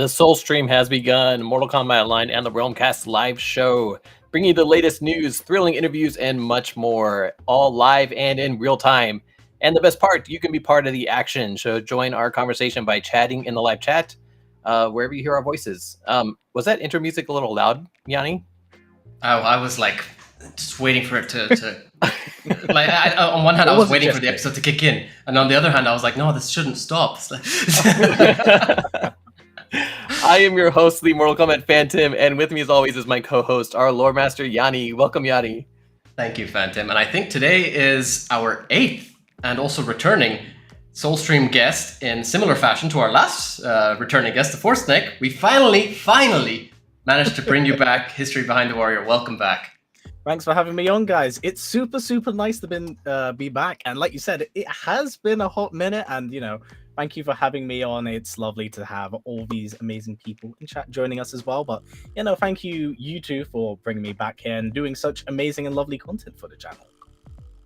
The Soul Stream has begun. Mortal Kombat Online and the Realmcast live show, bringing you the latest news, thrilling interviews, and much more, all live and in real time. And the best part, you can be part of the action. So join our conversation by chatting in the live chat, wherever you hear our voices. Was that intro music a little loud, Yanni? I was like just waiting for it to like. On one hand, I was waiting for the episode to kick in, and on the other hand, I was like, no, this shouldn't stop. I am your host, the Mortal Kombat Phantom, and with me as always is my co-host, our lore master, Yanni. Welcome, Yanni. Thank you, Phantom. And I think today is our 8th and also returning Soulstream guest in similar fashion to our last returning guest, the Force Snake. We finally managed to bring you back. History Behind the Warrior. Welcome back. Thanks for having me on, guys. It's super nice to be back. And like you said, it has been a hot minute. And, thank you for having me on. It's lovely to have all these amazing people in chat joining us as well. But, thank you two for bringing me back here and doing such amazing and lovely content for the channel.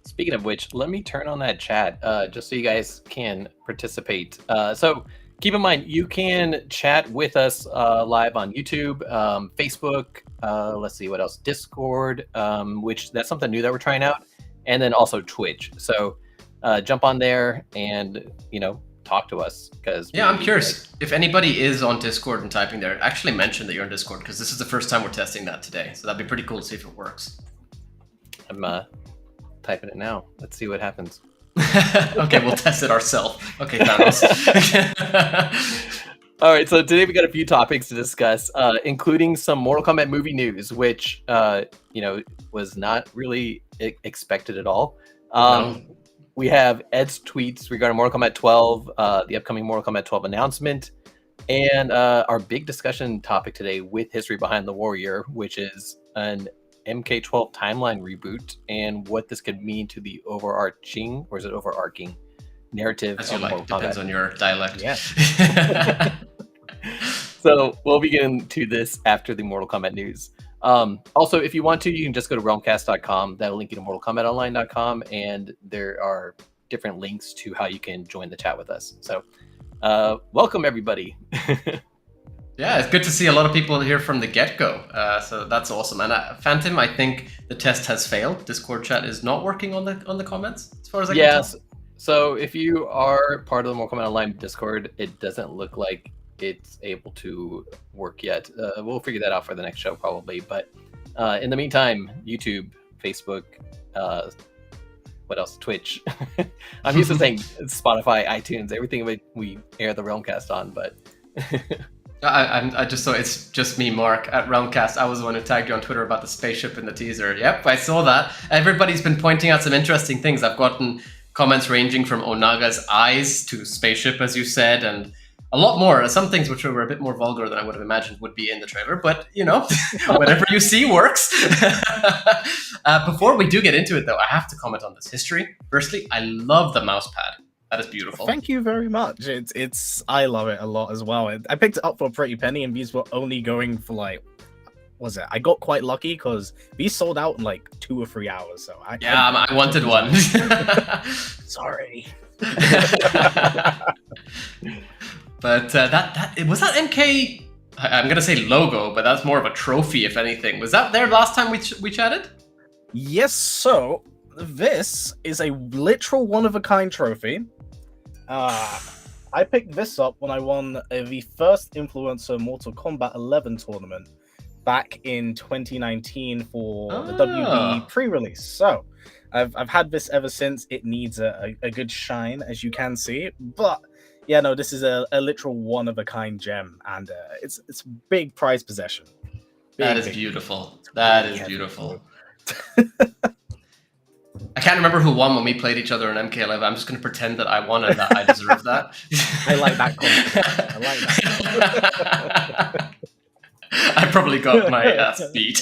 Speaking of which, let me turn on that chat just so you guys can participate. So keep in mind, you can chat with us live on YouTube, Facebook, let's see what else, Discord, which that's something new that we're trying out, and then also Twitch. So jump on there and, talk to us. Because I'm curious if anybody is on Discord and typing there, actually mention that you're on Discord, because this is the first time we're testing that today. So that'd be pretty cool to see if it works. I'm typing it now. Let's see what happens. Okay, we'll test it ourselves. Okay, Thanos. All right, so today we got a few topics to discuss, including some Mortal Kombat movie news, which was not really expected at all. No. We have Ed's tweets regarding Mortal Kombat 12, the upcoming Mortal Kombat 12 announcement, and our big discussion topic today with History Behind the Warrior, which is an MK12 timeline reboot and what this could mean to the overarching narrative As you of like, Mortal depends Kombat. on your dialect. Yeah. So we'll begin to this after the Mortal Kombat news. Also, if you want to, you can just go to realmcast.com. That'll link you to mortalkombatonline.com, and there are different links to how you can join the chat with us. So welcome, everybody. Yeah, it's good to see a lot of people here from the get-go. So that's awesome. And Phantom, I think the test has failed. Discord chat is not working on the comments, as far as I can tell. So if you are part of the Mortal Kombat Online Discord, it doesn't look like it's able to work yet. We'll figure that out for the next show probably. But in the meantime, YouTube, Facebook, what else? Twitch. I'm used to saying Spotify, iTunes, everything we air the Realmcast on, but I just saw it's just me, Mark, at Realmcast. I was the one who tagged you on Twitter about the spaceship in the teaser. Yep, I saw that. Everybody's been pointing out some interesting things. I've gotten comments ranging from Onaga's eyes to spaceship, as you said, and a lot more. Some things which were a bit more vulgar than I would have imagined would be in the trailer, but whatever you see works. Before we do get into it, though, I have to comment on this history. Firstly, I love the mouse pad. That is beautiful. Thank you very much. I love it a lot as well. I picked it up for a pretty penny, and these were only going for I got quite lucky because these sold out in 2 or 3 hours. So I wanted one. Sorry. But was that MK? I'm gonna say logo, but that's more of a trophy, if anything. Was that there last time we chatted? Yes. So this is a literal one-of-a-kind trophy. I picked this up when I won the first Influencer Mortal Kombat 11 tournament back in 2019 for the WB pre-release. So I've had this ever since. It needs a good shine, as you can see, but this is a literal one-of-a-kind gem, and it's big prize possession. That is beautiful. That is beautiful. I can't remember who won when we played each other in MK11. I'm just going to pretend that I won and that I deserve that. I like that concept. I like that. I probably got my ass beat.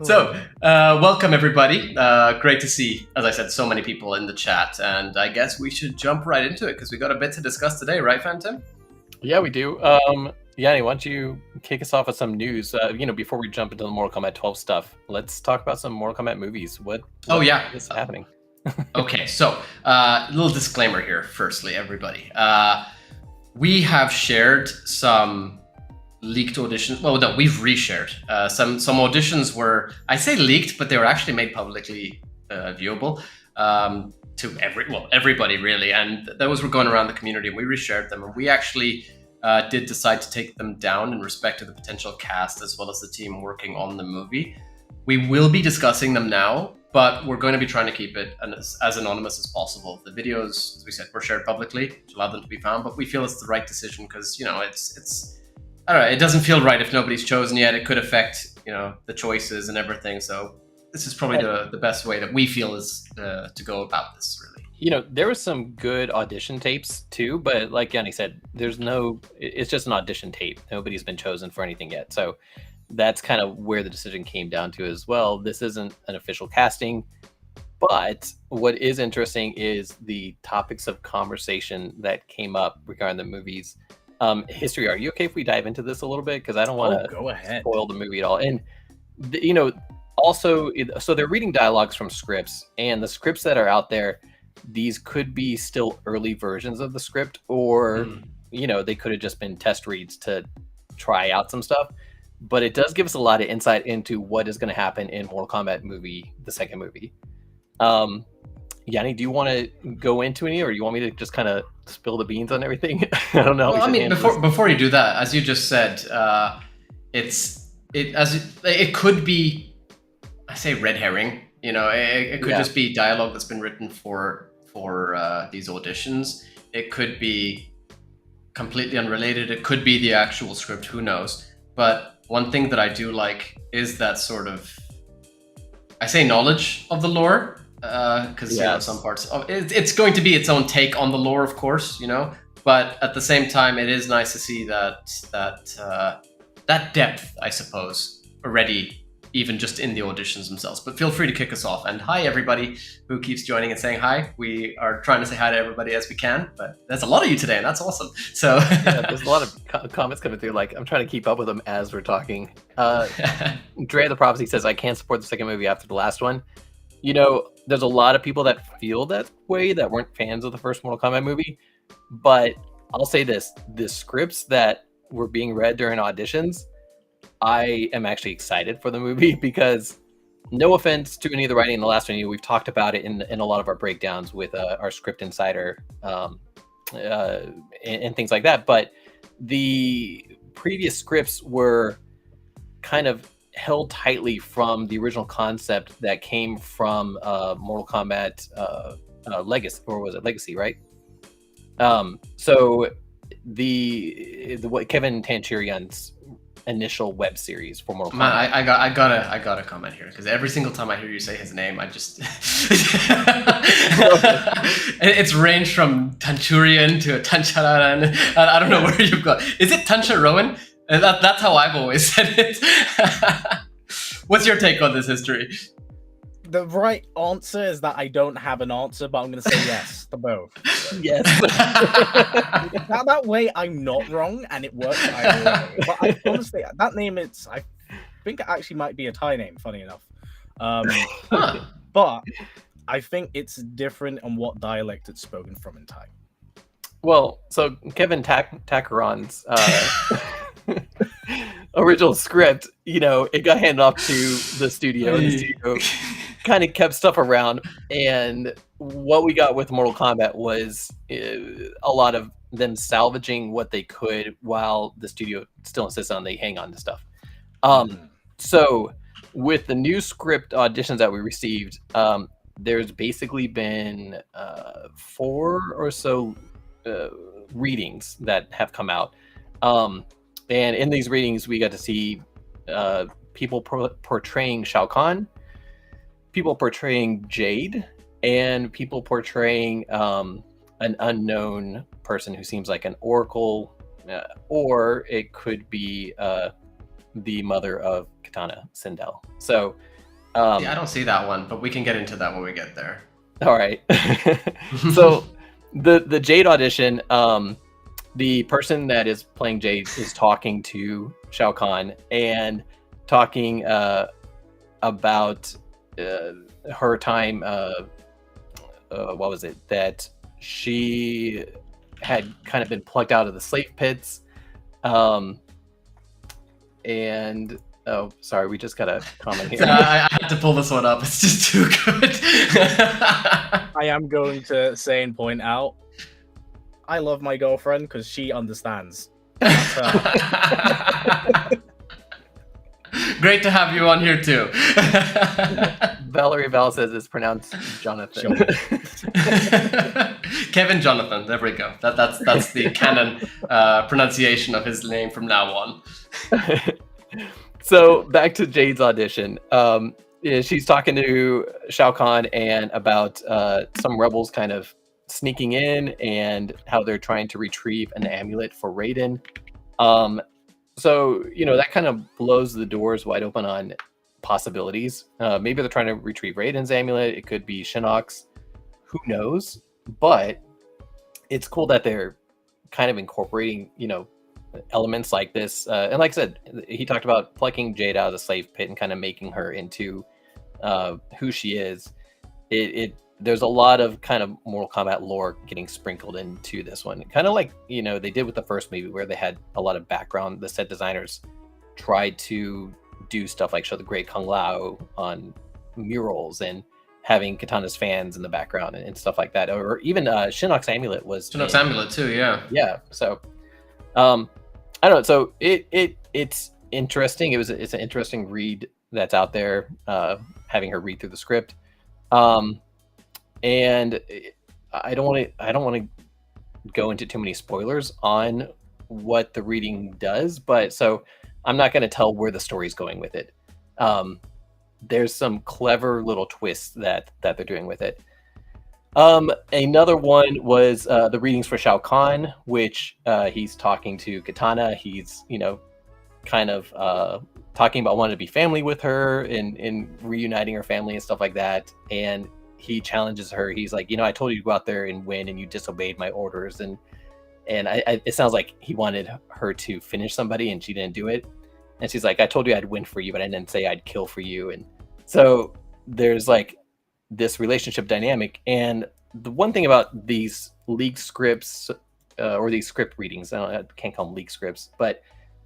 So, welcome everybody. Great to see, as I said, so many people in the chat. And I guess we should jump right into it because we got a bit to discuss today, right, Phantom? Yeah, we do. Yanni, why don't you kick us off with some news? Before we jump into the Mortal Kombat 12 stuff, let's talk about some Mortal Kombat movies. What is happening? Okay, so a little disclaimer here, firstly, everybody. we have shared some leaked auditions. Well, no, we've reshared some auditions were, I say leaked, but they were actually made publicly viewable to everybody really, and those were going around the community, and we reshared them, and we actually did decide to take them down in respect to the potential cast as well as the team working on the movie. We will be discussing them now, but we're going to be trying to keep it as anonymous as possible. The videos, as we said, were shared publicly to allow them to be found, but we feel it's the right decision because, it's I don't know, it doesn't feel right if nobody's chosen yet. It could affect, the choices and everything. So this is probably the best way that we feel is to go about this, really. There was some good audition tapes too, but like Yanni said, it's just an audition tape. Nobody's been chosen for anything yet. So that's kind of where the decision came down to as well. This isn't an official casting, but what is interesting is the topics of conversation that came up regarding the movies. History, are you okay if we dive into this a little bit? Because I don't want to go ahead. Spoil the movie at all. And, also, so they're reading dialogues from scripts, and the scripts that are out there, these could be still early versions of the script, or, they could have just been test reads to try out some stuff. But it does give us a lot of insight into what is going to happen in Mortal Kombat movie, the second movie. Yanni, do you want to go into any, or do you want me to just kind of spill the beans on everything? I don't know. Well, I mean, before you do that, as you just said, it could be, I say red herring. It could just be dialogue that's been written for these auditions. It could be completely unrelated. It could be the actual script. Who knows? But one thing that I do like is that sort of, I say, knowledge of the lore. Because some parts of it's going to be its own take on the lore, of course, but at the same time, it is nice to see that depth, I suppose, already, even just in the auditions themselves. But feel free to kick us off. And hi, everybody who keeps joining and saying hi. We are trying to say hi to everybody as we can, but there's a lot of you today, and that's awesome. So there's a lot of comments coming through. Like, I'm trying to keep up with them as we're talking. Dre the Prophecy says, I can't support the second movie after the last one. There's a lot of people that feel that way that weren't fans of the first Mortal Kombat movie. But I'll say this, the scripts that were being read during auditions, I am actually excited for the movie because, no offense to any of the writing in the last one, we've talked about it in a lot of our breakdowns with our script insider and things like that. But the previous scripts were kind of held tightly from the original concept that came from Mortal Kombat Legacy, or was it Legacy, right? So the Kevin Tanchirian's initial web series for Mortal Kombat. I gotta comment here because every single time I hear you say his name, I just it's ranged from Tanchurian to Tancharan, and I don't know where you've got. Is it Tancharoan? That's how I've always said it. What's your take on this history? The right answer is that I don't have an answer, but I'm going to say yes to both. Yes. that way I'm not wrong, and it works either way. But honestly, that name, I think it actually might be a Thai name, funny enough. But I think it's different on what dialect it's spoken from in Thai. Well, so Kevin Takaran's original script, it got handed off to the studio. And the studio kind of kept stuff around, and what we got with Mortal Kombat was a lot of them salvaging what they could while the studio still insists on they hang on to stuff. So with the new script auditions that we received, there's basically been 4 or so readings that have come out. And in these readings, we got to see people portraying Shao Kahn, people portraying Jade, and people portraying an unknown person who seems like an oracle, or it could be the mother of Kitana, Sindel. So I don't see that one, but we can get into that when we get there. All right. So the Jade audition, the person that is playing Jade is talking to Shao Kahn and talking about her time. What was it? That she had kind of been plucked out of the slave pits. And oh, sorry, we just got a comment here. I had to pull this one up. It's just too good. I am going to say and point out, I love my girlfriend because she understands. Great to have you on here too. Valerie Val says it's pronounced Jonathan. Kevin Jonathan. There we go. That's the canon pronunciation of his name from now on. So back to Jade's audition. Yeah, she's talking to Shao Kahn and about some rebels kind of sneaking in and how they're trying to retrieve an amulet for Raiden. So, that kind of blows the doors wide open on possibilities. Maybe they're trying to retrieve Raiden's amulet. It could be Shinnok's. Who knows? But it's cool that they're kind of incorporating, elements like this. And like I said, he talked about plucking Jade out of the slave pit and kind of making her into who she is. There's a lot of kind of Mortal Kombat lore getting sprinkled into this one. Kind of like, they did with the first movie where they had a lot of background. The set designers tried to do stuff like show the great Kung Lao on murals and having Kitana's fans in the background and stuff like that. Or even Shinnok's amulet was... Shinnok's amulet too, yeah. Yeah, so... I don't know. So it's interesting. It's an interesting read that's out there, having her read through the script. And I don't want to go into too many spoilers on what the reading does, but so I'm not going to tell where the story's going with it. There's some clever little twists that they're doing with it. Another one was the readings for Shao Kahn, which he's talking to Kitana. He's kind of talking about wanting to be family with her and reuniting her family and stuff like that. And he challenges her. He's like, I told you to go out there and win, and you disobeyed my orders. And it sounds like he wanted her to finish somebody, and she didn't do it. And she's like, I told you I'd win for you, but I didn't say I'd kill for you. And so there's like this relationship dynamic. And the one thing about these leaked scripts or these script readings, I can't call them leaked scripts, but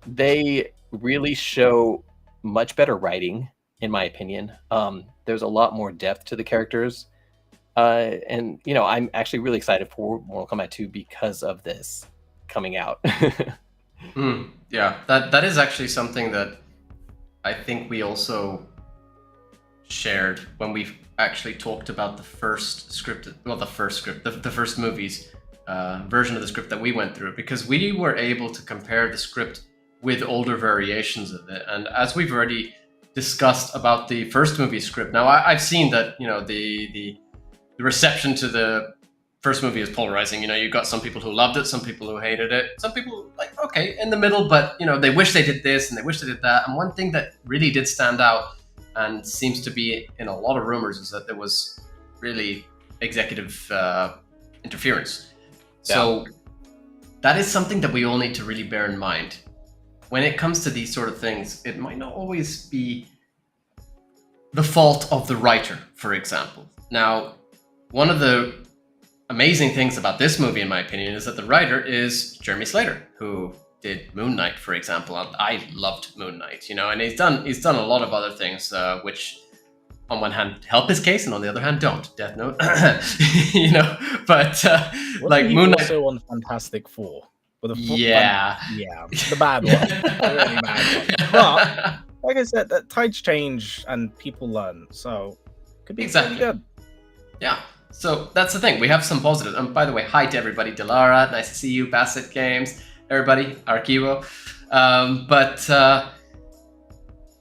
they really show much better writing, in my opinion. There's a lot more depth to the characters. And, I'm actually really excited for Mortal Kombat 2 because of this coming out. Yeah, that is actually something that I think we also shared when we actually talked about the first script, the first movie's version of the script that we went through, because we were able to compare the script with older variations of it. And as we've already discussed about the first movie script, now I've seen that, the reception to the first movie is polarizing. You got some people who loved it, some people who hated it, some people like, okay, in the middle, but they wish they did this and they wish they did that. And one thing that really did stand out and seems to be in a lot of rumors is that there was really executive interference. Yeah. So that is something that we all need to really bear in mind. When it comes to these sort of things, it might not always be the fault of the writer, for example. Now, one of the amazing things about this movie, in my opinion, is that the writer is Jeremy Slater, who did Moon Knight, for example. I loved Moon Knight, and he's done a lot of other things, which on one hand help his case, and on the other hand don't. Death Note, but like Moon Knight. Also on Fantastic Four. The bad one, the really bad one. But like I said, that tides change and people learn, so could be exactly good. Yeah. So that's the thing. We have some positives. And by the way, hi to everybody. Delara, nice to see you. Bassett Games, everybody. Archivo. But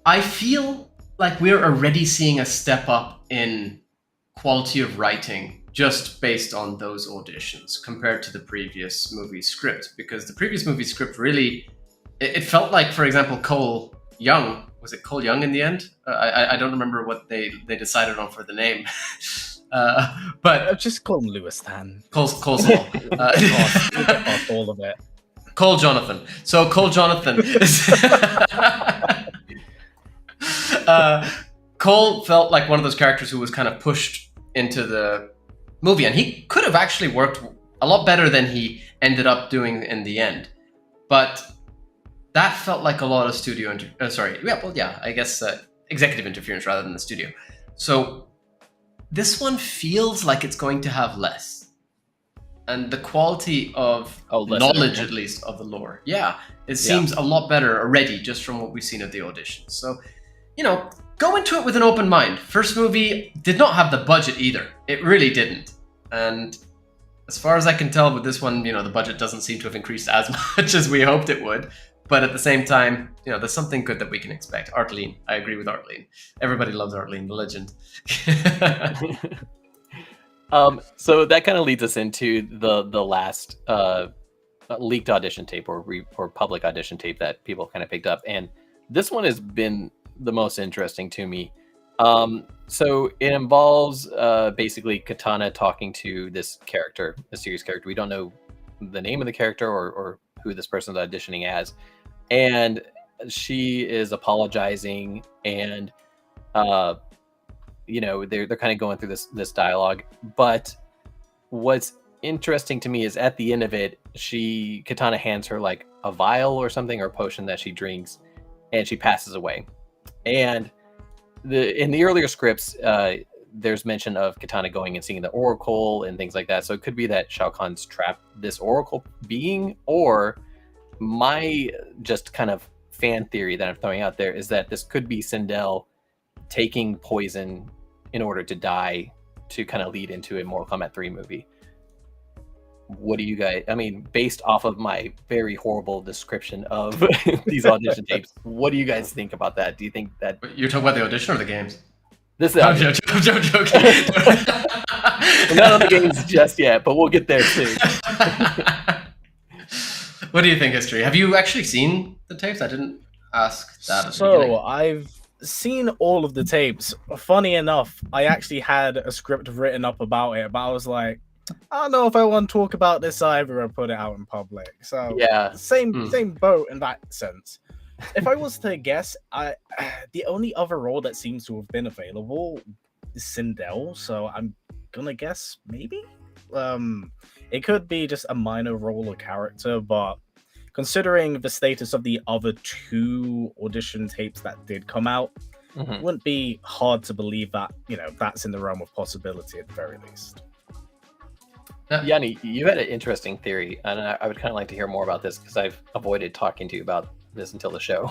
I feel like we're already seeing a step up in quality of writing just based on those auditions compared to the previous movie script. Because the previous movie script really, it felt like, for example, Cole Young. Was it Cole Young in the end? I don't remember what they decided on for the name. But just call him Lewis Tan. Cole's all. We'll get past all of it. Cole Jonathan. So Cole Jonathan. Cole felt like one of those characters who was kind of pushed into the movie, and he could have actually worked a lot better than he ended up doing in the end. But that felt like a lot of executive interference rather than the studio. So this one feels like it's going to have less. And the quality of knowledge, at least, of the lore, it seems a lot better already just from what we've seen at the audition. So, go into it with an open mind. First movie did not have the budget either. It really didn't. And as far as I can tell with this one, the budget doesn't seem to have increased as much as we hoped it would. But at the same time, there's something good that we can expect. Artleen, I agree with Artleen. Everybody loves Artleen, the legend. So that kind of leads us into the last leaked audition tape or public audition tape that people kind of picked up, and this one has been the most interesting to me. So it involves basically Kitana talking to this character, a serious character. We don't know the name of the character or who this person's auditioning as, and she is apologizing, and they're kind of going through this dialogue. But what's interesting to me is at the end of it, Kitana hands her like a vial or something, or a potion that she drinks, and she passes away. And in the earlier scripts, there's mention of Kitana going and seeing the Oracle and things like that. So it could be that Shao Kahn's trapped this Oracle being, or my just kind of fan theory that I'm throwing out there is that this could be Sindel taking poison in order to die, to kind of lead into a Mortal Kombat 3 movie. What do you guys, based off of my very horrible description of these audition tapes, what do you guys think about that? Do you think that... You're talking about the audition or the games? This is... I'm joking. Not on the games just yet, but we'll get there too. What do you think, History? Have you actually seen the tapes? I didn't ask that. So, I've seen all of the tapes. Funny enough, I actually had a script written up about it, but I was like, I don't know if I want to talk about this either and put it out in public. So yeah, same boat in that sense. If I was to guess, the only other role that seems to have been available is Sindel, so I'm gonna guess maybe. It could be just a minor role or character, but considering the status of the other two audition tapes that did come out, it wouldn't be hard to believe that, that's in the realm of possibility at the very least. Yanni, you had an interesting theory, and I would kind of like to hear more about this because I've avoided talking to you about this until the show.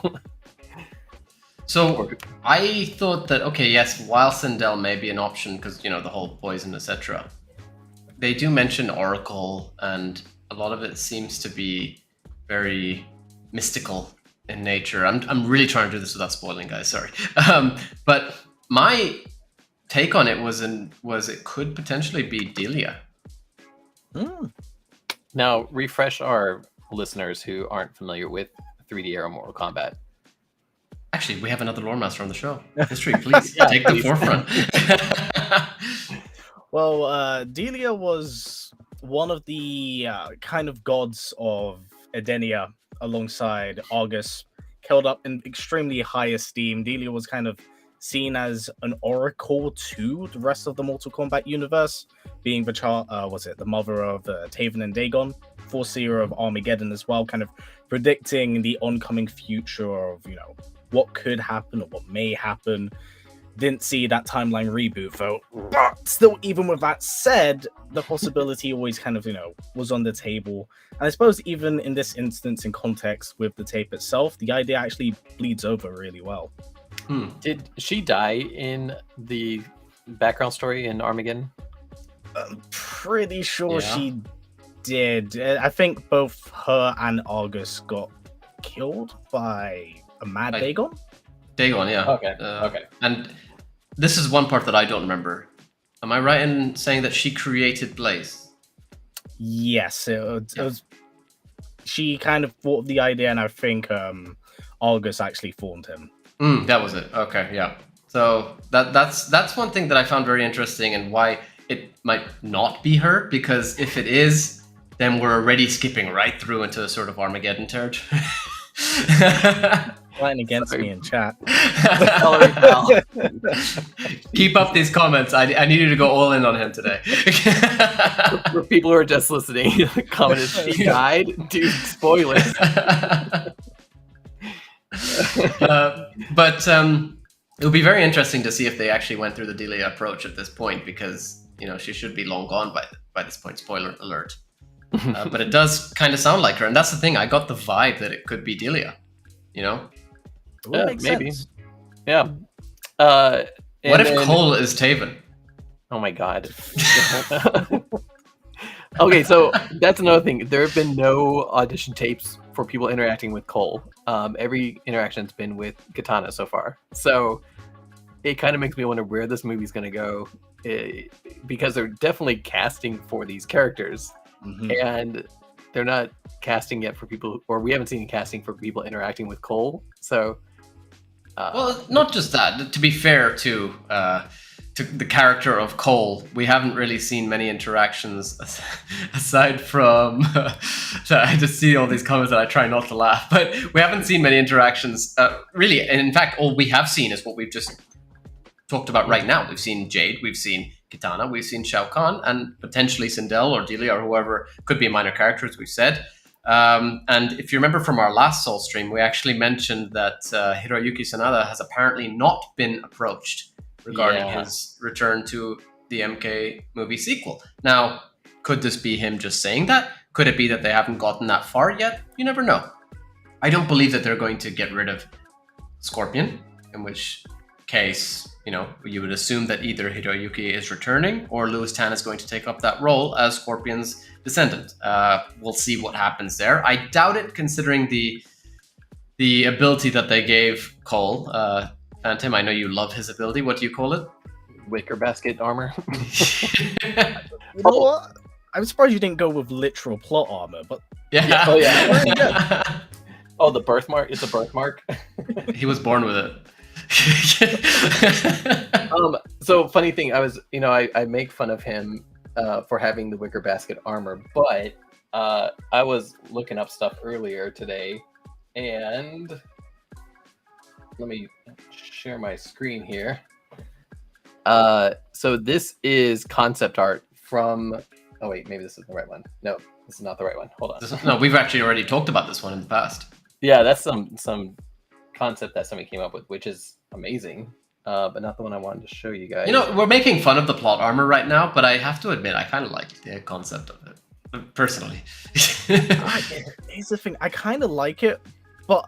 So I thought that, okay, yes, while Sindel may be an option because, the whole poison, etc., they do mention Oracle, and a lot of it seems to be very mystical in nature. I'm really trying to do this without spoiling, guys, sorry. But my take on it was it could potentially be Delia. Now, refresh our listeners who aren't familiar with 3D era Mortal Kombat. Actually, we have another lore master on the show. History, please take the forefront. Well, Delia was one of the kind of gods of Edenia alongside Argus, held up in extremely high esteem. Delia was kind of seen as an oracle to the rest of the Mortal Kombat universe, being the mother of Taven and Dagon, foreseer of Armageddon as well, kind of predicting the oncoming future of, what could happen or what may happen. Didn't see that timeline reboot though, but still, even with that said, the possibility always kind of, was on the table. And I suppose even in this instance, in context with the tape itself, the idea actually bleeds over really well. Did she die in the background story in Armageddon? I'm pretty sure she did. I think both her and Argus got killed by a mad Dagon. Dagon, yeah. Okay. And this is one part that I don't remember. Am I right in saying that she created Blaze? Yes, it was. She kind of thought of the idea, and I think Argus actually formed him. That was it. Okay, yeah. So that's one thing that I found very interesting, and why it might not be her, because if it is, then we're already skipping right through into a sort of Armageddon territory. Playing against me in chat. Keep up these comments. I need you to go all in on him today. For people who are just listening, commented, she died? Dude, spoilers. But it'll be very interesting to see if they actually went through the Delia approach at this point, because she should be long gone by this point. Spoiler alert. But it does kind of sound like her, and that's the thing. I got the vibe that it could be Delia. Maybe. Sense. Yeah. What if Cole is Taven? Oh my god. Okay, so that's another thing. There have been no audition tapes for people interacting with Cole. Every interaction's been with Kitana so far. So it kind of makes me wonder where this movie's going to go, because they're definitely casting for these characters, and they're not casting yet for people, or we haven't seen casting for people interacting with Cole. So, well, not just that. To be fair to the character of Cole, we haven't really seen many interactions aside from. I just see all these comments and I try not to laugh, but we haven't seen many interactions really. And in fact, all we have seen is what we've just talked about right now. We've seen Jade, we've seen Kitana, we've seen Shao Kahn, and potentially Sindel or Delia or whoever could be a minor character, as we've said. And if you remember from our last Soul stream, we actually mentioned that Hiroyuki Sanada has apparently not been approached regarding his return to the MK movie sequel. Now, could this be him just saying that? Could it be that they haven't gotten that far yet? You never know. I don't believe that they're going to get rid of Scorpion, in which case, you would assume that either Hiroyuki is returning or Louis Tan is going to take up that role as Scorpion's descendant. We'll see what happens there. I doubt it, considering the ability that they gave Cole. Phantom, I know you love his ability. What do you call it? Wicker basket armor. You know what? I'm surprised you didn't go with literal plot armor, but yeah. Oh yeah. Oh, the birthmark. It's a birthmark. He was born with it. So funny thing, I make fun of him for having the wicker basket armor, but I was looking up stuff earlier today, and let me share my screen here. So this is concept art from. Oh wait, maybe this is the right one. No, this is not the right one. Hold on. No, we've actually already talked about this one in the past. Yeah, that's some concept that somebody came up with, which is amazing, but not the one I wanted to show you guys. We're making fun of the plot armor right now, but I have to admit, I kind of like the concept of it, personally. Here's the thing, I kind of like it, but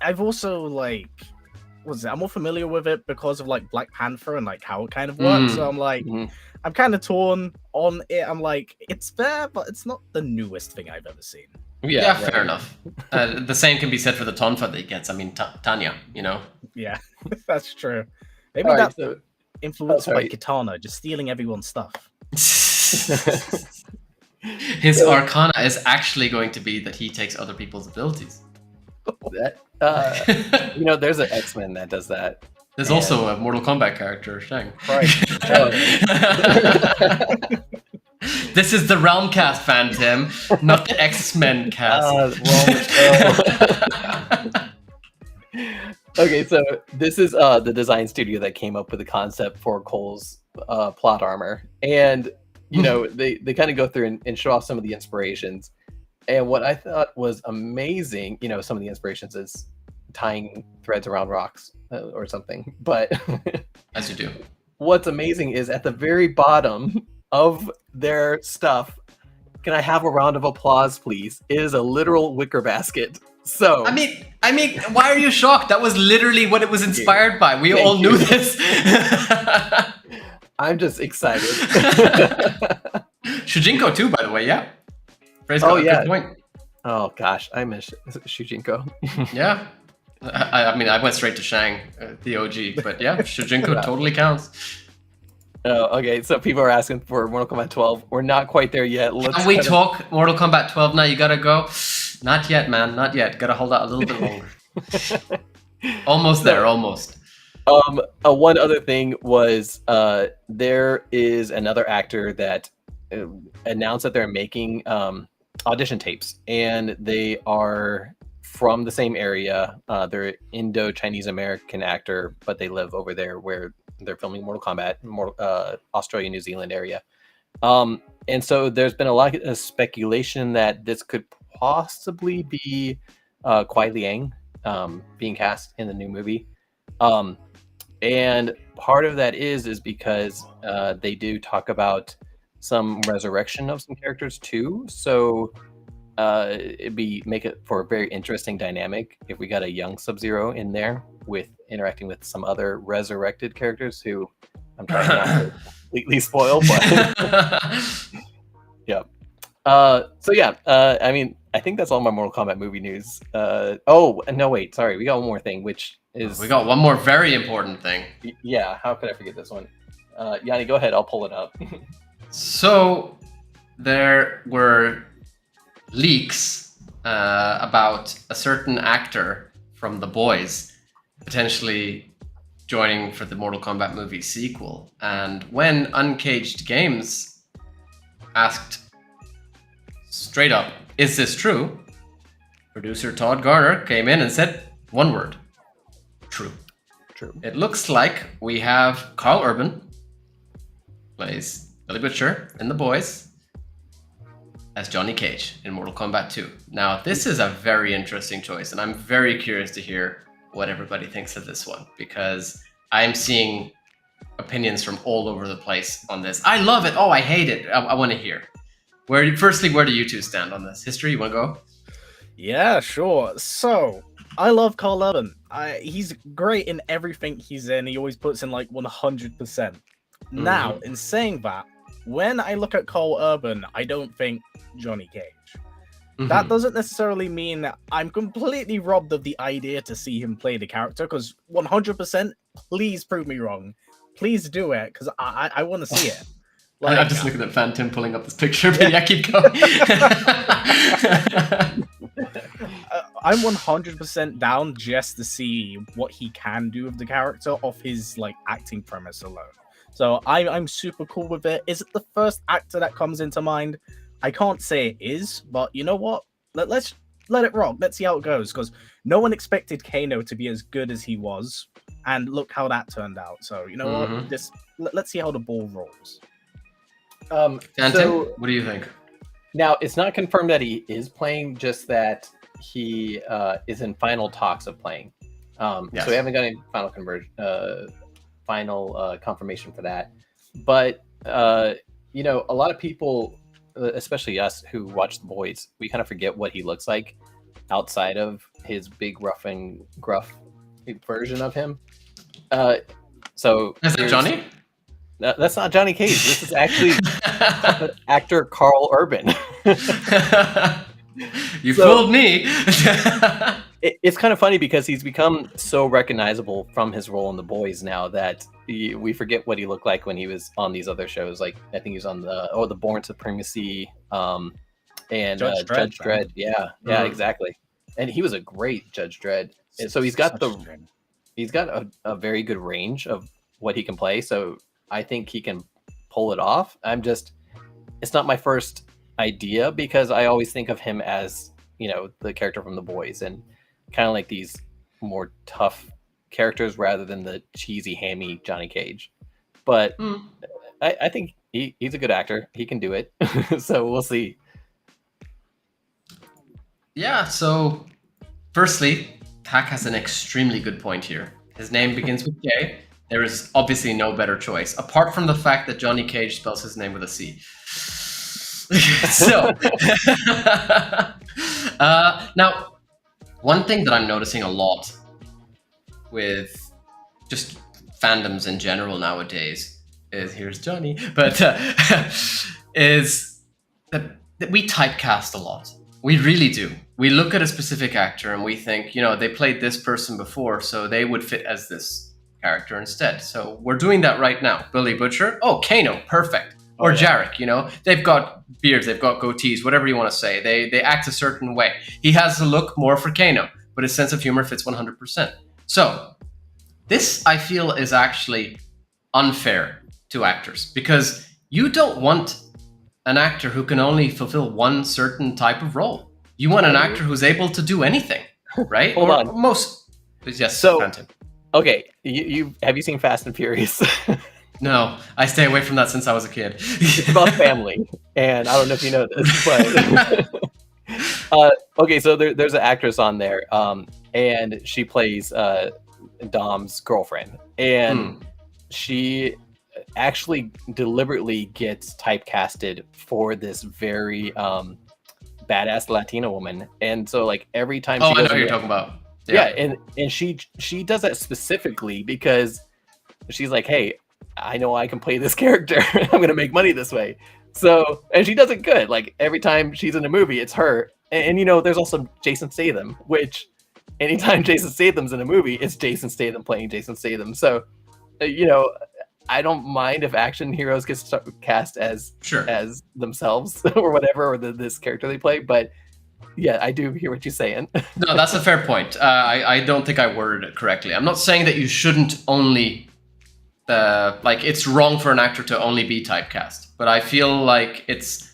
I've also I'm more familiar with it because of Black Panther and how it kind of works. So I'm I'm kind of torn on it. I'm it's there, but it's not the newest thing I've ever seen. Yeah, fair enough. The same can be said for the tonfa that he gets. I mean, Tanya, Yeah, that's true. Maybe that's influenced by Kitana, just stealing everyone's stuff. His arcana is actually going to be that he takes other people's abilities. There's an X-Men that does that. There's also a Mortal Kombat character, Shang. Right. This is the Realm cast, Phantom, not the X-Men cast. Okay, so this is the design studio that came up with the concept for Cole's plot armor. And, they kind of go through and show off some of the inspirations. And what I thought was amazing, some of the inspirations is tying threads around rocks or something. But as you do. What's amazing is at the very bottom of their stuff, can I have a round of applause, please? It is a literal wicker basket. So I mean, why are you shocked? That was literally what it was inspired by. We all knew this. I'm just excited. Shujinko too, by the way. Yeah. Good point. Oh gosh, I miss Shujinko. Yeah. I mean, I went straight to Shang, the OG, but yeah, Shujinko totally counts. Oh, okay. So people are asking for Mortal Kombat 12. We're not quite there yet. Can we talk Mortal Kombat 12 now? You gotta go. Not yet, man. Not yet. Gotta hold out a little bit longer. Almost there. Almost. One other thing was there is another actor that announced that they're making audition tapes, and they are from the same area. They're Indo-Chinese American actor, but they live over there where they're filming Mortal Kombat, Australia, New Zealand area. And so there's been a lot of speculation that this could possibly be Kuai Liang being cast in the new movie. And part of that is because they do talk about some resurrection of some characters too. So make it for a very interesting dynamic if we got a young Sub-Zero in there with interacting with some other resurrected characters who I'm trying not to completely spoil, but yeah. So yeah, I mean, I think that's all my Mortal Kombat movie news. Oh no, wait, sorry, we got one more thing, which is we got one more very important thing. Yeah, how could I forget this one? Yanni, go ahead, I'll pull it up. So there were leaks about a certain actor from The Boys potentially joining for the Mortal Kombat movie sequel. And when Uncaged Games asked straight up, is this true? Producer Todd Garner came in and said one word: true. True. It looks like we have Karl Urban, plays Billy Butcher in The Boys, as Johnny Cage in Mortal Kombat 2. Now, this is a very interesting choice, and I'm very curious to hear what everybody thinks of this one, because I'm seeing opinions from all over the place on this. I love it. Oh, I hate it. I want to hear. Firstly, where do you two stand on this? History, you want to go? Yeah, sure. So, I love Karl Urban. He's great in everything he's in. He always puts in like 100%. Now, in saying that, when I look at Karl Urban, I don't think Johnny Cage. That doesn't necessarily mean that I'm completely robbed of the idea to see him play the character, because 100%, please prove me wrong. Please do it, because I want to see it. Like, I'm just looking at Phantom pulling up this picture, but yeah, keep going. I'm 100% down just to see what he can do with the character off his like acting premise alone. So I'm super cool with it. Is it the first actor that comes into mind? I can't say it is, but you know what? Let's let it rock. Let's see how it goes, because no one expected Kano to be as good as he was, and look how that turned out. So you know what? Let's see how the ball rolls. So, what do you think? Now, it's not confirmed that he is playing, just that he is in final talks of playing. Yes. So we haven't got any final confirmation for that. But you know, a lot of people, especially us who watch The Boys, we kind of forget what he looks like outside of his big rough and gruff version of him. So is it Johnny? That's not Johnny Cage. This is actually actor Karl Urban. You fooled me. It's kind of funny because he's become so recognizable from his role in The Boys now that we forget what he looked like when he was on these other shows. Like I think he was on the Bourne Supremacy and Judge Dredd. Yeah, exactly. And he was a great Judge Dredd. And so he's got a very good range of what he can play. So I think he can pull it off. It's not my first idea because I always think of him as, you know, the character from The Boys and kind of like these more tough characters rather than the cheesy, hammy Johnny Cage. But I think he's a good actor. He can do it. So we'll see. Yeah, so firstly, Tak has an extremely good point here. His name begins with K. There is obviously no better choice, apart from the fact that Johnny Cage spells his name with a C. So, now, one thing that I'm noticing a lot with just fandoms in general nowadays is, here's Johnny, but is that we typecast a lot. We really do. We look at a specific actor and we think, you know, they played this person before, so they would fit as this character instead. So we're doing that right now. Billy Butcher, oh, Kano, perfect. Or Jarek, you know, they've got beards, they've got goatees, whatever you want to say. They act a certain way. He has a look more for Kano, but his sense of humor fits 100%. So this, I feel, is actually unfair to actors, because you don't want an actor who can only fulfill one certain type of role. You want an actor who's able to do anything, right? Hold on. Most. Yes, so, Phantom. Okay, you have you seen Fast and Furious? No, I stay away from that since I was a kid. It's about family, and I don't know if you know this, but okay, so there's an actress on there, and she plays Dom's girlfriend, and she actually deliberately gets typecasted for this very badass Latina woman, and so like every time Oh, she I know goes what you're into- talking about. yeah, and she does that specifically because she's like, hey, I know I can play this character. I'm gonna make money this way. So, and she does it good. Like every time she's in a movie, it's her. And you know, there's also Jason Statham, which anytime Jason Statham's in a movie, it's Jason Statham playing Jason Statham. So, you know, I don't mind if action heroes get cast as Sure. as themselves or whatever, or this character they play. But yeah, I do hear what you're saying. No, that's a fair point. I don't think I worded it correctly. I'm not saying that you shouldn't only, like, it's wrong for an actor to only be typecast, but I feel like it's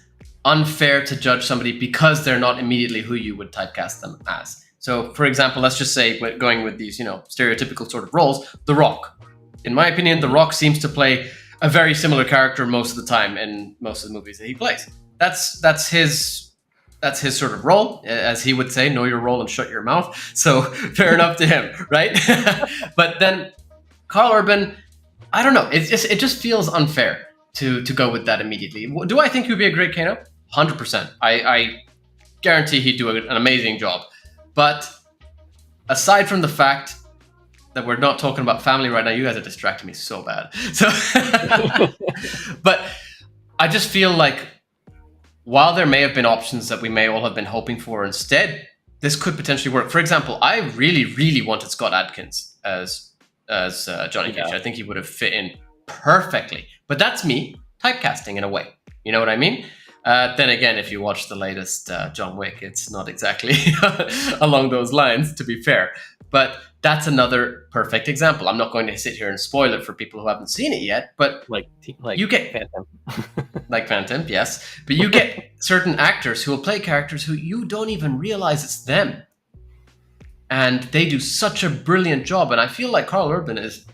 unfair to judge somebody because they're not immediately who you would typecast them as. So, for example, let's just say, going with these, you know, stereotypical sort of roles, The Rock. In my opinion, The Rock seems to play a very similar character most of the time in most of the movies that he plays. That's his sort of role, as he would say, know your role and shut your mouth. So fair enough to him, right? But then Karl Urban, I don't know. It just feels unfair to go with that immediately. Do I think he'd be a great Kano? 100%. I guarantee he'd do an amazing job. But aside from the fact that we're not talking about family right now, you guys are distracting me so bad. So, but I just feel like while there may have been options that we may all have been hoping for instead, this could potentially work. For example, I really, really wanted Scott Adkins as Johnny Cage. I think he would have fit in perfectly. But that's me typecasting in a way. You know what I mean? Then again, if you watch the latest John Wick, it's not exactly along those lines, to be fair. But that's another perfect example. I'm not going to sit here and spoil it for people who haven't seen it yet, but like you get Phantom. like Phantom, yes. But you get certain actors who will play characters who you don't even realize it's them. And they do such a brilliant job. And I feel like Karl Urban is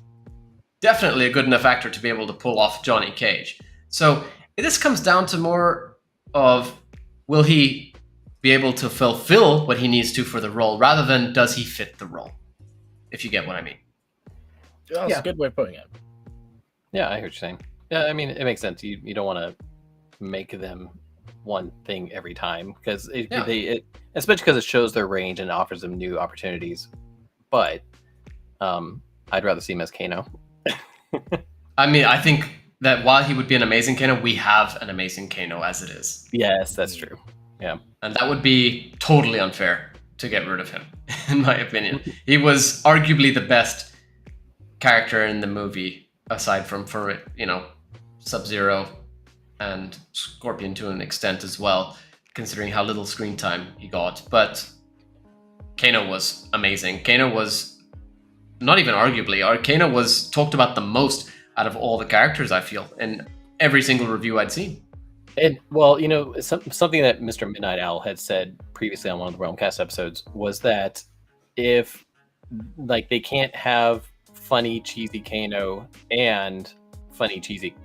definitely a good enough actor to be able to pull off Johnny Cage. So this comes down to more of, will he be able to fulfill what he needs to for the role, rather than does he fit the role, if you get what I mean. That's a good way of putting it. Yeah, I hear what you're saying. Yeah, I mean, it makes sense. You don't want to make them one thing every time, because especially because it shows their range and offers them new opportunities. But I'd rather see him as Kano. I mean, I think that while he would be an amazing Kano, we have an amazing Kano as it is. Yes, that's true. Yeah. And that would be totally unfair to get rid of him, in my opinion. He was arguably the best character in the movie, aside from, Sub-Zero and Scorpion to an extent as well, considering how little screen time he got. But Kano was amazing. Kano was, not even arguably, Kano was talked about the most out of all the characters, I feel, in every single review I'd seen. And well, something that Mr. Midnight Owl had said previously on one of the Realmcast episodes was that if they can't have funny, cheesy Kano and funny, cheesy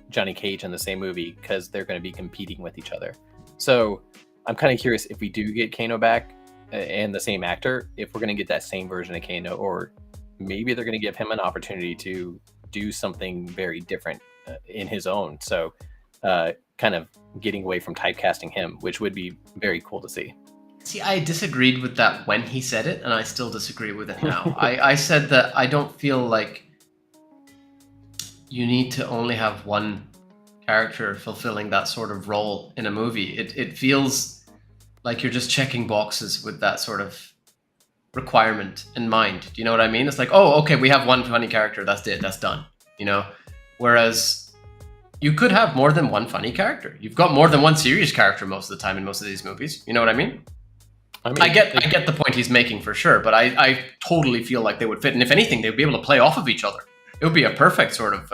Johnny Cage in the same movie, because they're going to be competing with each other. So I'm kind of curious, if we do get Kano back and the same actor, if we're going to get that same version of Kano, or maybe they're going to give him an opportunity to do something very different in his own. So kind of getting away from typecasting him, which would be very cool to see. See, I disagreed with that when he said it, and I still disagree with it now. I said that I don't feel like you need to only have one character fulfilling that sort of role in a movie. It feels like you're just checking boxes with that sort of requirement in mind. Do you know what I mean? It's like, oh, okay, we have one funny character, that's it, that's done. Whereas you could have more than one funny character. You've got more than one serious character most of the time in most of these movies. You know what I mean? I get the point he's making for sure, but I totally feel like they would fit. And if anything, they would be able to play off of each other. It would be a perfect sort of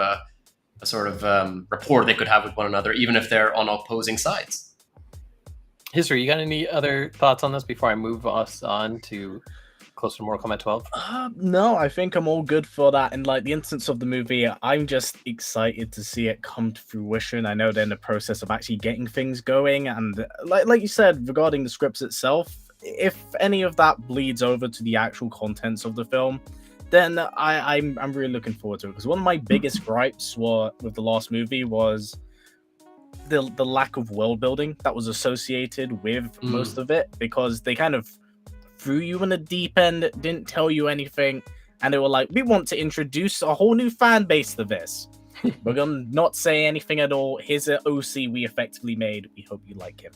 rapport they could have with one another, even if they're on opposing sides. History, you got any other thoughts on this before I move us on to closer to Mortal Kombat 12? No, I think I'm all good for that. In like the instance of the movie, I'm just excited to see it come to fruition. I know they're in the process of actually getting things going, and like you said regarding the scripts itself, if any of that bleeds over to the actual contents of the film, then I'm really looking forward to it. Because one of my biggest gripes with the last movie was the lack of world building that was associated with most of it, because they kind of threw you in the deep end, didn't tell you anything, and they were like, we want to introduce a whole new fan base to this. We're gonna not say anything at all. Here's an OC we effectively made. We hope you like him.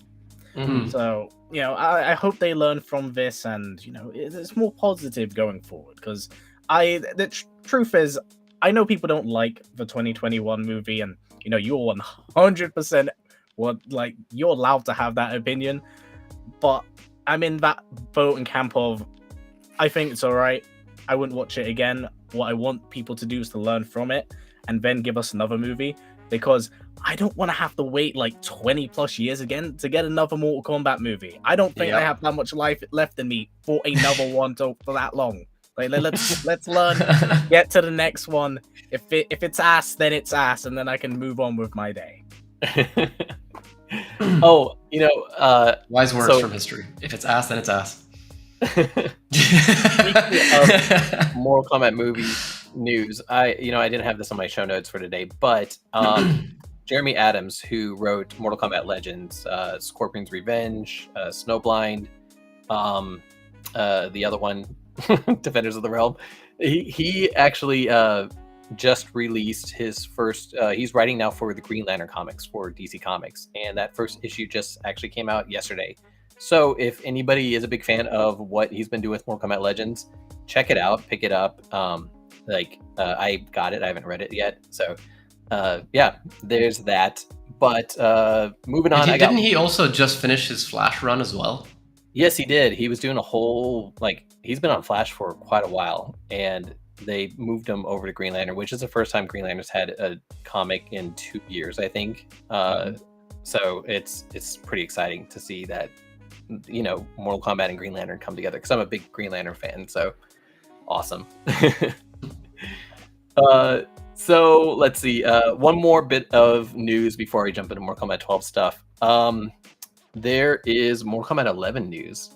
So, you know, I hope they learn from this, and, you know, it's more positive going forward, because the truth is, I know people don't like the 2021 movie, and, you know, you're 100% you're allowed to have that opinion, but I'm in that boat and camp of, I think it's all right. I wouldn't watch it again. What I want people to do is to learn from it and then give us another movie, because I don't want to have to wait like 20 plus years again to get another Mortal Kombat movie. I don't think I have that much life left in me for another one for that long. Like, let's learn, get to the next one. If it's ass, then it's ass, and then I can move on with my day. Oh, you know, wise words from history. If it's ass, then it's ass. Speaking of Mortal Kombat movie news, I didn't have this on my show notes for today, but Jeremy Adams, who wrote Mortal Kombat Legends, Scorpion's Revenge, Snowblind, the other one, Defenders of the Realm, he actually just released his first, he's writing now for the Green Lantern comics for DC Comics, and that first issue just actually came out yesterday. So if anybody is a big fan of what he's been doing with Mortal Kombat Legends, check it out, pick it up. I got it, I haven't read it yet, so yeah, there's that. But moving on, didn't he also just finish his Flash run as well? Yes, he did. He was doing a whole, he's been on Flash for quite a while, and they moved him over to Green Lantern, which is the first time Green Lantern's had a comic in 2 years, I think. So it's pretty exciting to see that, you know, Mortal Kombat and Green Lantern come together, because I'm a big Green Lantern fan, so awesome. So let's see, one more bit of news before I jump into Mortal Kombat 12 stuff. There is Mortal Kombat 11 news.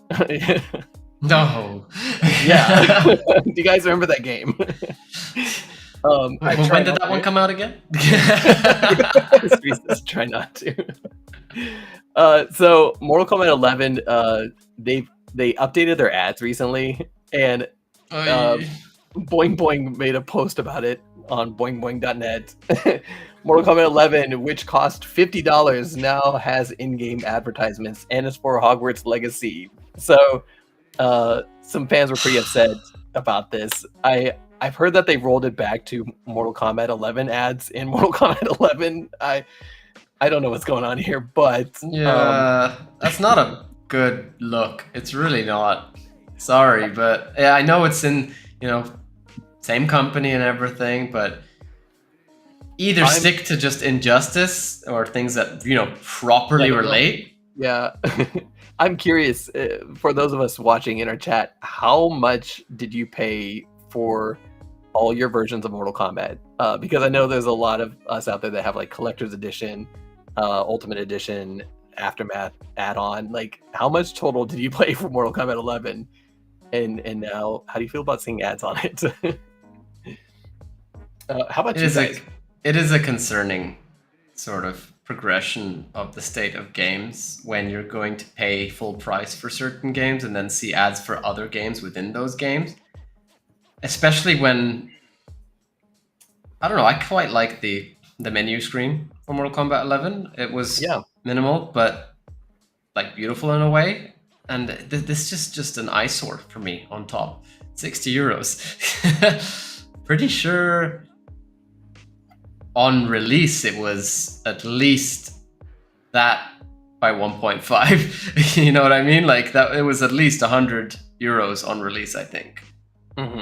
No. Yeah. Do you guys remember that game? When did that one come out again? Try not to. So Mortal Kombat 11, they updated their ads recently, and Boing Boing made a post about it on boingboing.net. Mortal Kombat 11, which cost $50, now has in-game advertisements and is for Hogwarts Legacy. So some fans were pretty upset about this. I've heard that they rolled it back to Mortal Kombat 11 ads in Mortal Kombat 11. I don't know what's going on here, but yeah, that's not a good look. It's really not. Sorry, but yeah, I know it's in, you know, same company and everything, but either stick to just Injustice or things that, you know, properly relate. Yeah. I'm curious, for those of us watching in our chat, how much did you pay for all your versions of Mortal Kombat? Because I know there's a lot of us out there that have like Collector's Edition, Ultimate Edition, Aftermath add-on. Like, how much total did you pay for Mortal Kombat 11? And now, how do you feel about seeing ads on it? How about you guys? It is a concerning sort of progression of the state of games when you're going to pay full price for certain games and then see ads for other games within those games. Especially when, I don't know, I quite like the menu screen for Mortal Kombat 11. It was minimal, but like beautiful in a way. And this is just an eyesore for me on top. 60 euros. Pretty sure on release it was at least that by 1.5. You know what I mean? Like that, it was at least 100 euros on release, I think. Mm-hmm.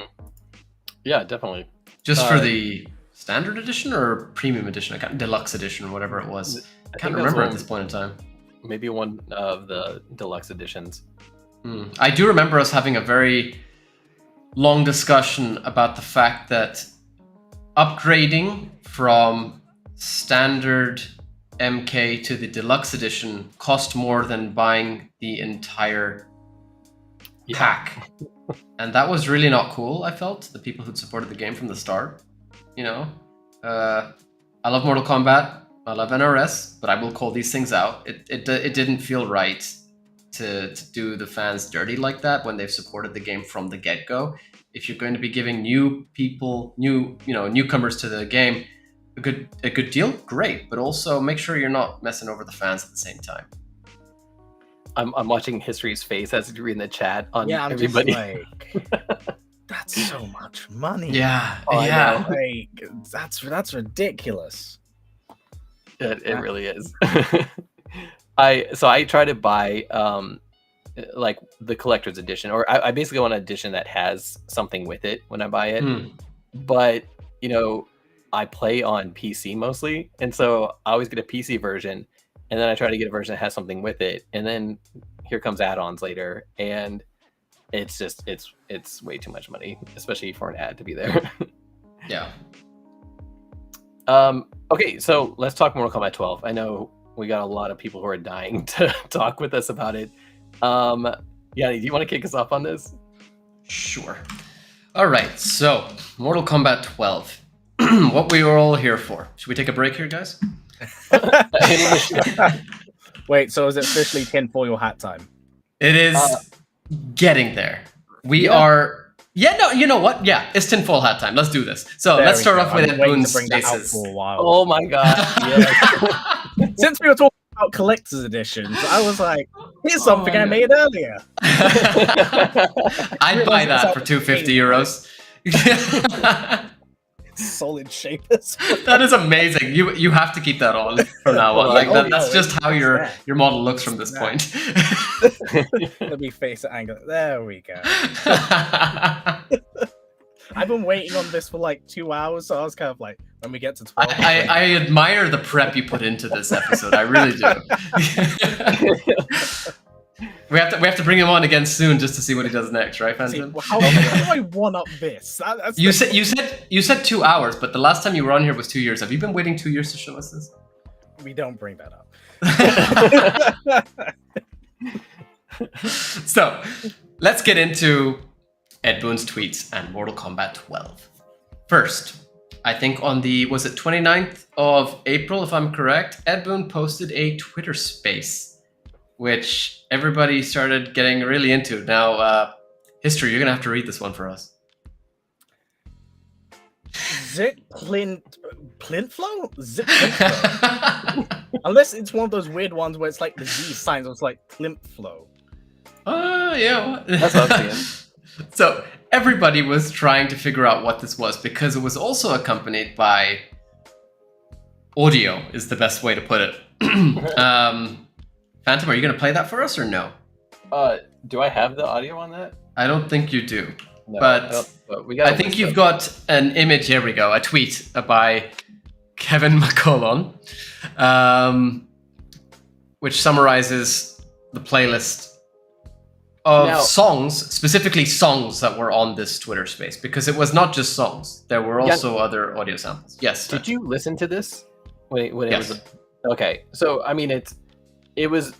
Yeah, definitely. Just for the standard edition or premium edition? Deluxe edition or whatever it was. I can't remember at this point in time. Maybe one of the deluxe editions. I do remember us having a very long discussion about the fact that upgrading from standard MK to the deluxe edition cost more than buying the entire pack. And that was really not cool, I felt. The people who'd supported the game from the start. You know, I love Mortal Kombat, I love NRS, but I will call these things out. It didn't feel right to do the fans dirty like that when they've supported the game from the get-go. If you're going to be giving new people, newcomers to the game a good deal, great, but also make sure you're not messing over the fans at the same time. I'm watching History's face as you read in the chat on I'm everybody. Just like, that's so much money. Yeah, Oh, yeah. Like, that's ridiculous. It really is. I try to buy like the collector's edition, or I basically want an edition that has something with it when I buy it. But I play on PC mostly, and so I always get a PC version, and then I try to get a version that has something with it, and then here comes add-ons later, and it's just it's way too much money, especially for an ad to be there. Yeah. Okay, so let's talk Mortal Kombat 12. I know we got a lot of people who are dying to talk with us about it. Yanni, do you want to kick us off on this? Sure. All right, so Mortal Kombat 12. What we were all here for. Should we take a break here, guys? Wait, so is it officially tinfoil hat time? It is getting there. We are... Yeah, no, you know what? Yeah, it's tinfoil hat time. Let's do this. So let's start off with Ed Boon's faces. Oh my god. Yes. Since we were talking about collector's editions, I was like, here's something I made earlier. I'd buy that for 250 euros. Solid shape as well. That is amazing. You have to keep that on from now on. Like that's just how your model looks from this point. Let me face it angle. There we go. I've been waiting on this for like 2 hours, so I was kind of like, when we get to 12. I admire the prep you put into this episode. I really do. We have to bring him on again soon just to see what he does next, right, Phantom? How do I one up this? You said 2 hours, but the last time you were on here was 2 years. Have you been waiting 2 years to show us this? We don't bring that up. So let's get into Ed Boon's tweets and Mortal Kombat 12. First, I think on the 29th of April, if I'm correct, Ed Boon posted a Twitter space, which everybody started getting really into. Now, History, you're going to have to read this one for us. Zip Plint Flow? Zip Plint Flow. Unless it's one of those weird ones where it's like the Z signs, it's like Plimp Flow. Yeah. That's what I'm seeing. So everybody was trying to figure out what this was because it was also accompanied by audio, is the best way to put it. Phantom, are you going to play that for us or no? Do I have the audio on that? I don't think you do. No, but I think you've got an image. Here we go. A tweet by Kevin McCollum, which summarizes the playlist of songs, specifically songs that were on this Twitter space, because it was not just songs. There were also other audio samples. Yes. Did you listen to this? When it yes. was okay. So, I mean, it was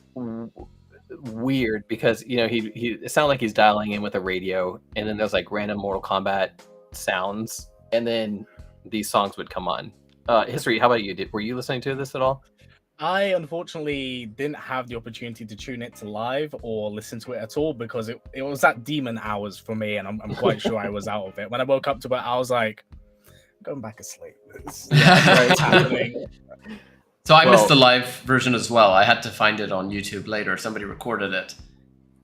weird because, he it sounded like he's dialing in with a radio, and then there's like random Mortal Kombat sounds, and then these songs would come on. History, how about you? Were you listening to this at all? I unfortunately didn't have the opportunity to tune it to live or listen to it at all because it was at demon hours for me, and I'm quite sure I was out of it. When I woke up to it, I was like, I'm going back asleep. It's happening. So I missed the live version as well. I had to find it on YouTube later. Somebody recorded it.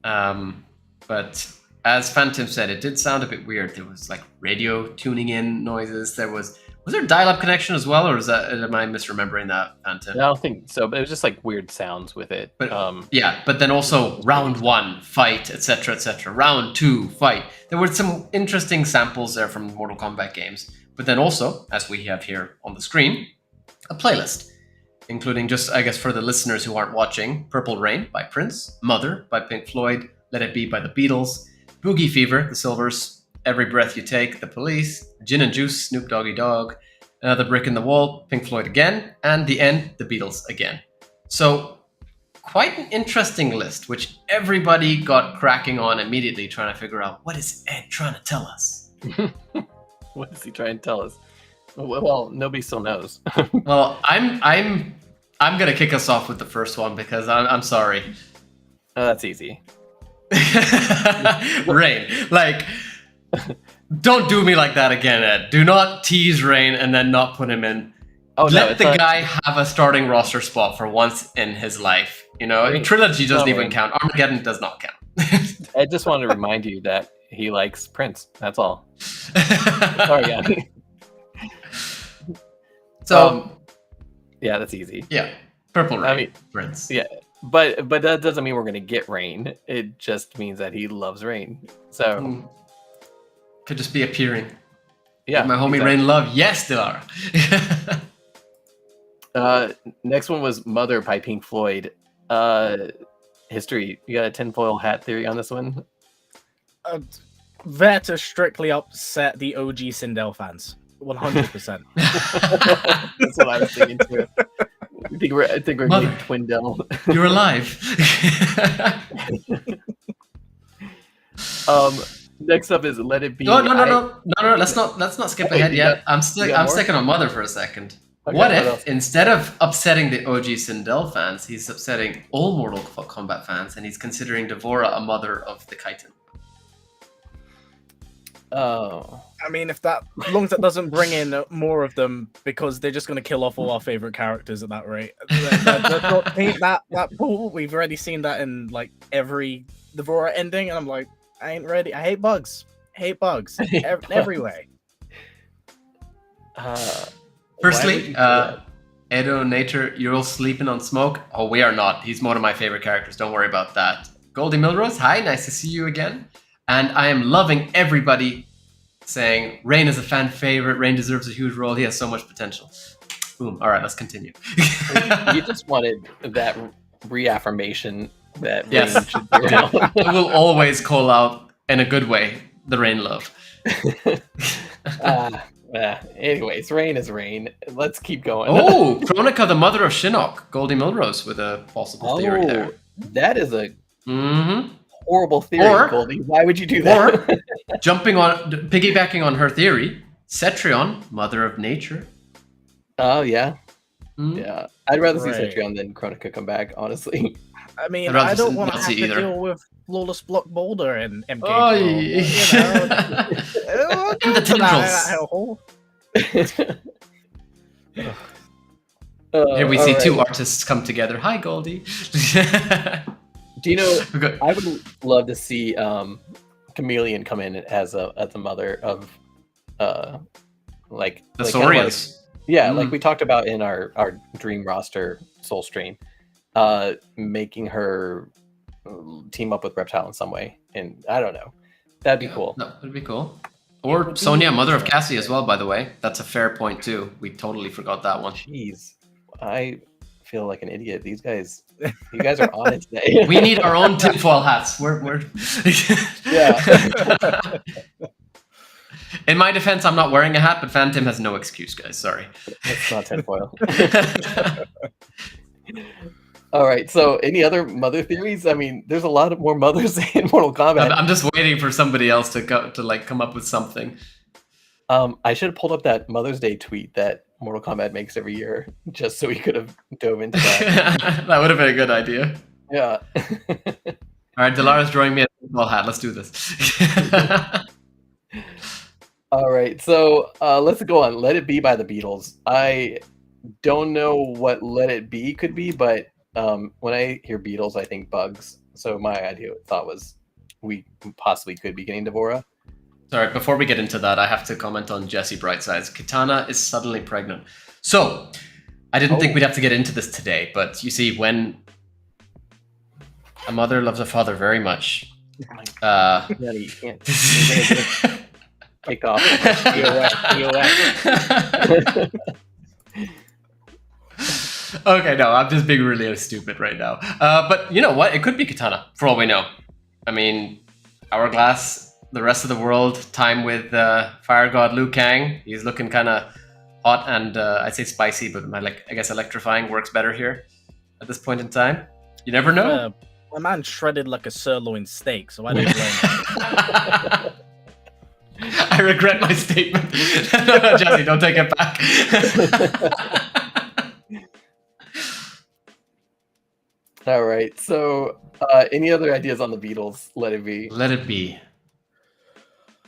But as Phantom said, it did sound a bit weird. There was like radio tuning in noises. Was there a dial-up connection as well, or am I misremembering that, Phantom? No, I don't think so, but it was just like weird sounds with it. But but then also round 1, fight, etc., etc. Round 2, fight. There were some interesting samples there from Mortal Kombat games. But then also, as we have here on the screen, a playlist, including just, I guess, for the listeners who aren't watching, Purple Rain by Prince, Mother by Pink Floyd, Let It Be by the Beatles, Boogie Fever, the Silvers, Every Breath You Take, The Police, Gin and Juice, Snoop Doggy Dogg, Another Brick in the Wall, Pink Floyd again, and The End, The Beatles again. So quite an interesting list, which everybody got cracking on immediately, trying to figure out, what is Ed trying to tell us? What is he trying to tell us? Well, nobody still knows. Well, I'm gonna kick us off with the first one because I'm sorry. Oh, that's easy. Rain, like, don't do me like that again, Ed. Do not tease Rain and then not put him in. Oh, Let the guy have a starting roster spot for once in his life. You know, Rain. Trilogy doesn't No, even Rain. count. Armageddon does not count. I just wanted to remind you that he likes Prince. That's all. Sorry, yeah. So, yeah, that's easy. yeah, Purple Rain, I mean, Prince. Yeah, but that doesn't mean we're gonna get Rain. It just means that he loves Rain. So Could just be appearing. yeah, My homie exactly. Rain Love. Yes, Dilara. Next one was Mother by Pink Floyd. History. You got a tinfoil hat theory on this one? There to strictly upset the OG Sindel fans. 100%. That's what I was thinking too. I think we're Mother. getting Twindell. You're alive. Next up is Let It Be. No. Let's not skip Okay, ahead you yet. got- I'm you got more? sticking on Mother for a second. Okay, What what if else? instead of upsetting the OG Sindel fans, he's upsetting all Mortal Kombat fans, and he's considering Devora a mother of the Chitin? Oh. I mean, as long as that doesn't bring in more of them, because they're just going to kill off all our favorite characters at that rate. Let's not paint that pool. We've already seen that in like every Devora ending, and I'm like, I ain't ready. I hate bugs. Every way. Firstly, Edo Nature, you're all sleeping on smoke. Oh, we are not. He's one of my favorite characters. Don't worry about that. Goldie Milrose, hi, nice to see you again. And I am loving everybody saying Rain is a fan favorite. Rain deserves a huge role. He has so much potential. Boom. All right, let's continue. You just wanted that reaffirmation that Yes. Rain should be around. I will always call out in a good way the Rain love. Anyways, Rain is Rain. Let's keep going. Oh, Chronica, the mother of Shinnok. Goldie Milrose with a possible theory there. That is a Mm-hmm. horrible theory, Or- Goldie. Why would you do that? Or piggybacking on her theory, Cetrion, mother of nature. Oh yeah, Mm. yeah. I'd rather see Right. Cetrion than Chronica come back. Honestly. I mean, I'd rather I don't not want to have see to either. deal with Flawless Block Boulder and MK12. Oh, You know, the tendrils. Here we see all two right. artists come together. Hi, Goldie. Do you know? Okay. I would love to see Chameleon come in as a mother of like The like kind of like- Saurians. yeah, Mm. like we talked about in our dream roster soul stream, making her team up with Reptile in some way, and I don't know, that'd be cool. No, that'd be cool. Or Sonia, mother of Cassie, as well. By the way, that's a fair point too. We totally forgot that one. Jeez, I feel like an idiot. You guys are on it today. We need our own tinfoil hats. We're Yeah. In my defense, I'm not wearing a hat, but Phantom has no excuse, guys. Sorry. It's not tinfoil. All right. So, any other mother theories? I mean, there's a lot of more mothers in Mortal Kombat. I'm just waiting for somebody else to come up with something. I should have pulled up that Mother's Day tweet that Mortal Kombat makes every year, just so we could have dove into that. That would have been a good idea. Yeah. All right, Delara's drawing me a tinfoil hat. Let's do this. All right. So let's go on. Let It Be by the Beatles. I don't know what Let It Be could be, but when I hear Beatles, I think bugs. So my thought was we possibly could be getting Devora. Sorry, before we get into that, I have to comment on Jesse Brightside's. Kitana is suddenly pregnant. So, I didn't think we'd have to get into this today, but you see, when a mother loves a father very much, Yeah, you can't. You're gonna get kicked off. Okay, no, I'm just being really stupid right now. But you know what? It could be Kitana, for all we know. I mean, Hourglass the rest of the world time with Fire God Liu Kang. He's looking kind of hot and I'd say spicy, but I guess electrifying works better here at this point in time. You never know. A man shredded like a sirloin steak, so I don't blame him. I regret my statement. No, Jesse, don't take it back. All right. So, any other ideas on the Beatles? Let it be. Let it be.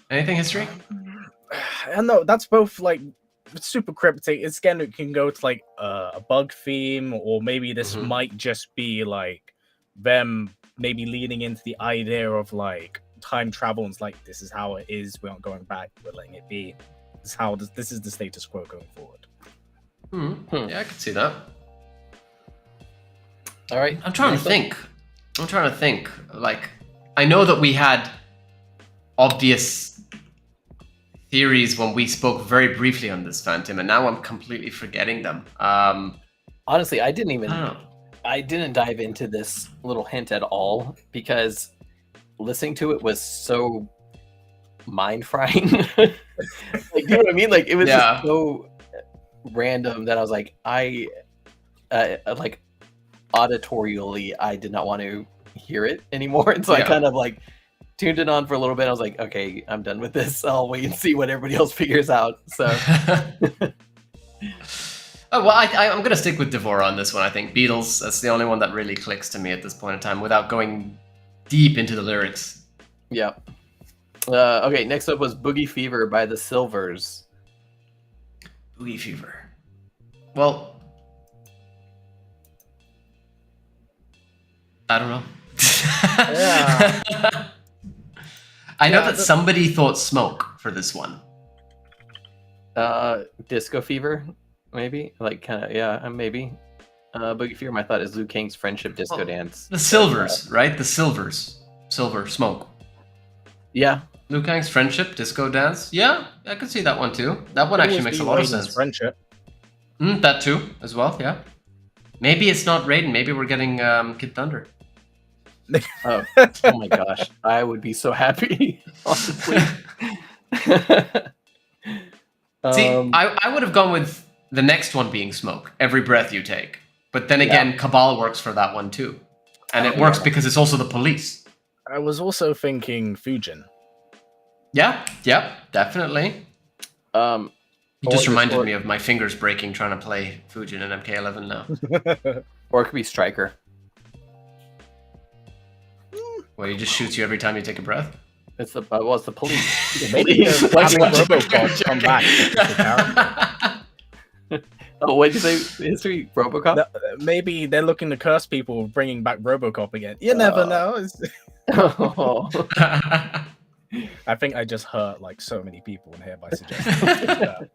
Anything history? No, that's both like super cryptic. It's again, it can go to like a bug theme, or maybe this might just be like them maybe leaning into the idea of like time travel and it's like, this is how it is, we aren't going back, we're letting it be. This is the status quo going forward. Yeah, I can see that. All right. I'm trying to think. Like, I know that we had obvious theories when we spoke very briefly on this, Phantom, and now I'm completely forgetting them. Honestly, I didn't dive into this little hint at all because listening to it was so mind frying. Like, you know what I mean? Like, it was just so random that I was like, like auditorially, I did not want to hear it anymore, and so I kind of like tuned it on for a little bit. I was like, okay, I'm done with this. I'll wait and see what everybody else figures out. So. Oh, well, I'm going to stick with Devora on this one. I think Beatles, that's the only one that really clicks to me at this point in time without going deep into the lyrics. Yeah. Okay, next up was Boogie Fever by the Silvers. Boogie Fever. Well, I don't know. Yeah. I know that somebody thought Smoke for this one. Disco Fever, maybe? Like, kind of, yeah, maybe. Boogie Fever, my thought is Liu Kang's friendship disco dance. The Silvers, right? The Silvers. Silver, Smoke. Yeah. Liu Kang's friendship disco dance. Yeah, I could see that one too. That one actually makes a lot of sense. Friendship. That too, as well, yeah. Maybe it's not Raiden. Maybe we're getting Kid Thunder. Oh my gosh. I would be so happy, honestly. See, I would have gone with the next one being Smoke, Every Breath You Take. But then again, Cabal works for that one too. And it works because it's also the police. I was also thinking Fujin. Yeah, definitely. You just reminded me of my fingers breaking trying to play Fujin in MK11 now. Or it could be Striker. Where he just shoots you every time you take a breath? It's the police. Maybe they're having Robocop come back. Oh, what did you say? History? Robocop? Maybe they're looking to curse people with bringing back Robocop again. You never know. I think I just hurt like so many people in here by suggesting that.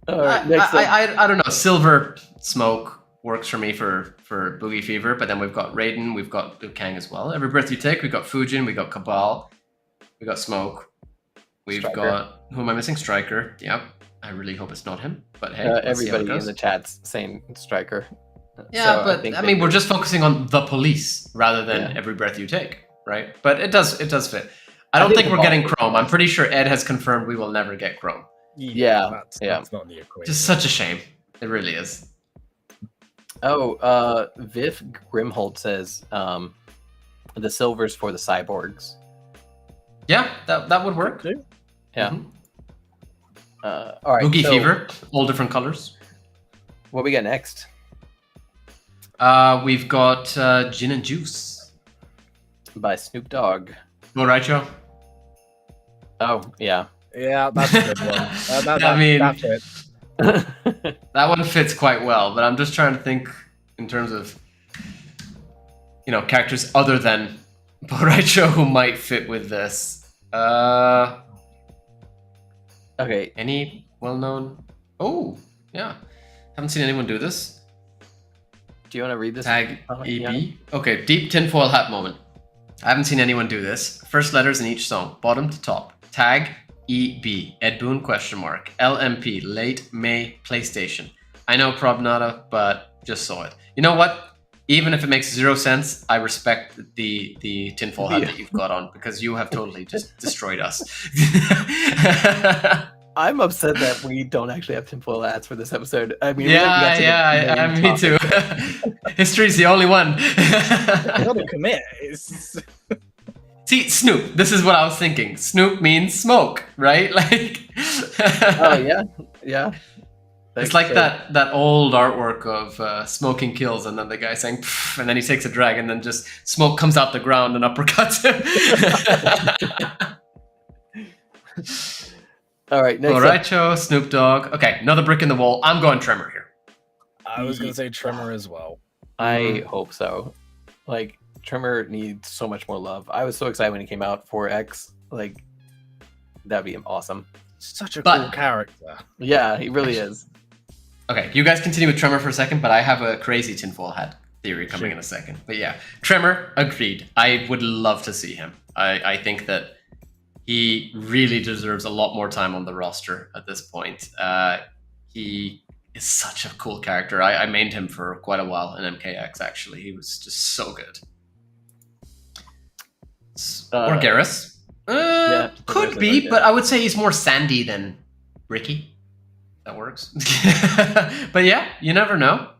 I don't know. Silver Smoke works for me for Boogie Fever, but then we've got Raiden, we've got Liu Kang as well. Every Breath You Take, we've got Fujin, we've got Cabal, we've got Smoke, we've got, who am I missing? Striker. Yep. I really hope it's not him, but hey, everybody in the chat's saying Striker. Yeah, so but I mean, we're just focusing on the police rather than Every Breath You Take, right? But it does fit. I don't think we're getting Chrome. I'm pretty sure Ed has confirmed we will never get Chrome. That's not in the equation. Just such a shame. It really is. Oh, Viv Grimholt says the Silvers for the Cyborgs. Yeah, that would work. Yeah. All right. Boogie Fever, all different colors. What we got next? We've got Gin and Juice by Snoop Dogg. All right, Joe. Oh yeah. Yeah, that's a good one. I mean, that's it. That one fits quite well, but I'm just trying to think in terms of, characters other than Boraicho who might fit with this. Okay. Any well-known? Oh, yeah. Haven't seen anyone do this. Do you want to read this? Tag EB. Okay, deep tinfoil hat moment. I haven't seen anyone do this. First letters in each song, bottom to top. Tag EB, Ed Boon, ? LMP, late May PlayStation. I know Probnata, but just saw it. You know what? even if it makes 0 sense, I respect the tinfoil hat that you've got on, because you have totally just destroyed us. I'm upset that we don't actually have tinfoil hats for this episode. I mean, we got to the main me too. History's the only one. Gotta commit. It's... See, Snoop. This is what I was thinking. Snoop means smoke, right? Like. Oh yeah. It's like that old artwork of smoking kills, and then the guy saying, "Pff," and then he takes a drag, and then just smoke comes out the ground and uppercuts him. All right, next All right, Joe, Snoop Dogg. Okay, another brick in the wall. I'm going Tremor here. I was gonna say Tremor as well. I hope so. Like, Tremor needs so much more love. I was so excited when he came out for X. Like, that'd be awesome. Such a cool character. Yeah, he really is. Okay, you guys continue with Tremor for a second, but I have a crazy tinfoil hat theory coming in a second. But yeah, Tremor, agreed. I would love to see him. I think that he really deserves a lot more time on the roster at this point. He is such a cool character. I mained him for quite a while in MKX, actually. He was just so good. Or Garrus. Could be, but I would say he's more Sandy than Ricky. That works. But yeah, you never know.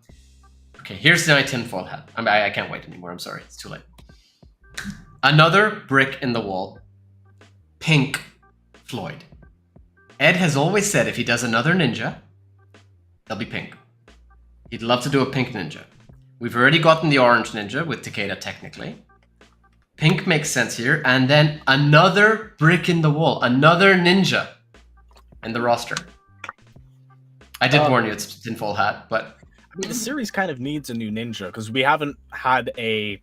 Okay, here's my tinfoil hat. I can't wait anymore. I'm sorry. It's too late. Another brick in the wall. Pink Floyd. Ed has always said if he does another ninja, they'll be pink. He'd love to do a pink ninja. We've already gotten the orange ninja with Takeda, technically. Pink makes sense here. And then another brick in the wall. Another ninja in the roster. I did warn you it's tinfoil hat, but... I mean, the series kind of needs a new ninja, because we haven't had a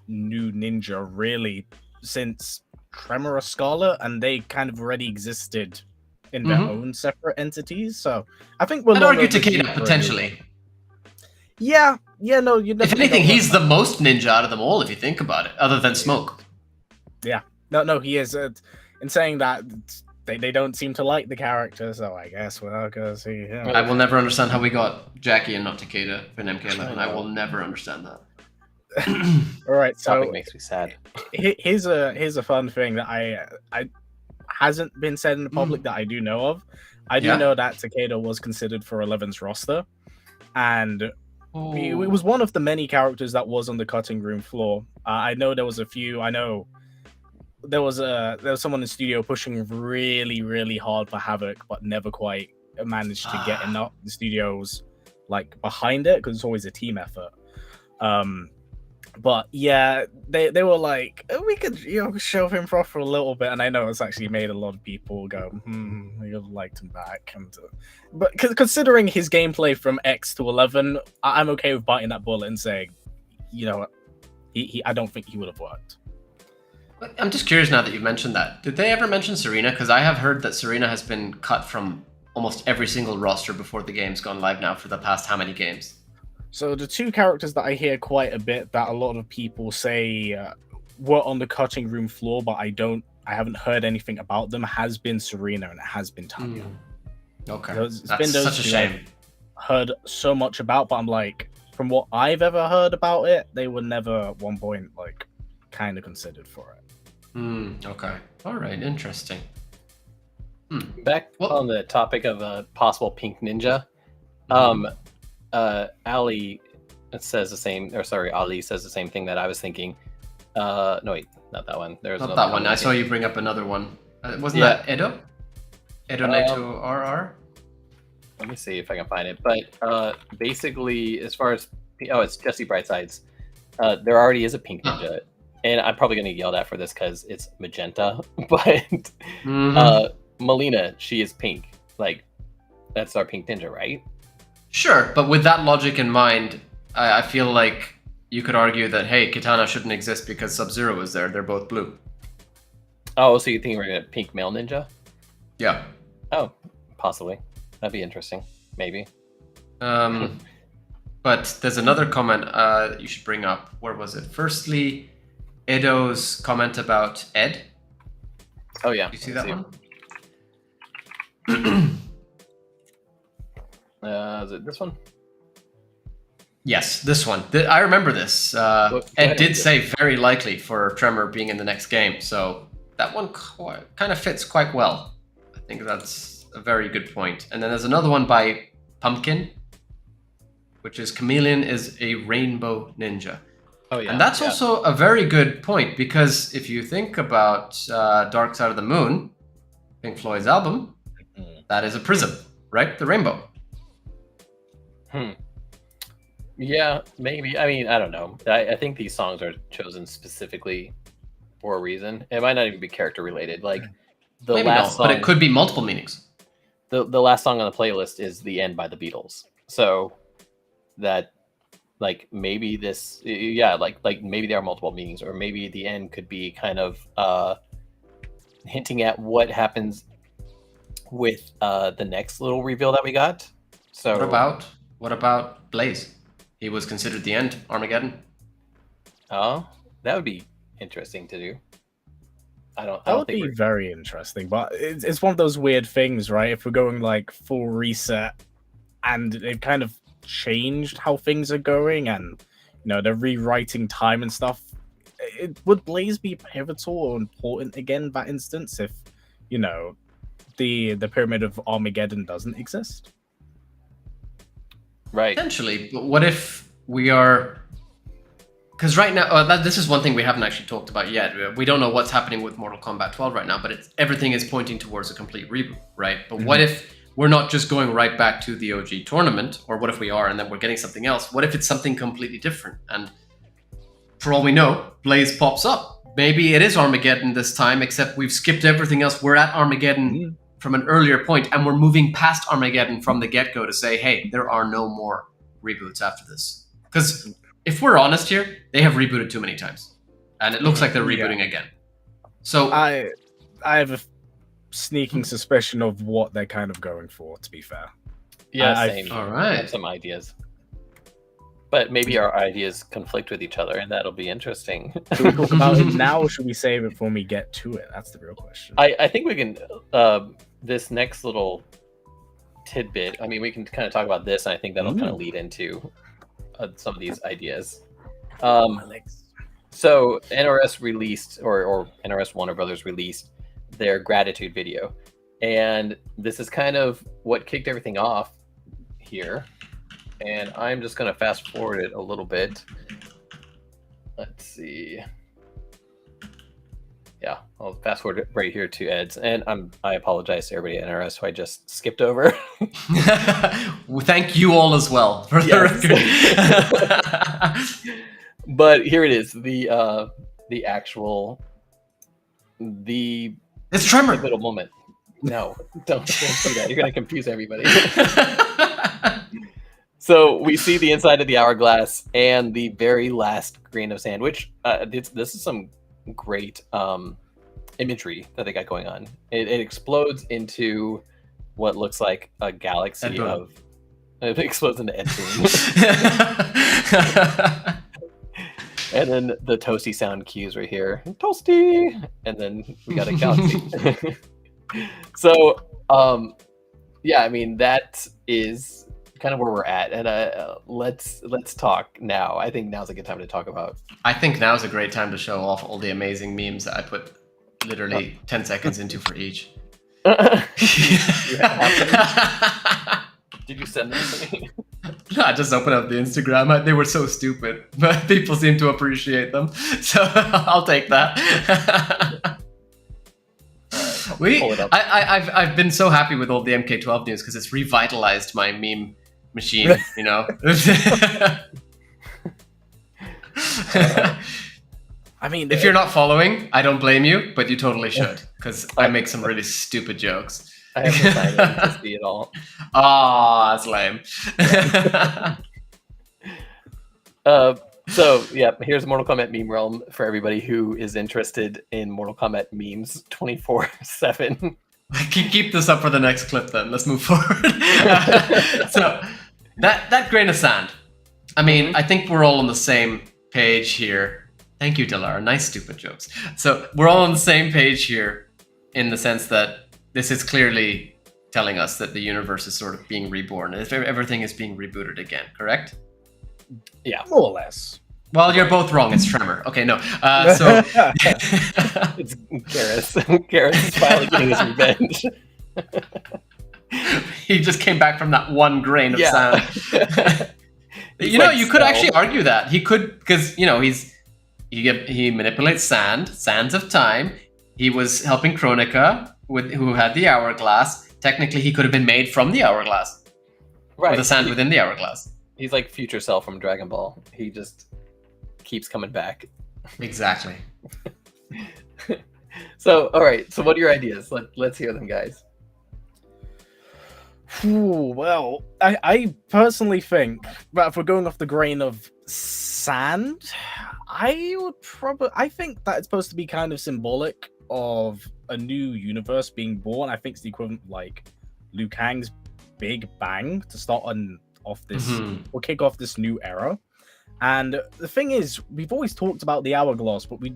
new ninja, really, since Tremor or Scarlet, and they kind of already existed in their own separate entities, so I think we'll... I'd argue Takeda, potentially. Yeah, no, you if anything, he's the most ninja out of them all, if you think about it, other than Smoke. Yeah, no, he is. In saying that, they don't seem to like the character, so I guess we're not gonna see him. I will never understand how we got Jackie and not Takeda in MK11. I will never understand that. All right, so topic makes me sad. Here's a fun thing that I hasn't been said in the public that I do know of. I do know that Takeda was considered for 11's roster, and it was one of the many characters that was on the cutting room floor. I know there was a few. I know there was someone in the studio pushing really, really hard for Havoc, but never quite managed to get enough. The studio's like behind it because it's always a team effort. But yeah, they were like, we could shove him off for a little bit, and I know it's actually made a lot of people go, we would have liked him back. And but considering his gameplay from X to 11, I'm okay with biting that bullet and saying, I don't think he would have worked. I'm just curious now that you've mentioned that. Did they ever mention Serena? Because I have heard that Serena has been cut from almost every single roster before the game's gone live now for the past how many games? So the two characters that I hear quite a bit that a lot of people say were on the cutting room floor, but I haven't heard anything about them, has been Serena and it has been Tanya. Okay, it's that's been those such a shame. I've heard so much about, but I'm like, from what I've ever heard about it, they were never at one point like kind of considered for it. Okay, all right, interesting. Back on the topic of a possible pink ninja, Ali says the same, or sorry, Ali says the same thing that I was thinking. No, wait, not that one. There's not that one. I saw you bring up another one. Wasn't that Edo? Edo Naito RR? Let me see if I can find it. But basically, as far as it's Jesse Brightsides. There already is a pink ninja, and I'm probably gonna get yelled at for this because it's magenta. But Melina, she is pink. Like, that's our pink ninja, right? Sure, but with that logic in mind, I feel like you could argue that, hey, Kitana shouldn't exist because Sub-Zero is there. They're both blue. Oh, so you think we're gonna pink male ninja? Yeah. Oh, possibly. That'd be interesting. Maybe. But there's another comment that you should bring up. Where was it? Firstly, Edo's comment about Ed. Oh, yeah. You see that one? Is it this one? Yes, this one. I remember this. Go Ed ahead. did say very likely for Tremor being in the next game, so that one kind of fits quite well. I think that's a very good point. And then there's another one by Pumpkin, which is Chameleon is a rainbow ninja. Oh yeah, And that's yeah. also a very good point, because if you think about Dark Side of the Moon, Pink Floyd's album, that is a prism, right? The rainbow. Yeah, maybe. I mean, I don't know. I think these songs are chosen specifically for a reason. It might not even be character related. Like the Maybe last not, song, but it could be multiple meanings. the last song on the playlist is "The End" by the Beatles. So that, like, maybe this, yeah, like maybe there are multiple meanings, or maybe the end could be kind of hinting at what happens with the next little reveal that we got. So What about Blaze? He was considered the end, Armageddon. oh, that would be interesting to do. I That don't would think be we're... very interesting, but it's one of those weird things, right? If we're going like full reset, and they've kind of changed how things are going, and they're rewriting time and stuff. Would Blaze be pivotal or important again in that instance if the Pyramid of Armageddon doesn't exist? Right. Potentially, but what if we are... Because right now, this is one thing we haven't actually talked about yet. We don't know what's happening with Mortal Kombat 12 right now, but everything is pointing towards a complete reboot, right? But what if we're not just going right back to the OG tournament, or what if we are and then we're getting something else? What if it's something completely different? And for all we know, Blaze pops up. Maybe it is Armageddon this time, except we've skipped everything else. We're at Armageddon from an earlier point, and we're moving past Armageddon from the get-go to say, hey, there are no more reboots after this. Because if we're honest here, they have rebooted too many times. And it looks like they're rebooting again. So I have a sneaking suspicion of what they're kind of going for, to be fair. Yeah, same. All I right. have some ideas. But maybe our ideas conflict with each other, and that'll be interesting. Should we talk about it now, or should we save it when we get to it? That's the real question. I think we can, this next little tidbit, I mean, we can kind of talk about this, and I think that'll kind of lead into some of these ideas. So NRS released, or NRS Warner Brothers released their gratitude video. And this is kind of what kicked everything off here. And I'm just going to fast forward it a little bit. Let's see. Yeah, I'll fast forward it right here to Ed's. And I apologize to everybody at NRS who I just skipped over. Well, thank you all as well, for the record. But here it is, the actual, it's Tremor. little moment. No, don't do that. You're going to confuse everybody. So we see the inside of the hourglass and the very last grain of sand, which this is some great imagery that they got going on. It explodes into what looks like a galaxy of... It explodes into Ed Boon. And then the toasty sound cues right here. Toasty! And then we got a galaxy. So, yeah, I mean, that is kind of where we're at. And let's talk now. I think now's a good time to talk about. I think now's a great time to show off all the amazing memes that I put literally 10 seconds into for each. Did you send them to me? I just opened up the Instagram. They were so stupid, but people seem to appreciate them. So I'll take that. I've been so happy with all the MK12 news because it's revitalized my meme machine, you know. I mean, if you're not following, I don't blame you, but you totally should, because I make some really stupid jokes. I haven't signed in to see it all. Ah, that's lame. So yeah, here's Mortal Kombat meme realm for everybody who is interested in Mortal Kombat memes 24/7. Keep this up for the next clip then. Let's move forward. So that grain of sand. I mean, I think we're all on the same page here. Thank you, Delia. Nice stupid jokes. So we're all on the same page here in the sense that this is clearly telling us that the universe is sort of being reborn. If everything is being rebooted again, correct? Yeah. More or less. Well, you're both wrong. It's Tremor. Okay, no. It's Garrus. Garrus is finally getting his revenge. He just came back from that one grain of Yeah. sand. He's You know, like you could Cell. actually argue that he could, because you know he manipulates sands of time. He was helping Kronika who had the hourglass. Technically, he could have been made from the hourglass, or Right. the sand within the hourglass. He's like Future Cell from Dragon Ball. He just keeps coming back. Exactly. So, all right. So, what are your ideas? Let's hear them, guys. Well, I personally think that if we're going off the grain of sand, I think that it's supposed to be kind of symbolic of a new universe being born. I think it's the equivalent of like Liu Kang's Big Bang to start off this or kick off this new era. And the thing is, we've always talked about the hourglass, but we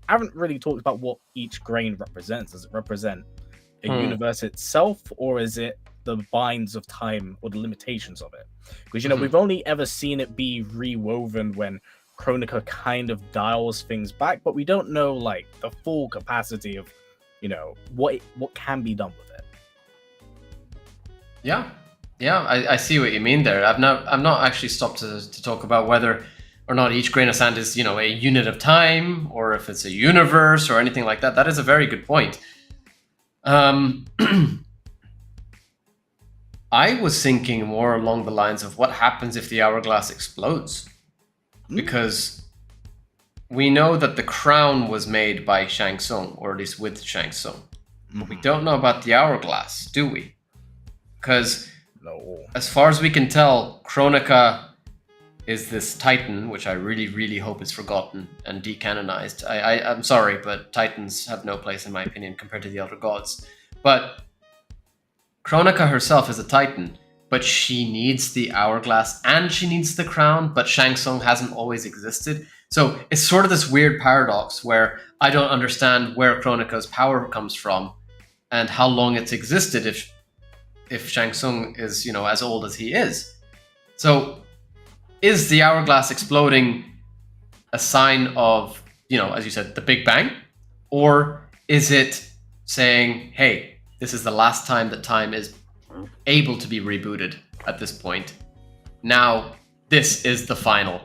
haven't really talked about what each grain represents. Does it represent a universe itself, or is it the binds of time or the limitations of it? Because you know, we've only ever seen it be rewoven when Kronika kind of dials things back, but we don't know like the full capacity of, you know, what can be done with it. Yeah, I see what you mean there. I've not actually stopped to talk about whether or not each grain of sand is, you know, a unit of time, or if it's a universe or anything like that. That is a very good point. I was thinking more along the lines of what happens if the hourglass explodes, because we know that the crown was made by Shang Tsung, or at least with Shang Tsung. But we don't know about the hourglass, do we? Because No. as far as we can tell, Kronika is this Titan, which I really, really hope is forgotten and decanonized. I'm sorry, but Titans have no place, in my opinion, compared to the Elder Gods. But Kronika herself is a Titan, but she needs the hourglass and she needs the crown, but Shang Tsung hasn't always existed. So it's sort of this weird paradox where I don't understand where Kronika's power comes from and how long it's existed if Shang Tsung is, you know, as old as he is. So is the hourglass exploding a sign of, you know, as you said, the Big Bang? Or is it saying, hey, this is the last time that time is able to be rebooted at this point. Now, this is the final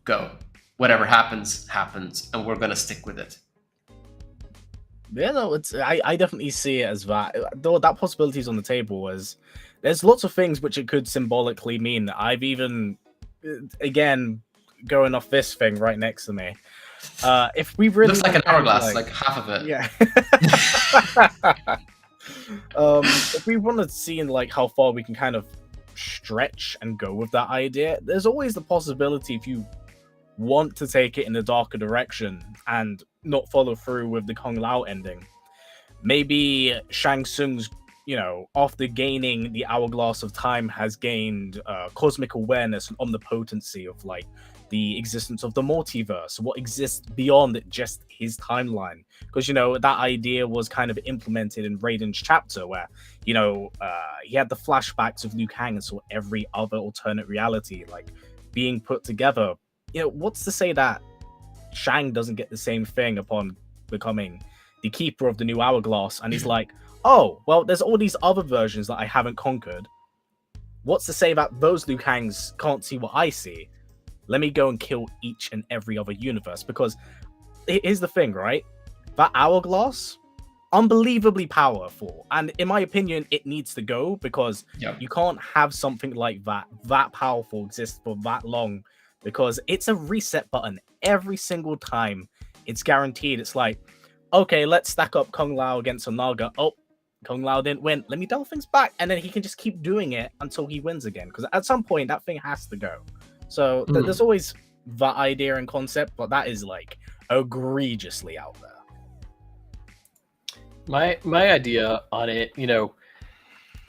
go. Whatever happens, happens, and we're going to stick with it. Yeah, no, I definitely see it as that. Though that possibility is on the table, as there's lots of things which it could symbolically mean. I've even, again, going off this thing right next to me. If we really looks like an hourglass, like half of it. Yeah. If we want to see like how far we can kind of stretch and go with that idea, there's always the possibility if you want to take it in a darker direction and not follow through with the Kung Lao ending. Maybe Shang Tsung's, you know, after gaining the hourglass of time, has gained cosmic awareness and omnipotency of like the existence of the multiverse, what exists beyond just his timeline. Because, you know, that idea was kind of implemented in Raiden's chapter where, you know, he had the flashbacks of Liu Kang and saw every other alternate reality like being put together. You know, what's to say that Shang doesn't get the same thing upon becoming the keeper of the new hourglass, and he's like, oh, well, there's all these other versions that I haven't conquered. What's to say that those Liu Kangs can't see what I see? Let me go and kill each and every other universe. Because here's the thing, right? That hourglass, unbelievably powerful. And in my opinion, it needs to go, because you can't have something like that powerful exist for that long, because it's a reset button every single time. It's guaranteed. It's like, okay, let's stack up Kung Lao against Onaga. Oh, Kung Lao didn't win. Let me dial things back. And then he can just keep doing it until he wins again. Because at some point, that thing has to go. So there's always that idea and concept, but that is like egregiously out there. My idea on it, you know,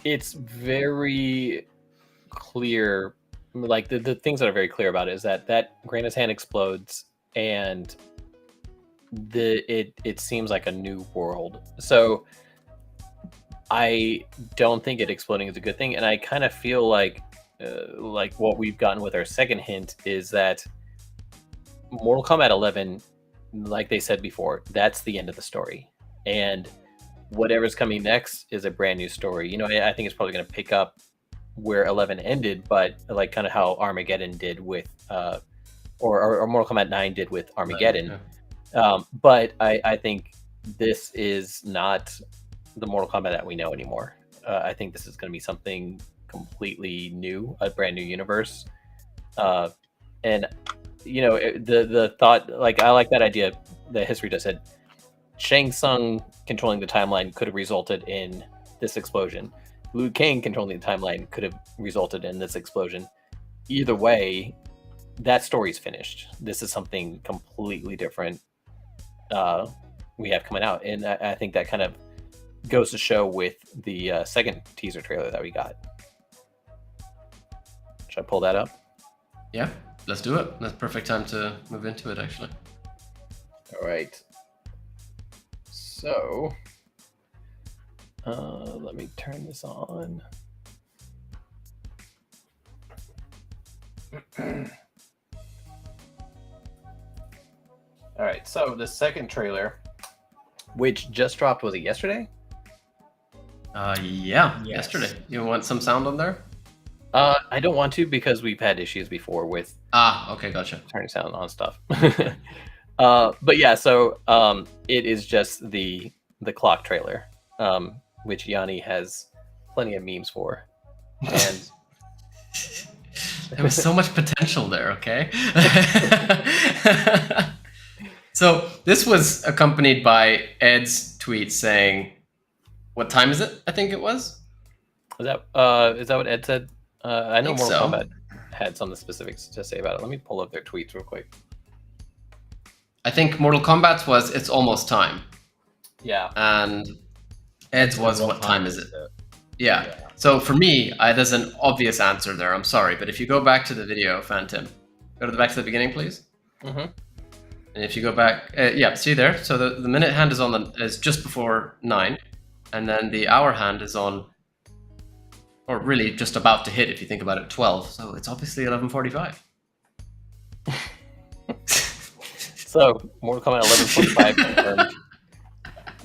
it's very clear. Like the things that are very clear about it is that grain of sand explodes and it seems like a new world. So I don't think it exploding is a good thing, and I kind of feel like like what we've gotten with our second hint is that Mortal Kombat 11, like they said before, that's the end of the story, and whatever's coming next is a brand new story. You know, I think it's probably going to pick up where 11 ended, but like kind of how Armageddon did with, or Mortal Kombat 9 did with Armageddon. But I think this is not the Mortal Kombat that we know anymore. I think this is going to be something completely new, a brand new universe. And you know, the thought, like, I like that idea that History just said. Shang Tsung controlling the timeline could have resulted in this explosion. Liu Kang controlling the timeline could have resulted in this explosion. Either way, that story's finished. This is something completely different we have coming out, and I think that kind of goes to show with the second teaser trailer that we got. Should I pull that up? Yeah, let's do it. That's perfect time to move into it, actually. All right. So, let me turn this on. All right, so the second trailer, which just dropped, was it yesterday? Yeah, Yes. yesterday. You want some sound on there? I don't want to because we've had issues before with Okay, gotcha. turning sound on stuff. But yeah, so it is just the clock trailer, which Yanni has plenty of memes for, and there was so much potential there. Okay. So this was accompanied by Ed's tweet saying, "What time is it?" I think it was. is that what Ed said? I know Think Mortal so. Kombat had some of the specifics to say about it. Let me pull up their tweets real quick. I think Mortal Kombat's was "It's almost time," Yeah. and Ed's was "What time is it?" Yeah. So for me, there's an obvious answer there. I'm sorry, but if you go back to the video, Phantom, back to the beginning, please. Mm-hmm. And if you go back, yeah, see there. So the minute hand is just before 9, and then the hour hand is on, or really just about to hit if you think about it, 12. So it's obviously 11:45. So Mortal Kombat 11:45 confirmed.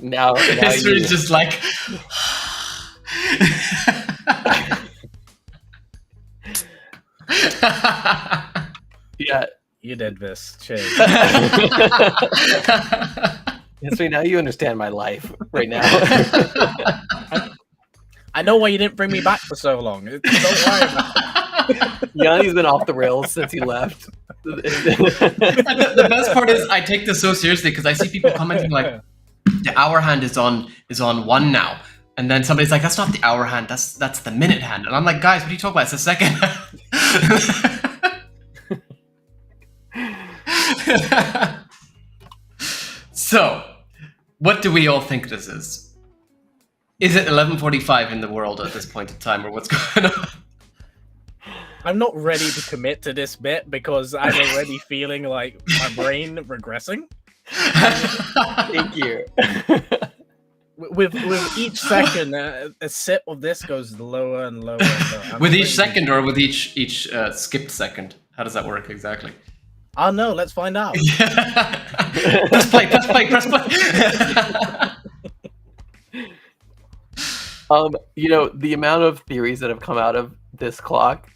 Now History's just like. yeah. You did this. Cheers. So now you understand my life right now. I know why you didn't bring me back for so long. Don't worry about it. Yanni's been off the rails since he left. The best part is I take this so seriously because I see people commenting like, the hour hand is on 1 now, and then somebody's like, that's not the hour hand, that's the minute hand, and I'm like, guys, what are you talking about? It's the second. So, what do we all think this is? Is it 11:45 in the world at this point in time, or what's going on? I'm not ready to commit to this bit because I'm already feeling like my brain regressing. Thank you. With each second, a sip of this goes lower and lower. And lower. With each second, or with each skipped second? How does that work exactly? Oh no, let's find out. Press play. You know, the amount of theories that have come out of this clock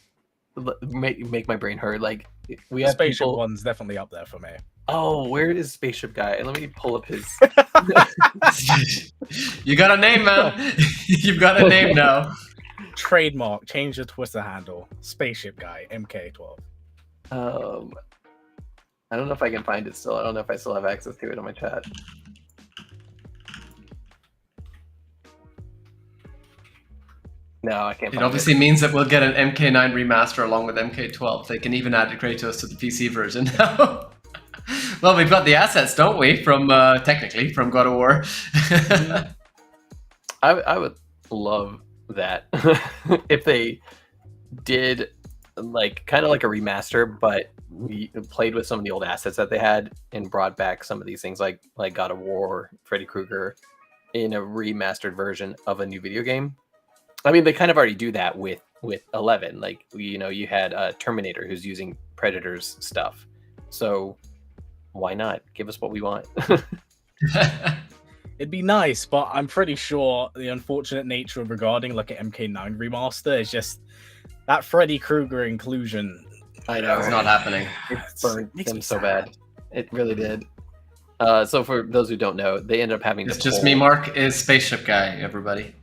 make my brain hurt. Like, we The have spaceship people. one's definitely up there for me. Oh, where is Spaceship Guy? Let me pull up his. You got a name, man. You've got a name now. Trademark, change the Twitter handle. Spaceship Guy, MK12. I don't know if I can find it still. I don't know if I still have access to it on my chat. No, I can't. It find obviously means that we'll get an MK9 remaster along with MK12. They can even add Kratos to the PC version now. Well, we've got the assets, don't we? From technically from God of War. I would love that if they did like kind of like a remaster, but we played with some of the old assets that they had and brought back some of these things like God of War, Freddy Krueger in a remastered version of a new video game. I mean, they kind of already do that with with 11. Like, you know, you had Terminator who's using Predator's stuff. So why not give us what we want? It'd be nice, but I'm pretty sure the unfortunate nature of regarding like an MK9 remaster is just that Freddy Krueger inclusion. I know. It's not happening. It burned them so bad. It really did. So for those who don't know, they ended up having It's this just whole... me, Mark, is spaceship guy, everybody.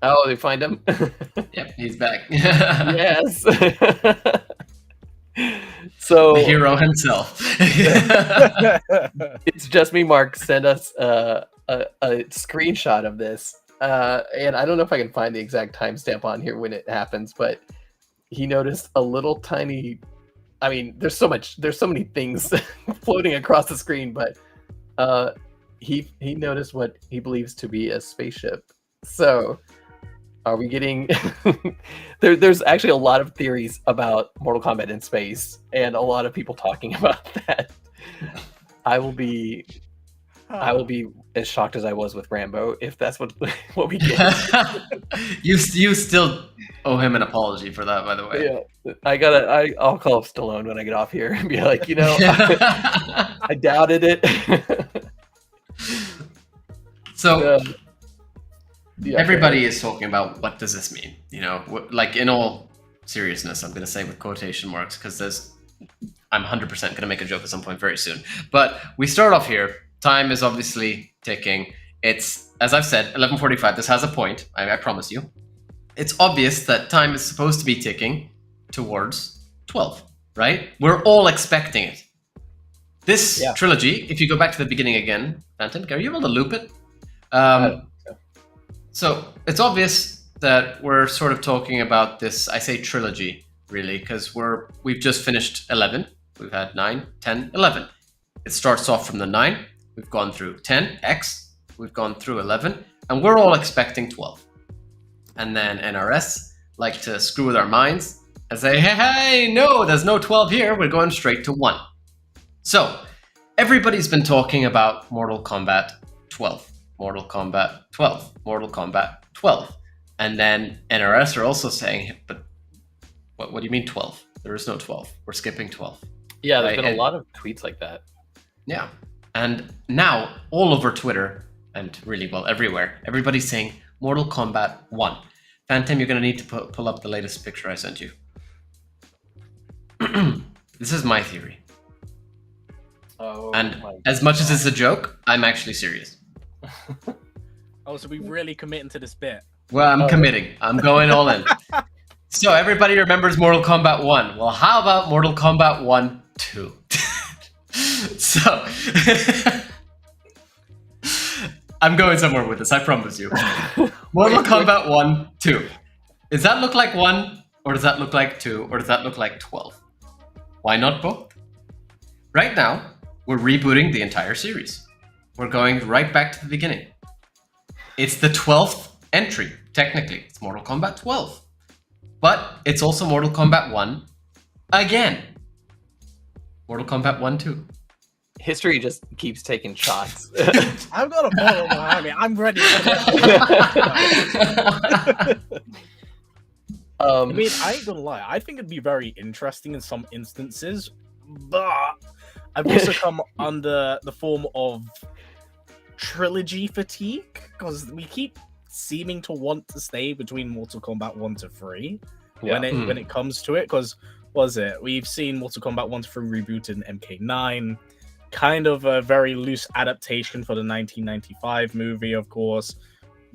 Oh, they find him? Yep, he's back. Yes. So the hero himself. It's just me, Mark. Send us a screenshot of this. And I don't know if I can find the exact timestamp on here when it happens, but he noticed a little tiny... I mean, there's so many things floating across the screen, but he noticed what he believes to be a spaceship. So are we getting... there's actually a lot of theories about Mortal Kombat in space, and a lot of people talking about that. I will be as shocked as I was with Rambo if that's what we get. You still owe him an apology for that, by the way. Yeah, I'll call up Stallone when I get off here and be like, you know, I doubted it. So yeah, everybody is talking about what does this mean? You know, like in all seriousness, I'm going to say with quotation marks because I'm 100% going to make a joke at some point very soon. But we start off here. Time is obviously ticking. It's, as I've said, 11:45. This has a point. I promise you. It's obvious that time is supposed to be ticking towards 12, right? We're all expecting it. This trilogy, if you go back to the beginning again, Phantom, are you able to loop it? So it's obvious that we're sort of talking about this, I say trilogy, really, because we've just finished 11. We've had 9, 10, 11. It starts off from the 9. We've gone through 10, X. We've gone through 11. And we're all expecting 12. And then NRS like to screw with our minds and say, hey, no, there's no 12 here. We're going straight to 1. So everybody's been talking about Mortal Kombat 12. Mortal Kombat 12. Mortal Kombat 12. And then NRS are also saying, but what do you mean 12? There is no 12. We're skipping 12. Yeah, there's been a lot of tweets like that. Yeah. And now, all over Twitter, and really, well, everywhere, everybody's saying Mortal Kombat 1. Phantom, you're going to need to pull up the latest picture I sent you. This is my theory. And as much as it's a joke, I'm actually serious. Oh, so we really committing to this bit? Well, I'm committing. I'm going all in. So everybody remembers Mortal Kombat 1. Well, how about Mortal Kombat 1, 2? So, I'm going somewhere with this, I promise you. Mortal Kombat 1, 2. Does that look like 1, or does that look like 2, or does that look like 12? Why not both? Right now, we're rebooting the entire series. We're going right back to the beginning. It's the 12th entry, technically. It's Mortal Kombat 12. But it's also Mortal Kombat 1 again. Mortal Kombat 1, 2. History just keeps taking shots. I've got a bottle behind me. I'm ready. I mean, I ain't gonna lie. I think it'd be very interesting in some instances, but I've also come under the form of trilogy fatigue because we keep seeming to want to stay between Mortal Kombat 1 to 3 when it comes to it. Because we've seen Mortal Kombat 1 to 3 rebooted in MK9. Kind of a very loose adaptation for the 1995 movie, of course.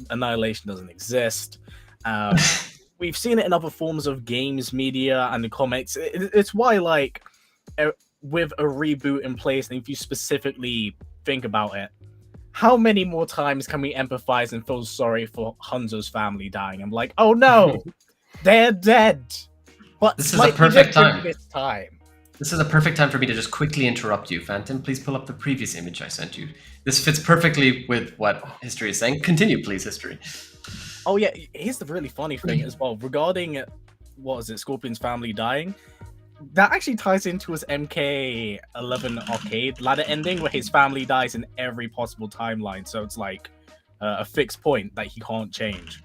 Annihilation doesn't exist. We've seen it in other forms of games, media, and the comics. It's why, like, with a reboot in place, and if you specifically think about it, how many more times can we empathize and feel sorry for Hanzo's family dying? I'm like, oh no, they're dead. But this is a perfect time. This time. This is a perfect time for me to just quickly interrupt you, Phantom. Please pull up the previous image I sent you. This fits perfectly with what history is saying. Continue, please, history. Oh yeah, here's the really funny thing as well. Regarding, Scorpion's family dying, that actually ties into his MK11 arcade ladder ending where his family dies in every possible timeline. So it's like a fixed point that he can't change.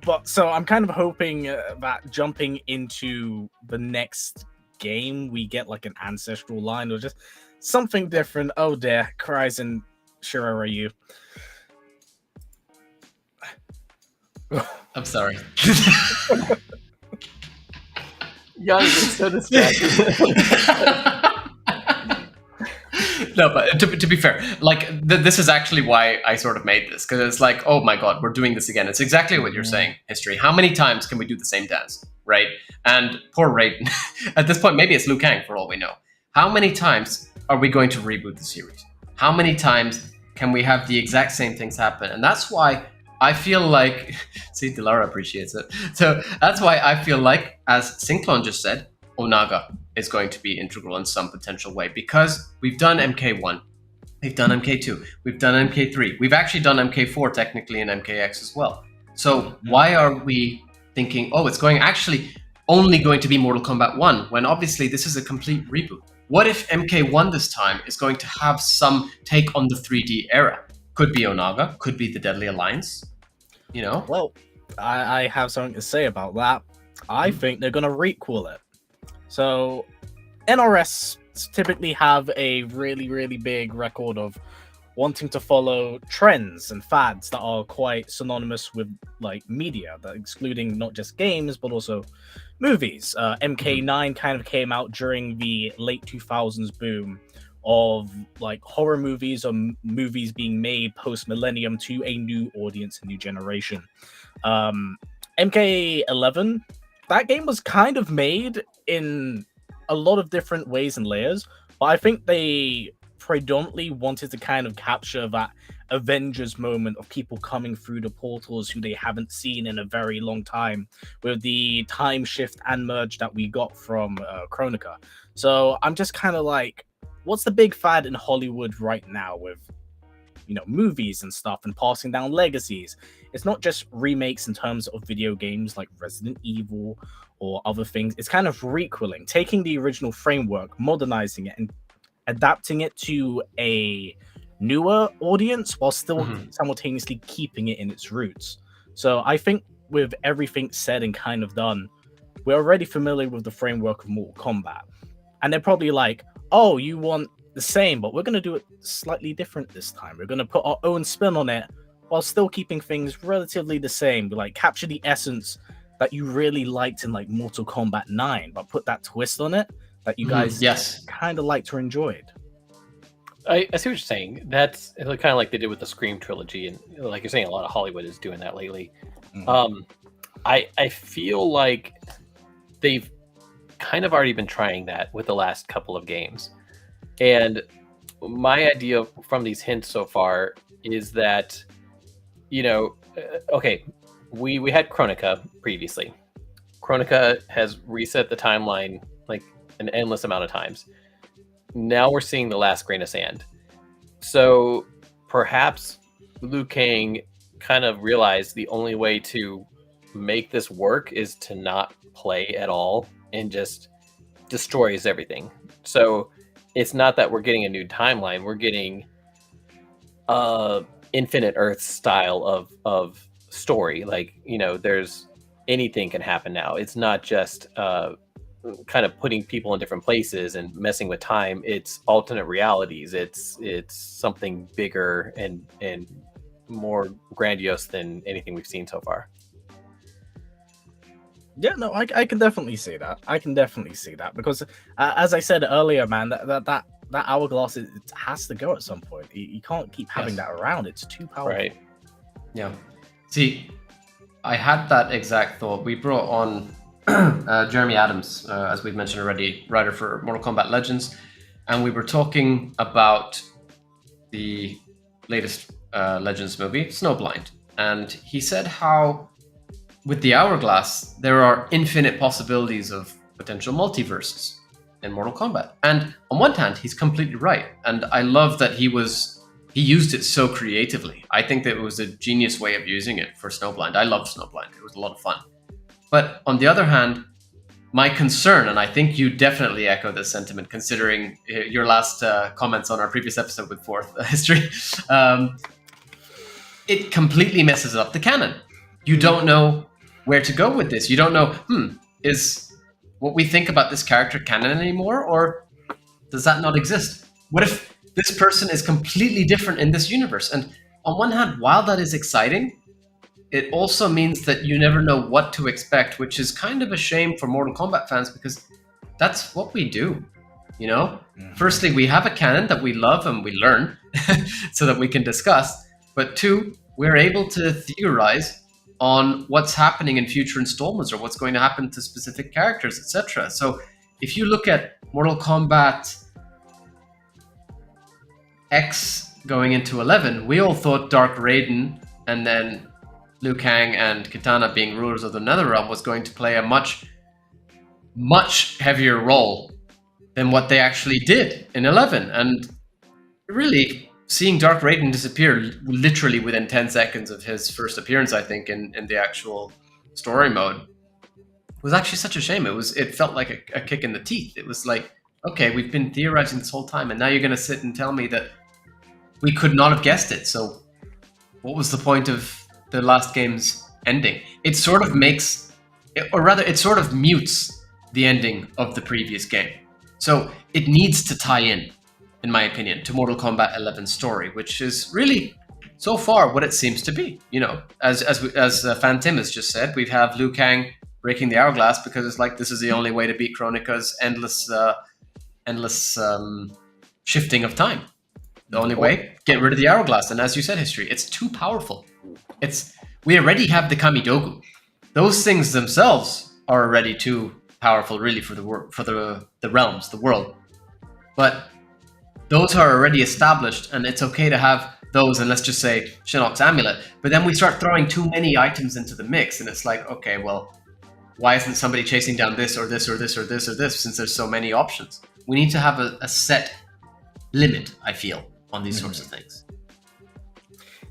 But so I'm kind of hoping that jumping into the next game, we get like an ancestral line or just something different. Oh dear, cries and Shiroryu. I'm sorry. Young is so distracted. No, but to be fair, like this is actually why I sort of made this, because it's like, oh my god, we're doing this again. It's exactly what you're saying, History. How many times can we do the same dance, right? And poor Raiden, at this point, maybe it's Liu Kang for all we know. How many times are we going to reboot the series? How many times can we have the exact same things happen? And that's why I feel like, see, Delara appreciates it. So that's why I feel like, as Synclone just said, Onaga is going to be integral in some potential way, because we've done MK1, we've done MK2, we've done MK3, we've actually done MK4 technically in MKX as well. So why are we thinking, oh, it's going actually only going to be Mortal Kombat 1, when obviously this is a complete reboot? What if MK1 this time is going to have some take on the 3D era? Could be Onaga, could be the Deadly Alliance, you know? Well, I have something to say about that. I think they're going to requel it. So, NRS typically have a really, really big record of wanting to follow trends and fads that are quite synonymous with like media, that excluding not just games but also movies. MK9 kind of came out during the late 2000s boom of like horror movies or movies being made post-millennium to a new audience, a new generation. MK11, that game was kind of made in a lot of different ways and layers, but I think they predominantly wanted to kind of capture that Avengers moment of people coming through the portals who they haven't seen in a very long time, with the time shift and merge that we got from Chronica. So I'm just kind of like, what's the big fad in Hollywood right now with, you know, movies and stuff and passing down legacies? It's not just remakes in terms of video games like Resident Evil or other things. It's kind of requeling, taking the original framework, modernizing it, and adapting it to a newer audience while still simultaneously keeping it in its roots. So I think with everything said and kind of done, we're already familiar with the framework of Mortal Kombat. And they're probably like, oh, you want the same, but we're going to do it slightly different this time. We're going to put our own spin on it while still keeping things relatively the same. Like, capture the essence that you really liked in like Mortal Kombat 9, but put that twist on it that you guys kind of liked or enjoyed. I see what you're saying. That's kind of like they did with the Scream trilogy, and like you're saying, a lot of Hollywood is doing that lately. I feel like they've kind of already been trying that with the last couple of games, and my idea from these hints so far is that, you know, okay, we had Chronica previously. Chronica has reset the timeline like an endless amount of times. Now we're seeing the last grain of sand. So perhaps Liu Kang kind of realized the only way to make this work is to not play at all and just destroys everything. So it's not that we're getting a new timeline, we're getting Infinite Earth style of story. Like, you know, there's anything can happen now. It's not just kind of putting people in different places and messing with time. It's alternate realities. It's something bigger and more grandiose than anything we've seen so far. Yeah, no, I can definitely see that. I can definitely see that because, as I said earlier, man, that hourglass, it has to go at some point. You can't keep having that around. It's too powerful. Right. Yeah. See, I had that exact thought. We brought on Jeremy Adams, as we've mentioned already, writer for Mortal Kombat Legends, and we were talking about the latest Legends movie, Snowblind, and he said how with the Hourglass there are infinite possibilities of potential multiverses in Mortal Kombat. And on one hand, he's completely right, and I love that he used it so creatively. I think that it was a genius way of using it for Snowblind. I love Snowblind. It was a lot of fun. But on the other hand, my concern, and I think you definitely echo this sentiment considering your last comments on our previous episode with Fourth History, it completely messes up the canon. You don't know where to go with this. You don't know, is what we think about this character canon anymore, or does that not exist? What if this person is completely different in this universe? And on one hand, while that is exciting, it also means that you never know what to expect, which is kind of a shame for Mortal Kombat fans, because that's what we do, you know? Firstly, we have a canon that we love and we learn so that we can discuss. But two, we're able to theorize on what's happening in future installments or what's going to happen to specific characters, etc. So if you look at Mortal Kombat X going into 11, we all thought Dark Raiden and then Liu Kang and Kitana being rulers of the Netherrealm was going to play a much heavier role than what they actually did in 11. And really, seeing Dark Raiden disappear literally within 10 seconds of his first appearance, I think, in the actual story mode, was actually such a shame. It felt like a kick in the teeth. It was like, okay, we've been theorizing this whole time, and now you're going to sit and tell me that we could not have guessed it. So what was the point of the last game's ending? It sort of makes, or rather, it sort of mutes the ending of the previous game. So it needs to tie in my opinion, to Mortal Kombat 11's story, which is really, so far, what it seems to be. You know, as Fan Tim has just said, we have Liu Kang breaking the Hourglass because it's like, this is the only way to beat Kronika's endless shifting of time. The only way, get rid of the Hourglass. And as you said, history, it's too powerful. We already have the Kamidogu. Those things themselves are already too powerful, really, for the realms, the world. But those are already established, and it's okay to have those, and let's just say Shinnok's amulet. But then we start throwing too many items into the mix, and it's like, okay, well, why isn't somebody chasing down this or this or this or this or this, since there's so many options? We need to have a set limit, I feel, on these sorts of things.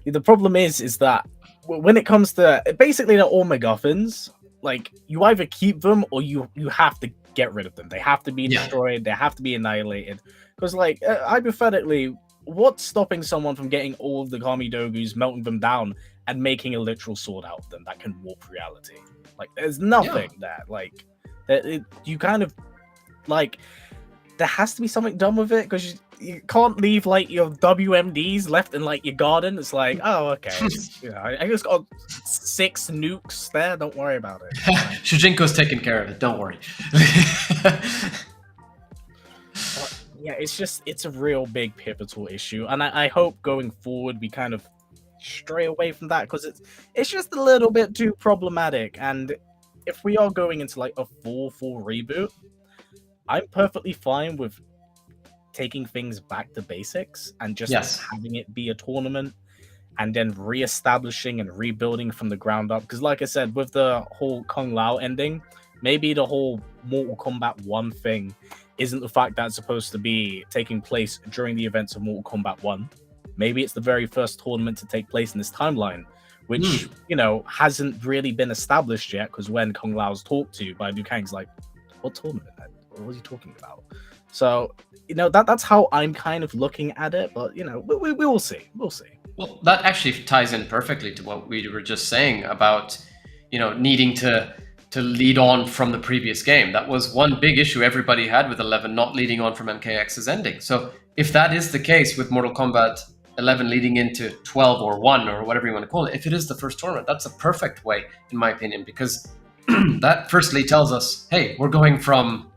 The problem is that when it comes to basically they're all MacGuffins, like you either keep them or you have to get rid of them. They have to be destroyed. They have to be annihilated. Because, like, hypothetically, what's stopping someone from getting all of the Kamidogus, melting them down, and making a literal sword out of them that can warp reality? Like, there's nothing there. Like, you kind of, like, there has to be something done with it, because you can't leave, like, your WMDs left in, like, your garden. It's like, oh, okay. I just got 6 nukes there. Don't worry about it. Shujinko's taking care of it. Don't worry. Yeah, it's a real big pivotal issue, and I hope going forward we kind of stray away from that, because it's just a little bit too problematic. And if we are going into like a full reboot, I'm perfectly fine with taking things back to basics and just having it be a tournament, and then re-establishing and rebuilding from the ground up. Because like I said, with the whole Kung Lao ending, maybe the whole Mortal Kombat 1 thing isn't the fact that it's supposed to be taking place during the events of Mortal Kombat 1. Maybe it's the very first tournament to take place in this timeline, which, you know, hasn't really been established yet, because when Kung Lao's talked to by Liu Kang's like, what tournament? What was he talking about? So, you know, that's how I'm kind of looking at it, but, you know, we will see. We'll see. Well, that actually ties in perfectly to what we were just saying about, you know, needing to lead on from the previous game. That was one big issue everybody had with 11, not leading on from MKX's ending. So if that is the case with Mortal Kombat 11 leading into 12 or 1 or whatever you want to call it, if it is the first tournament, that's a perfect way, in my opinion, because that firstly tells us, hey, we're going from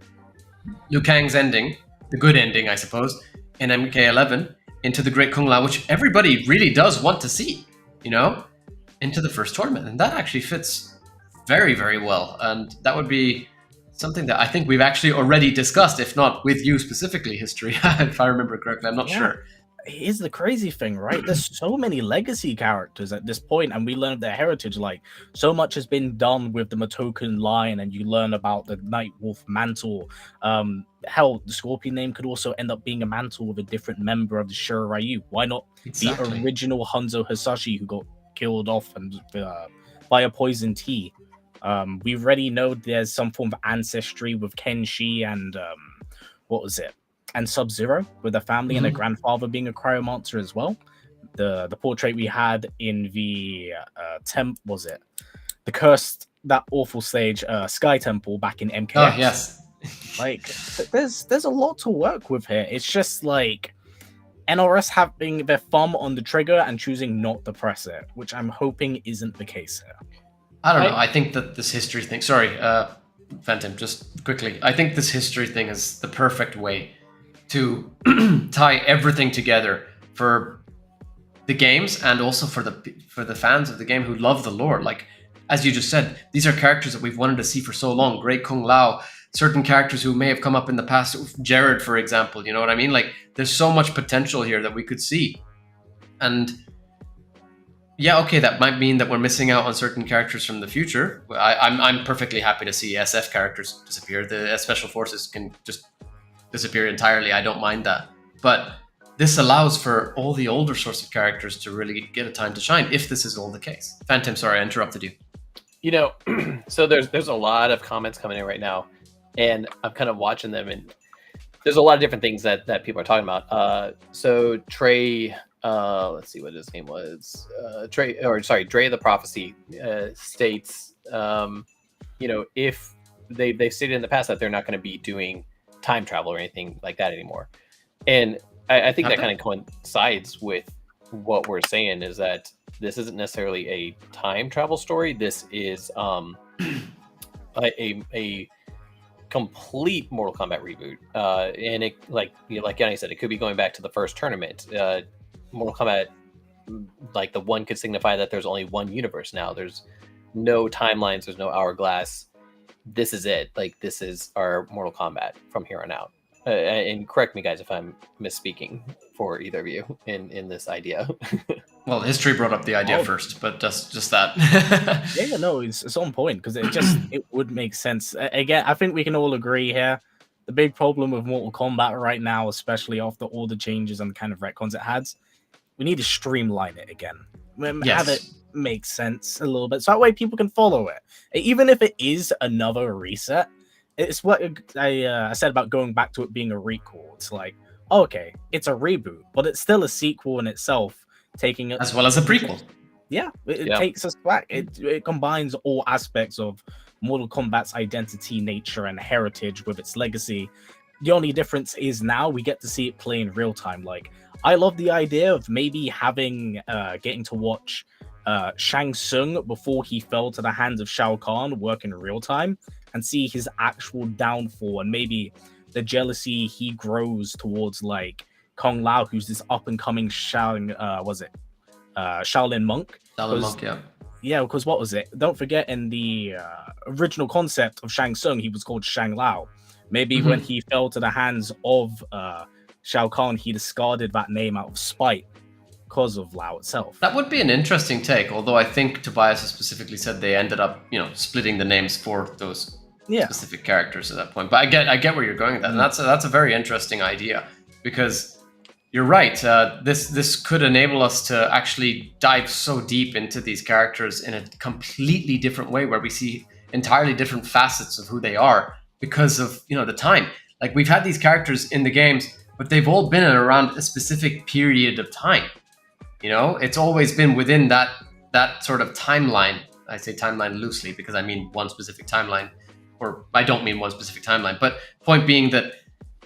Liu Kang's ending, the good ending, I suppose, in MK11, into the Great Kung Lao, which everybody really does want to see, you know, into the first tournament. And that actually fits very, very well. And that would be something that I think we've actually already discussed, if not with you specifically, History, if I remember correctly. I'm not sure. Here's the crazy thing, right? There's so many legacy characters at this point, and we learned their heritage. Like, so much has been done with the Matoken line, and you learn about the Night Wolf mantle. Hell, the Scorpion name could also end up being a mantle with a different member of the Shiryu. Why not the original Hanzo Hasashi who got killed off and by a poison tea? We already know there's some form of ancestry with Kenshi and what was it? And Sub-Zero, with a family and a grandfather being a cryomancer as well. The portrait we had in the the cursed that awful stage, Sky Temple back in MKX. Oh yes. Like, there's a lot to work with here. It's just like NRS having their thumb on the trigger and choosing not to press it, which I'm hoping isn't the case here. I don't know. I think that this history thing. Sorry, Phantom. Just quickly, I think this history thing is the perfect way to tie everything together for the games and also for the fans of the game who love the lore. Like, as you just said, these are characters that we've wanted to see for so long. Great Kung Lao, certain characters who may have come up in the past, Jared, for example. You know what I mean? Like, there's so much potential here that we could see. And yeah, okay, that might mean that we're missing out on certain characters from the future. I'm perfectly happy to see SF characters disappear. The Special Forces can just disappear entirely. I don't mind that. But this allows for all the older sorts of characters to really get a time to shine, if this is all the case. Phantom, sorry, I interrupted you. You know, so there's a lot of comments coming in right now, and I'm kind of watching them, and there's a lot of different things that people are talking about. So Trey, let's see what his name was. Dre the Prophecy states, you know, if they've stated in the past that they're not going to be doing time travel or anything like that anymore, and I think that kind of coincides with what we're saying, is that this isn't necessarily a time travel story. This is a complete Mortal Kombat reboot, and it, like Yanni said, it could be going back to the first tournament. Mortal Kombat, like, the one could signify that there's only one universe now. There's no timelines. There's no Hourglass. This is it. Like, this is our Mortal Kombat from here on out. And correct me, guys, if I'm misspeaking for either of you in this idea. Well, history brought up the idea first, but just that. Yeah, no, it's on point, because it would make sense. Again, I think we can all agree here. The big problem with Mortal Kombat right now, especially after all the changes and kind of retcons it has, we need to streamline it again. Have it make sense a little bit, so that way people can follow it. Even if it is another reset, it's what I said about going back to it being a recall. It's like, okay, it's a reboot, but it's still a sequel in itself, taking it as well as a prequel. Yeah, it takes us back. It combines all aspects of Mortal Kombat's identity, nature, and heritage with its legacy. The only difference is now we get to see it play in real time. Like, I love the idea of maybe getting to watch Shang Tsung before he fell to the hands of Shao Kahn work in real time, and see his actual downfall, and maybe the jealousy he grows towards, like, Kung Lao, who's this up-and-coming Shaolin monk. Shaolin monk, yeah. Yeah, because what was it? Don't forget, in the original concept of Shang Tsung, he was called Shang Lao. Maybe when he fell to the hands of Shao Kahn, he discarded that name out of spite because of Lao itself. That would be an interesting take, although I think Tobias has specifically said they ended up, splitting the names for those specific characters at that point. But I get where you're going with that, and that's a very interesting idea, because you're right. This could enable us to actually dive so deep into these characters in a completely different way, where we see entirely different facets of who they are because of the time. Like, we've had these characters in the games, but they've all been around a specific period of time. It's always been within that sort of timeline. I say timeline loosely because I mean one specific timeline, or I don't mean one specific timeline, but point being that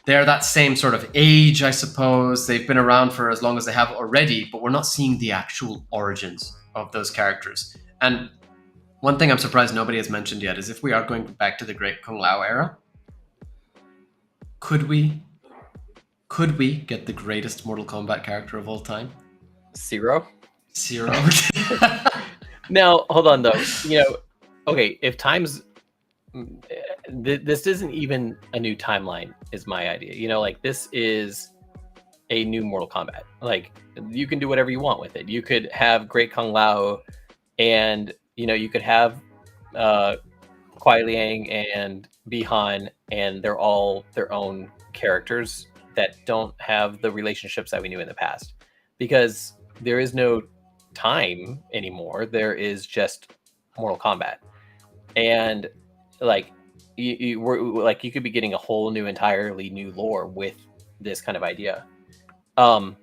they're that same sort of age, I suppose. They've been around for as long as they have already, but we're not seeing the actual origins of those characters. And one thing I'm surprised nobody has mentioned yet is, if we are going back to the Great Kung Lao era, could we get the greatest Mortal Kombat character of all time? Zero. Now, hold on though. Okay, if time's this isn't even a new timeline, is my idea. Like, this is a new Mortal Kombat. Like, you can do whatever you want with it. You could have Great Kung Lao, and you could have Kuai Liang and Bihan, and they're all their own characters that don't have the relationships that we knew in the past, because there is no time anymore. There is just Mortal Kombat, and like you could be getting a whole new, entirely new lore with this kind of idea. And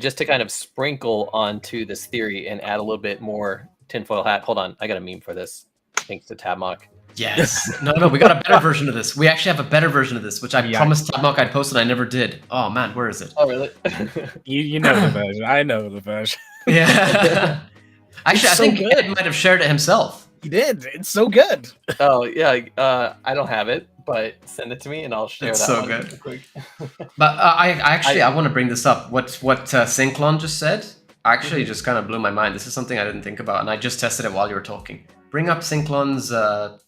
just to kind of sprinkle onto this theory and add a little bit more tinfoil hat. Hold on, I got a meme for this. thanks to Tabmock. Yes. No, we got a better version of this. We actually have a better version of this, which I promised Tabmock I'd post and I never did. Oh man, where is it? Oh really? You know the version. I know the version. Yeah. Actually, I think Ed might have shared it himself. He did. It's so good. Oh yeah. I don't have it, but send it to me and I'll share It's that. so one good. quick. But I want to bring this up. What Synklon just said actually just kind of blew my mind. This is something I didn't think about, and I just tested it while you were talking. Bring up Synklon's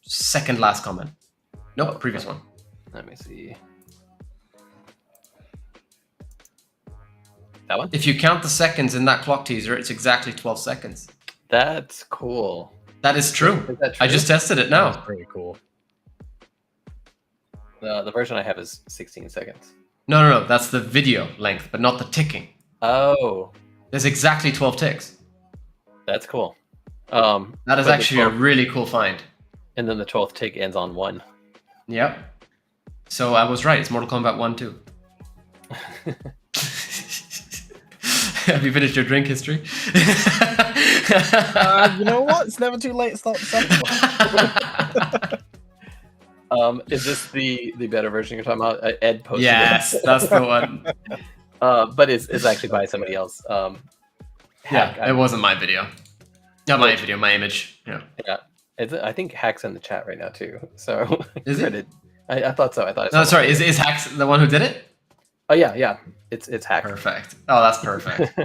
second last comment. Nope, previous one. Let me see. That one? If you count the seconds in that clock teaser, it's exactly 12 seconds. That's cool. That is true. Is that true? I just tested it now. That's pretty cool. The version I have is 16 seconds. No. That's the video length, but not the ticking. Oh. There's exactly 12 ticks. That's cool. That is actually a really cool find. And then the 12th tick ends on 1. Yep. So I was right. It's Mortal Kombat 1 too. Have you finished your drink history? You know what? It's never too late to start the second. Is this the better version you're talking about? Ed posted Yes, it. that's the one. But it's actually by somebody else. It wasn't my video. Not my video, my image. Yeah. Yeah. I think Hack's in the chat right now too. So Is it? I thought so. I thought. No, sorry. Is Hack the one who did it? Oh yeah. It's Hack. Perfect. Oh, that's perfect.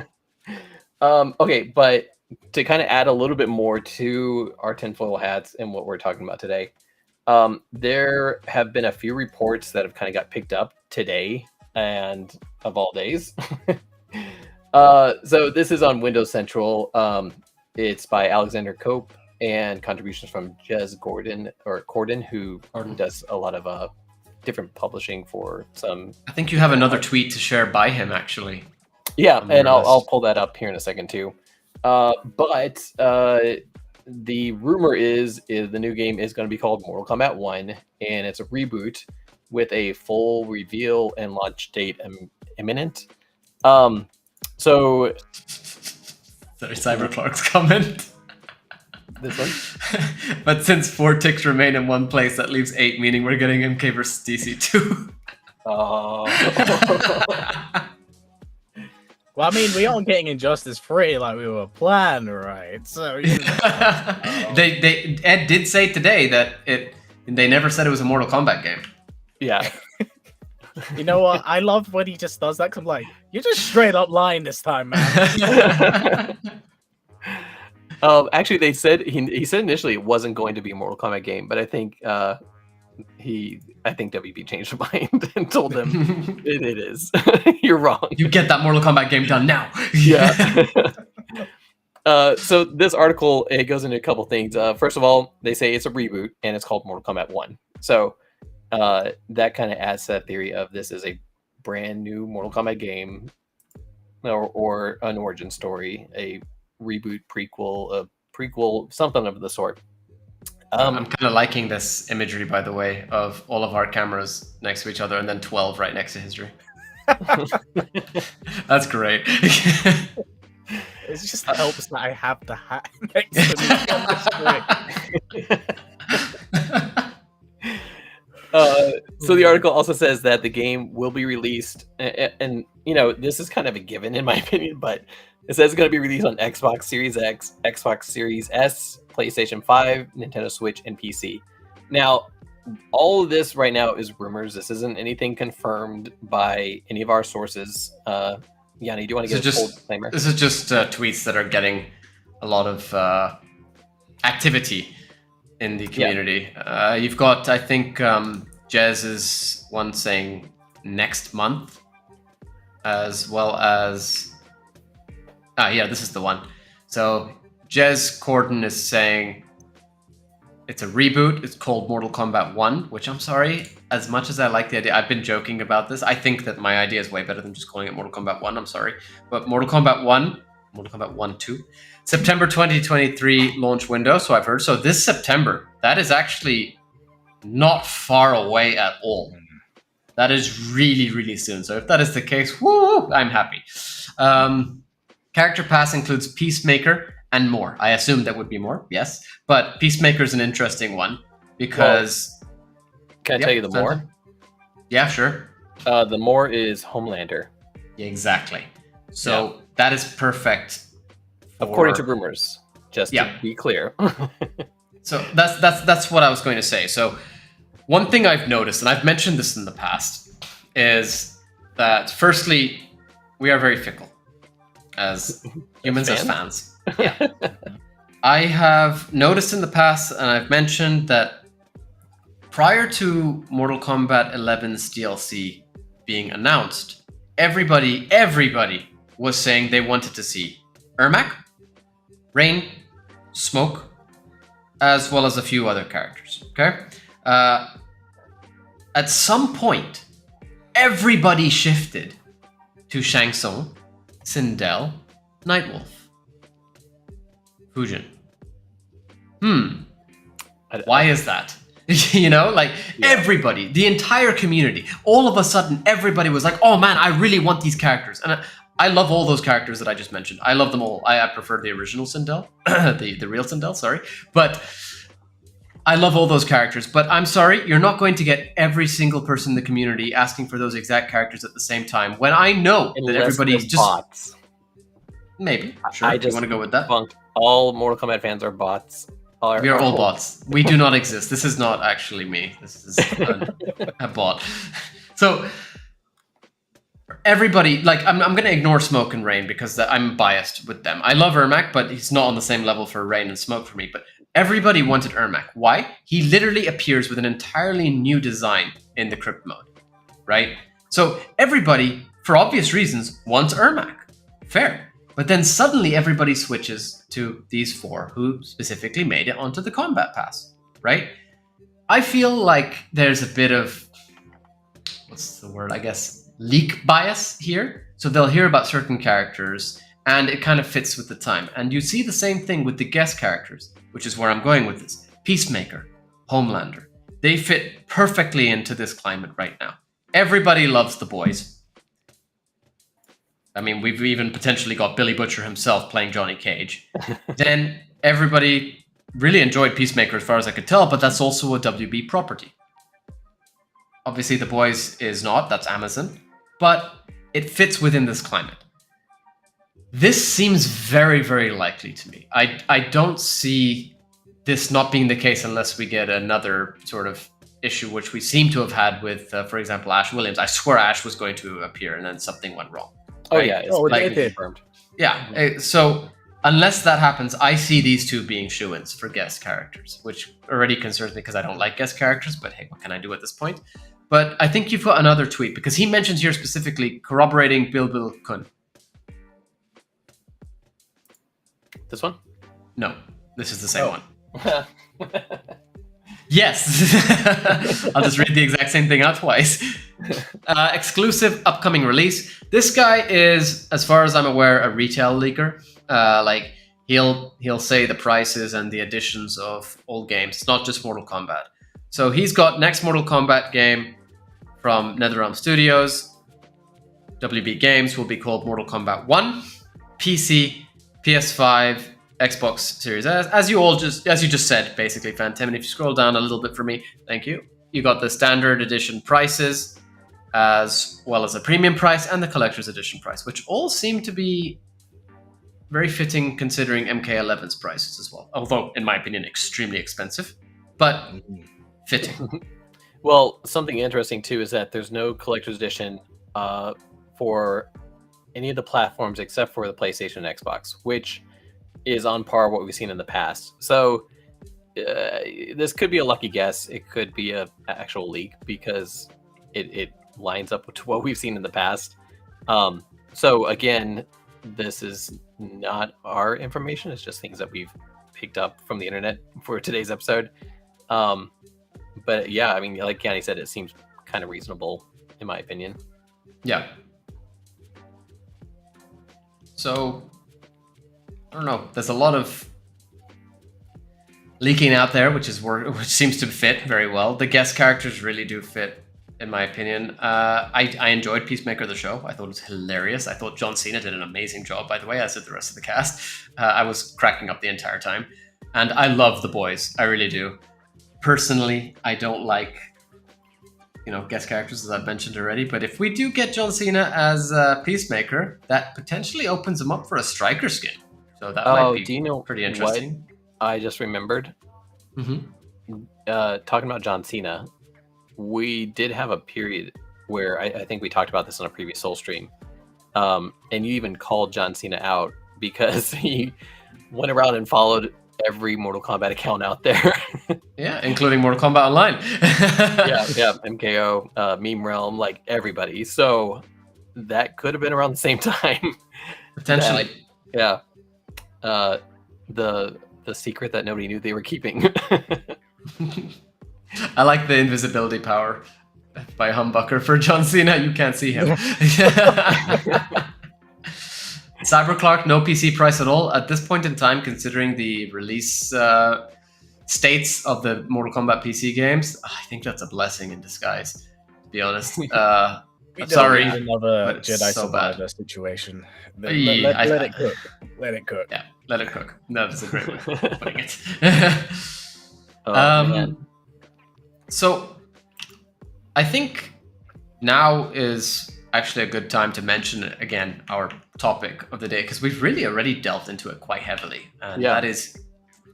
Okay, but to kind of add a little bit more to our tinfoil hats and what we're talking about today, there have been a few reports that have kind of got picked up today, and of all days. So this is on Windows Central. It's by Alexander Cope and contributions from Jez Corden, who does a lot of different publishing for some. I think you have another tweet to share by him, actually. Yeah, and I'll pull that up here in a second too. But the rumor is the new game is going to be called Mortal Kombat 1, and it's a reboot with a full reveal and launch date imminent. So, sorry, Cyberclark's comment. This one? But since 4 ticks remain in one place, that leaves 8, meaning we're getting MK versus DC2. Oh. Well, I mean, we aren't getting Injustice free like we were planned, right? So you know. Ed did say today that they never said it was a Mortal Kombat game. Yeah. You know what? I love when he just does that, because I'm like, you're just straight up lying this time, man. Actually, they said he said initially it wasn't going to be a Mortal Kombat game, but I think WB changed their mind and told them it is. You're wrong. You get that Mortal Kombat game done now. Yeah. So this article, it goes into a couple things. First of all, they say it's a reboot and it's called Mortal Kombat 1. So that kind of adds to that theory of this is a brand new Mortal Kombat game, or an origin story, a reboot, prequel, something of the sort. I'm kind of liking this imagery, by the way, of all of our cameras next to each other and then 12 right next to history. That's great. It just helps that I have the hat next to me on the screen. So the article also says that the game will be released, and this is kind of a given in my opinion, but it says it's going to be released on Xbox Series X, Xbox Series S, PlayStation 5, Nintendo Switch, and PC. Now, all of this right now is rumors. This isn't anything confirmed by any of our sources. Yanni, do you want to give a full disclaimer? This is just tweets that are getting a lot of activity in the community. Yeah. You've got, I think, Jez's one saying next month, as well as... this is the one. So Jez Corden is saying it's a reboot. It's called Mortal Kombat 1, which I'm sorry, as much as I like the idea, I've been joking about this. I think that my idea is way better than just calling it Mortal Kombat 1. I'm sorry. But Mortal Kombat 1, Mortal Kombat 1, 2, September 2023 launch window. So I've heard. So this September, that is actually not far away at all. That is really, really soon. So if that is the case, woo, I'm happy. Character pass includes Peacemaker and more. I assume that would be more, yes. But Peacemaker's an interesting one because... Can I tell you the more? Yeah, sure. The more is Homelander. Yeah, exactly. So that is perfect. According to rumors, just to be clear. So that's what I was going to say. So one thing I've noticed, and I've mentioned this in the past, is that firstly, we are very fickle as humans, as fans. Yeah. I have noticed in the past, and I've mentioned that prior to Mortal Kombat 11's DLC being announced, everybody was saying they wanted to see Ermac, Rain, Smoke, as well as a few other characters. Okay? At some point, everybody shifted to Shang Tsung, Sindel, Nightwolf, Fujin. Why is that? You know, like everybody, the entire community, all of a sudden, everybody was like, oh man, I really want these characters. And I love all those characters that I just mentioned. I love them all. I prefer the original Sindel, the real Sindel, sorry. But I love all those characters. But I'm sorry, you're not going to get every single person in the community asking for those exact characters at the same time. When I know that everybody's just... bots. Maybe, sure, I just want to go with that. All Mortal Kombat fans are bots. We are all bots. We do not exist. This is not actually me. This is a bot. So everybody, like, I'm going to ignore Smoke and Rain because I'm biased with them. I love Ermac, but he's not on the same level for Rain and Smoke for me. But everybody wanted Ermac. Why? He literally appears with an entirely new design in the Crypt mode, right? So everybody, for obvious reasons, wants Ermac. Fair. But then suddenly everybody switches to these four who specifically made it onto the Combat Pass, right? I feel like there's a bit of, what's the word, I guess, leak bias here. So they'll hear about certain characters and it kind of fits with the time. And you see the same thing with the guest characters, which is where I'm going with this. Peacemaker, Homelander. They fit perfectly into this climate right now. Everybody loves the boys. I mean, we've even potentially got Billy Butcher himself playing Johnny Cage. Then everybody really enjoyed Peacemaker as far as I could tell, but that's also a WB property. Obviously, The Boys is not, that's Amazon, but it fits within this climate. This seems very, very likely to me. I don't see this not being the case unless we get another sort of issue, which we seem to have had with, for example, Ash Williams. I swear Ash was going to appear and then something went wrong. Oh, right? Yeah. It's like, confirmed. Yeah. So unless that happens, I see these two being shoo-ins for guest characters, which already concerns me because I don't like guest characters, but hey, what can I do at this point? But I think you've got another tweet because he mentions here specifically corroborating Bilbil Kun. This one? No, this is the same one. Yes. I'll just read the exact same thing out twice. Exclusive upcoming release. This guy is, as far as I'm aware, a retail leaker. Like he'll say the prices and the additions of old games. It's not just Mortal Kombat. So he's got next Mortal Kombat game from NetherRealm Studios. WB Games will be called Mortal Kombat 1. PC, PS5, Xbox Series S, as you just said, basically, Phantom. And if you scroll down a little bit for me, thank you. You got the standard edition prices, as well as a premium price and the collector's edition price, which all seem to be very fitting considering MK11's prices as well. Although, in my opinion, extremely expensive, but fitting. Well, something interesting too is that there's no collector's edition for any of the platforms except for the PlayStation and Xbox, which is on par with what we've seen in the past. So this could be a lucky guess. It could be an actual leak because it lines up with what we've seen in the past. So again, this is not our information. It's just things that we've picked up from the internet for today's episode. But yeah, I mean, like Yanni said, it seems kind of reasonable in my opinion. Yeah. So I don't know. There's a lot of leaking out there, which seems to fit very well. The guest characters really do fit in my opinion. I enjoyed Peacemaker the show. I thought it was hilarious. I thought John Cena did an amazing job, by the way, as did the rest of the cast. I was cracking up the entire time. And I love The Boys. I really do. Personally, I don't like, guest characters, as I've mentioned already. But if we do get John Cena as Peacemaker, that potentially opens him up for a Striker skin. So that might be pretty interesting. What I just remembered? Talking about John Cena, we did have a period where I think we talked about this on a previous Soul stream, and you even called John Cena out because he went around and followed every Mortal Kombat account out there. Yeah, including Mortal Kombat Online. yeah, MKO, Meme Realm, like everybody. So that could have been around the same time. Potentially. The secret that nobody knew they were keeping. I like the invisibility power by Humbucker for John Cena. You can't see him. Cyberclark, no PC price at all. At this point in time, considering the release states of the Mortal Kombat PC games, I think that's a blessing in disguise, to be honest. I'm sorry. Another Jedi so Survivor situation. Let it cook. Let it cook. Yeah, let it cook. No, that's a great way of putting it. Man. So, I think now is actually a good time to mention again our topic of the day, because we've really already delved into it quite heavily, and that is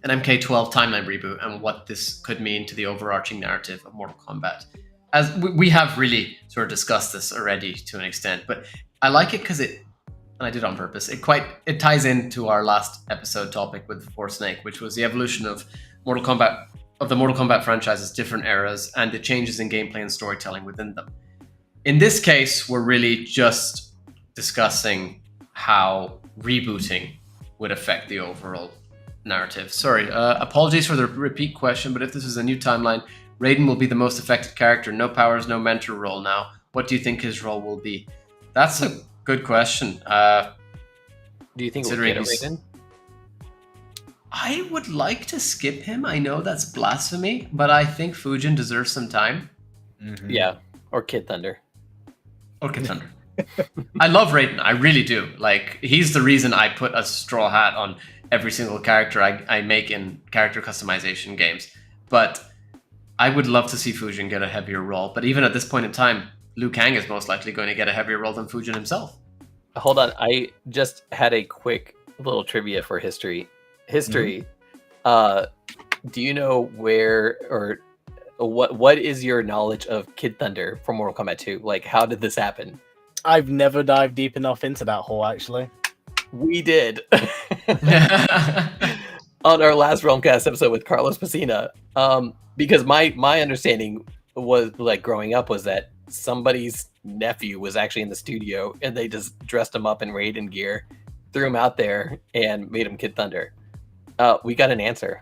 an MK12 timeline reboot and what this could mean to the overarching narrative of Mortal Kombat. As we have really sort of discussed this already to an extent, but I like it because and I did it on purpose, it ties into our last episode topic with Force Snake, which was the evolution of the Mortal Kombat franchise's different eras and the changes in gameplay and storytelling within them. In this case, we're really just discussing how rebooting would affect the overall narrative. Sorry, apologies for the repeat question, but if this is a new timeline, Raiden will be the most affected character. No powers, no mentor role now. What do you think his role will be? That's a good question. Do you think we'll get a Raiden? I would like to skip him. I know that's blasphemy, but I think Fujin deserves some time. Yeah, or Kid Thunder. I love Raiden. I really do. Like, he's the reason I put a straw hat on every single character I make in character customization games. But I would love to see Fujin get a heavier role. But even at this point in time, Liu Kang is most likely going to get a heavier role than Fujin himself. Hold on. I just had a quick little trivia for history. Do you know where or what is your knowledge of Kid Thunder from Mortal Kombat 2? Like, how did this happen? I've never dived deep enough into that hole, actually. We did. On our last Realmcast episode with Carlos Pacina. Because my understanding was, like, growing up, was that somebody's nephew was actually in the studio and they just dressed him up in Raiden gear, threw him out there, and made him Kid Thunder. We got an answer.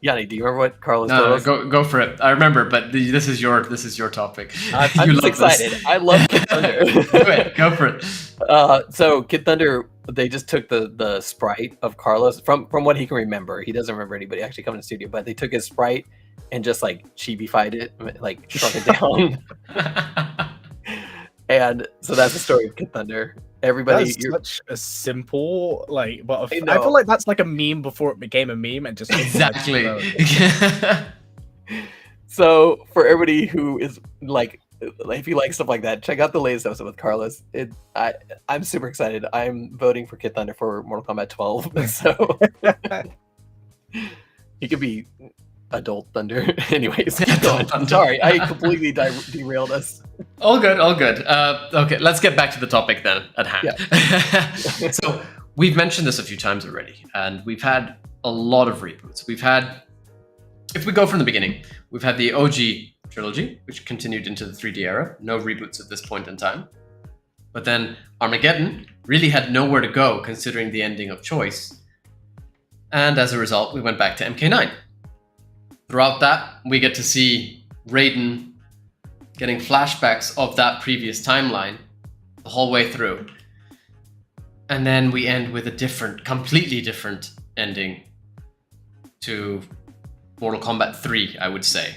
Yanni, do you remember what Carlos told us? Go for it. I remember, but this is your topic. I'm just excited. I love Kid Thunder. Go for it. So Kid Thunder, they just took the sprite of Carlos from what he can remember. He doesn't remember anybody actually coming to the studio, but they took his sprite and just like chibi-fied it, like shrunk it down. And so that's the story of Kid Thunder. Everybody, that's such a simple, like, but I feel like that's like a meme before it became a meme and just exactly. So for everybody who is like, if you like stuff like that, check out the latest episode with Carlos. I'm super excited. I'm voting for Kid Thunder for Mortal Kombat 12. So he could be Adult Thunder. Anyways, I'm sorry, I completely derailed us. All good. Okay, let's get back to the topic then at hand. Yeah. So we've mentioned this a few times already, and we've had a lot of reboots. We've had, if we go from the beginning, we've had the OG trilogy, which continued into the 3D era. No reboots at this point in time. But then Armageddon really had nowhere to go considering the ending of Choice. And as a result, we went back to MK9. Throughout that, we get to see Raiden getting flashbacks of that previous timeline the whole way through. And then we end with a completely different ending to Mortal Kombat 3, I would say.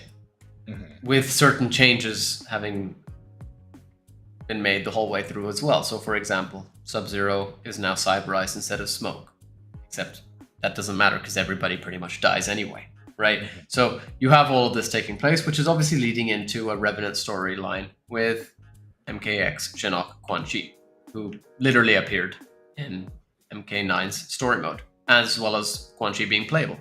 with certain changes having been made the whole way through as well. So, for example, Sub-Zero is now cyberized instead of Smoke, except that doesn't matter because everybody pretty much dies anyway, right? So you have all of this taking place, which is obviously leading into a Revenant storyline with MKX, Shinnok, Quan Chi, who literally appeared in MK9's story mode, as well as Quan Chi being playable.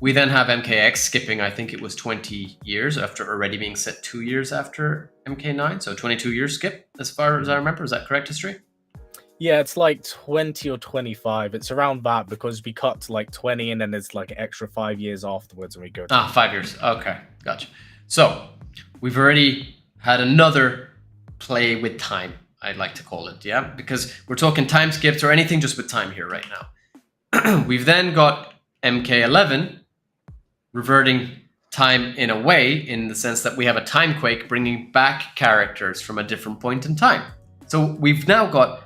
We then have MKX skipping, I think it was 20 years after already being set 2 years after MK9. So 22 years skip, as far as I remember. Is that correct history? Yeah, it's like 20 or 25. It's around that because we cut to like 20 and then there's like an extra 5 years afterwards and we go to 5 years. Okay, gotcha. So we've already had another play with time, I'd like to call it, yeah? Because we're talking time skips or anything just with time here right now. We've then got MK11 reverting time in a way, in the sense that we have a time quake bringing back characters from a different point in time. So we've now got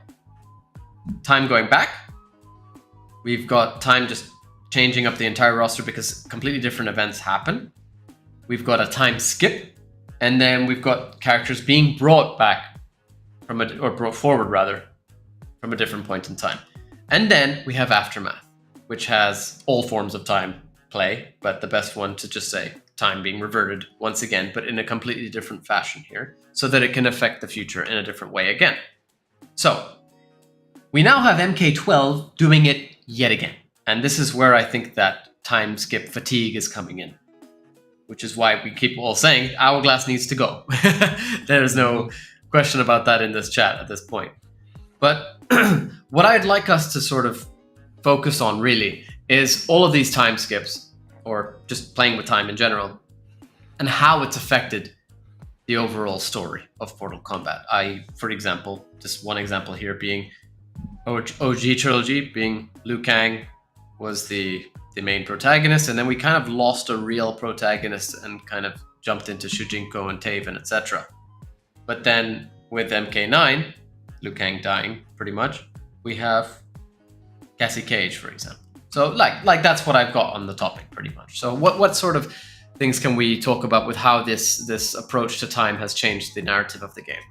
time going back. We've got time just changing up the entire roster because completely different events happen. We've got a time skip, and then we've got characters being brought back or brought forward rather, from a different point in time. And then we have Aftermath, which has all forms of time play, but the best one to just say time being reverted once again, but in a completely different fashion here, so that it can affect the future in a different way again. So we now have MK12 doing it yet again. And this is where I think that time skip fatigue is coming in, which is why we keep all saying Hourglass needs to go. There's no question about that in this chat at this point. But what I'd like us to sort of focus on really is all of these time skips, or just playing with time in general, and how it's affected the overall story of Mortal Kombat. For example, just one example here being OG trilogy, being Liu Kang was the main protagonist, and then we kind of lost a real protagonist and kind of jumped into Shujinko and Taven, etc. But then with MK9, Liu Kang dying pretty much, we have Cassie Cage, for example. So like that's what I've got on the topic pretty much. So what sort of things can we talk about with how this approach to time has changed the narrative of the game?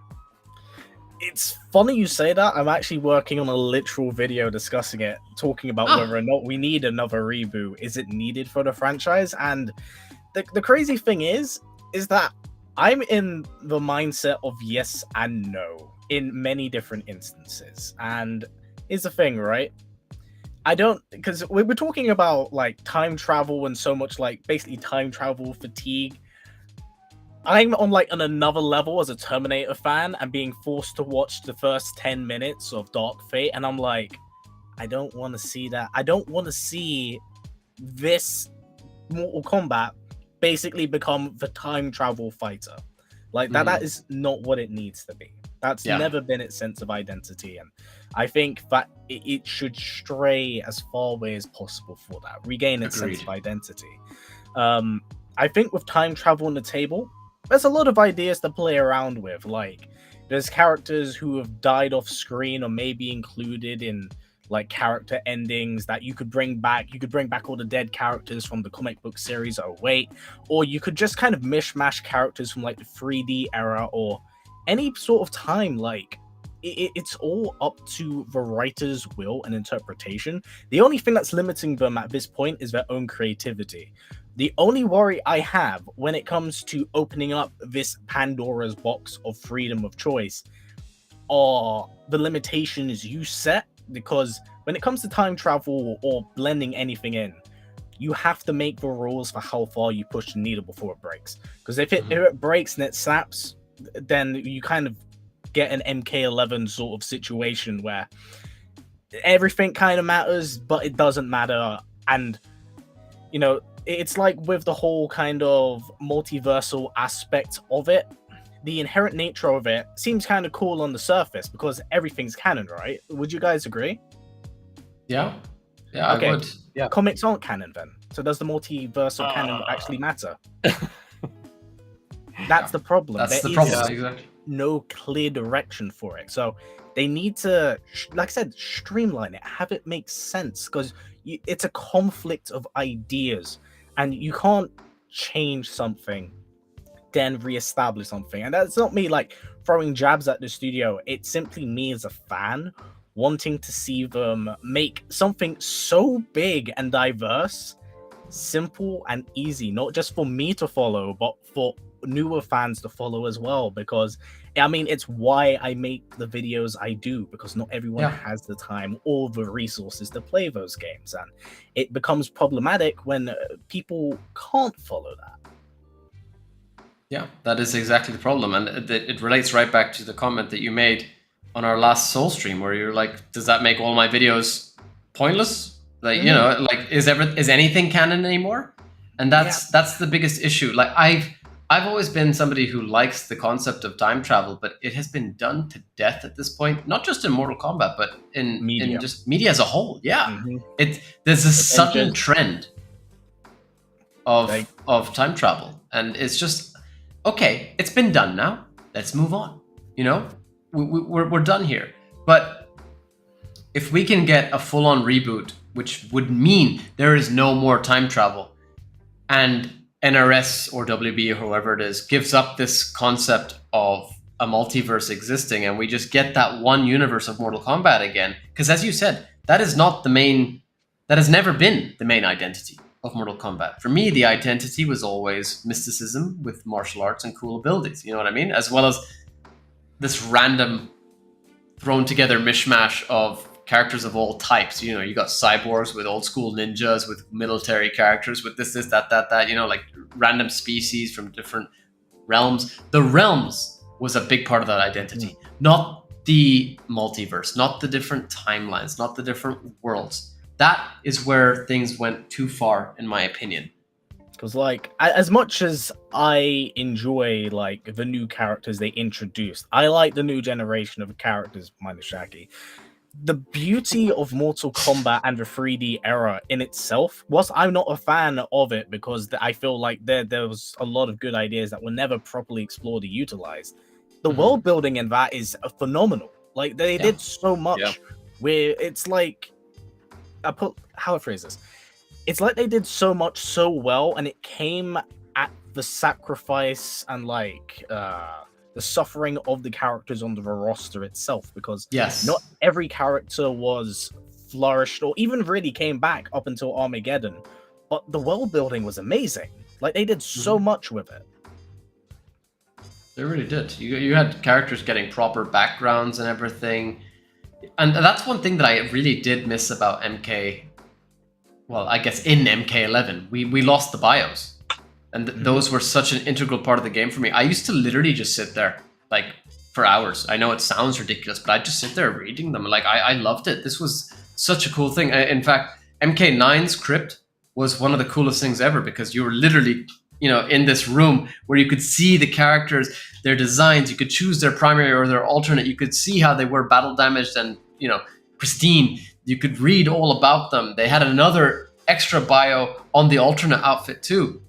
It's funny you say that. I'm actually working on a literal video discussing it, talking about whether or not we need another reboot. Is it needed for the franchise? And the crazy thing is that I'm in the mindset of yes and no in many different instances. And here's the thing, right? I don't, because we're talking about like time travel and so much like basically time travel fatigue. I'm on like on another level as a Terminator fan and being forced to watch the first 10 minutes of Dark Fate, and I'm like, I don't want to see that. I don't want to see this Mortal Kombat basically become the time travel fighter. Like that is not what it needs to be. That's never been its sense of identity, and I think that it should stray as far away as possible for that, regain its sense of identity. I think with time travel on the table, there's a lot of ideas to play around with. Like, there's characters who have died off screen or maybe included in like character endings that you could bring back. You could bring back all the dead characters from the comic book series or you could just kind of mishmash characters from like the 3D era or any sort of time. Like, it's all up to the writer's will and interpretation. The only thing that's limiting them at this point is their own creativity. The only worry I have when it comes to opening up this Pandora's box of freedom of choice are the limitations you set, because when it comes to time travel or blending anything in, you have to make the rules for how far you push the needle before it breaks. Because if it breaks and it snaps, then you kind of get an MK11 sort of situation where everything kind of matters, but it doesn't matter. And, you know, it's like with the whole kind of multiversal aspect of it, the inherent nature of it seems kind of cool on the surface because everything's canon, right? Would you guys agree? Yeah, okay. I would. Yeah. Comics aren't canon then. So does the multiversal canon actually matter? That's the problem. That's the problem. Exactly. No clear direction for it. So they need to, like I said, streamline it, have it make sense, because it's a conflict of ideas and you can't change something then reestablish something. And that's not me like throwing jabs at the studio. It's simply me as a fan wanting to see them make something so big and diverse, simple and easy, not just for me to follow, but for newer fans to follow as well. Because I mean, it's why I make the videos I do, because not everyone has the time or the resources to play those games, and it becomes problematic when people can't follow that. Yeah, that is exactly the problem, and it relates right back to the comment that you made on our last Soul stream, where you're like, does that make all my videos pointless? Like, you know, like is anything canon anymore? And that's the biggest issue. Like I've always been somebody who likes the concept of time travel, but it has been done to death at this point, not just in Mortal Kombat, but in just media as a whole. Yeah. There's a sudden trend of time travel, and it's just, okay, it's been done now. Let's move on. You know, we're done here. But if we can get a full-on reboot, which would mean there is no more time travel, and NRS or WB or whoever it is gives up this concept of a multiverse existing, and we just get that one universe of Mortal Kombat again. Because as you said, that is not the main, that has never been the main identity of Mortal Kombat. For me, the identity was always mysticism with martial arts and cool abilities, you know what I mean? As well as this random thrown together mishmash of characters of all types. You know, you got cyborgs with old school ninjas, with military characters, with this, that, you know, like random species from different realms. The realms was a big part of that identity, not the multiverse, not the different timelines, not the different worlds. That is where things went too far, in my opinion. Because, like, as much as I enjoy, like, the new characters they introduced, I like the new generation of characters, minus Shaggy. The beauty of Mortal Kombat and the 3D era in itself, whilst I'm not a fan of it because I feel like there was a lot of good ideas that were never properly explored or utilized, the world building in that is phenomenal. Like, they did so much where it's like, how I phrase this? It's like they did so much so well, and it came at the sacrifice and like the suffering of the characters on the roster itself, because not every character was flourished or even really came back up until Armageddon, but the world building was amazing. Like, they did so much with it. They really did. You had characters getting proper backgrounds and everything. And that's one thing that I really did miss about MK. Well, I guess in MK11, we lost the bios. And those were such an integral part of the game for me. I used to literally just sit there, like, for hours. I know it sounds ridiculous, but I'd just sit there reading them. Like, I loved it. This was such a cool thing. In fact, MK9's crypt was one of the coolest things ever, because you were literally, you know, in this room where you could see the characters, their designs. You could choose their primary or their alternate. You could see how they were battle damaged and, you know, pristine. You could read all about them. They had another extra bio on the alternate outfit too.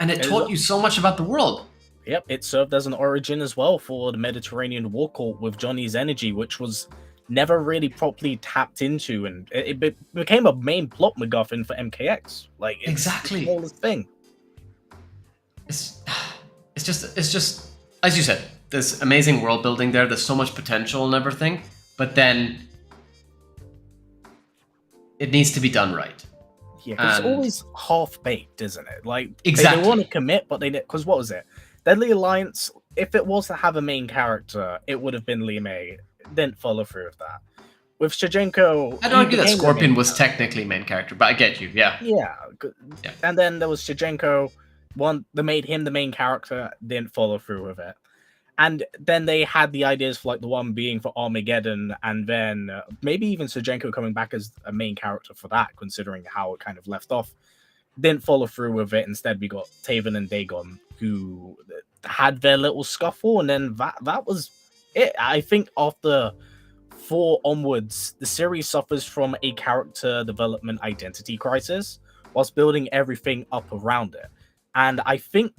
And it taught you so much about the world. Yep, it served as an origin as well for the Mediterranean War Cult with Johnny's energy, which was never really properly tapped into, and it became a main plot MacGuffin for MKX. Like, it's exactly the smallest thing. It's just as you said, there's amazing world building there. There's so much potential and everything, but then it needs to be done right. Yeah, it's always half-baked, isn't it? Like, exactly. They want to commit, but they didn't. Because what was it? Deadly Alliance, if it was to have a main character, it would have been Li Mei. Didn't follow through with that. With Shigenko, I'd argue that Scorpion was technically main character, but I get you, yeah. And then there was Shigenko, they made him the main character, didn't follow through with it. And then they had the ideas for, like, the one being for Armageddon, and then maybe even Shigenko coming back as a main character for that, considering how it kind of left off. Didn't follow through with it. Instead, we got Taven and Dagon, who had their little scuffle, and then that was it. I think after 4 onwards, the series suffers from a character development identity crisis, whilst building everything up around it. And I think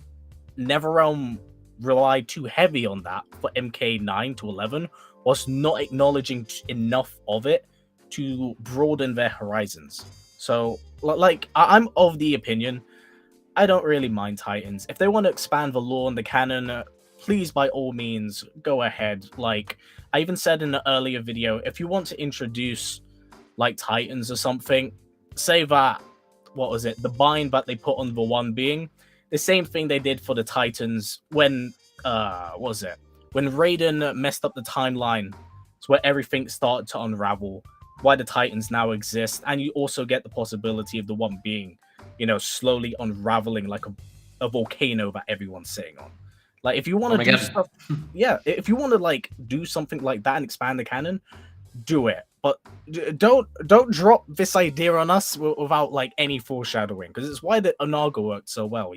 NetherRealm relied too heavy on that for MK9 to 11, was not acknowledging enough of it to broaden their horizons. So, like, I'm of the opinion, I don't really mind Titans. If they want to expand the lore and the canon, please, by all means, go ahead. Like, I even said in an earlier video, if you want to introduce, like, Titans or something, say that, what was it, the bind that they put on the one being, the same thing they did for the Titans when, what was it? When Raiden messed up the timeline, it's where everything started to unravel, why the Titans now exist, and you also get the possibility of the one being, you know, slowly unraveling like a volcano that everyone's sitting on. Like, if you want to do stuff, yeah, if you want to like do something like that and expand the canon, do it. But don't drop this idea on us without like any foreshadowing, because it's why the Onaga worked so well.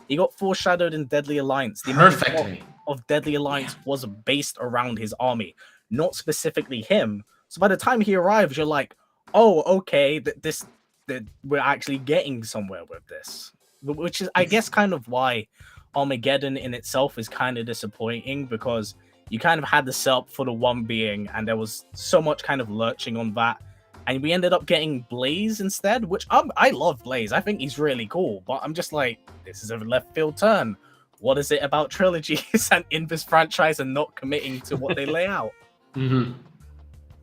He got foreshadowed in Deadly Alliance. The Perfectly. of Deadly Alliance was based around his army, not specifically him. So by the time he arrives, you're like, oh, okay, that we're actually getting somewhere with this, which is, I guess, kind of why Armageddon in itself is kind of disappointing, because you kind of had the setup for the one being, and there was so much kind of lurching on that, and we ended up getting Blaze instead, which I love Blaze. I think he's really cool, but I'm just like, this is a left field turn. What is it about trilogies and in this franchise and not committing to what they lay out? Mm-hmm.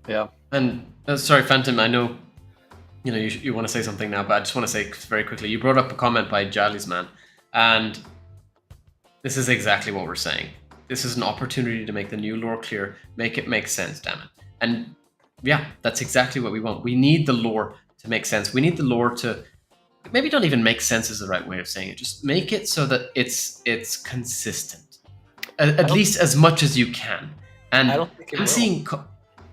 Yeah. And sorry, Phantom, I know you want to say something now, but I just want to say very quickly, you brought up a comment by Jolly's Man, and this is exactly what we're saying. This is an opportunity to make the new lore clear, make it make sense, damn it. And yeah, that's exactly what we want. We need the lore to make sense. We need the lore to, maybe not even make sense is the right way of saying it, just make it so that it's consistent, at least as much as you can. And I don't think it I'm will. seeing,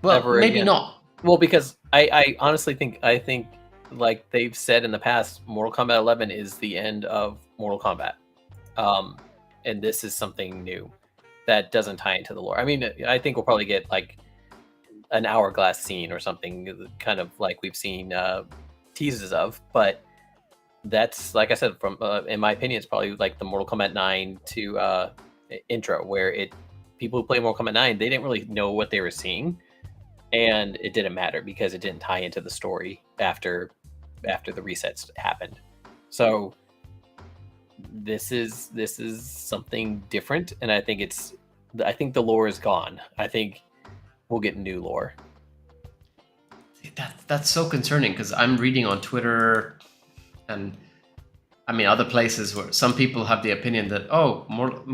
well, Ever maybe again. not. Well, because I honestly think like they've said in the past, Mortal Kombat 11 is the end of Mortal Kombat, and this is something new that doesn't tie into the lore. I mean, I think we'll probably get like an Hourglass scene or something, kind of like we've seen teases of, but that's, like I said, from in my opinion, it's probably like the Mortal Kombat 9 to intro, where people who play Mortal Kombat 9, they didn't really know what they were seeing. And it didn't matter because it didn't tie into the story after the resets happened. So this is something different, and I think the lore is gone. I think we'll get new lore. That's so concerning, because I'm reading on Twitter and I mean other places where some people have the opinion that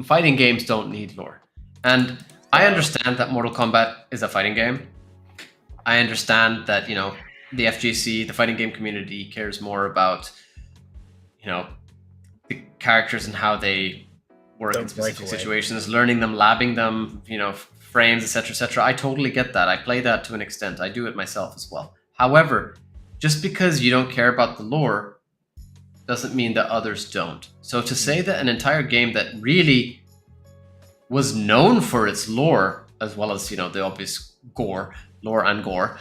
fighting games don't need lore. And I understand that Mortal Kombat is a fighting game. I understand that, the FGC, the fighting game community, cares more about, the characters and how they work in specific situations, learning them, labbing them, frames, etc., etc. I totally get that. I play that to an extent. I do it myself as well. However, just because you don't care about the lore doesn't mean that others don't. So to say that an entire game that really was known for its lore, as well as, the obvious lore and gore,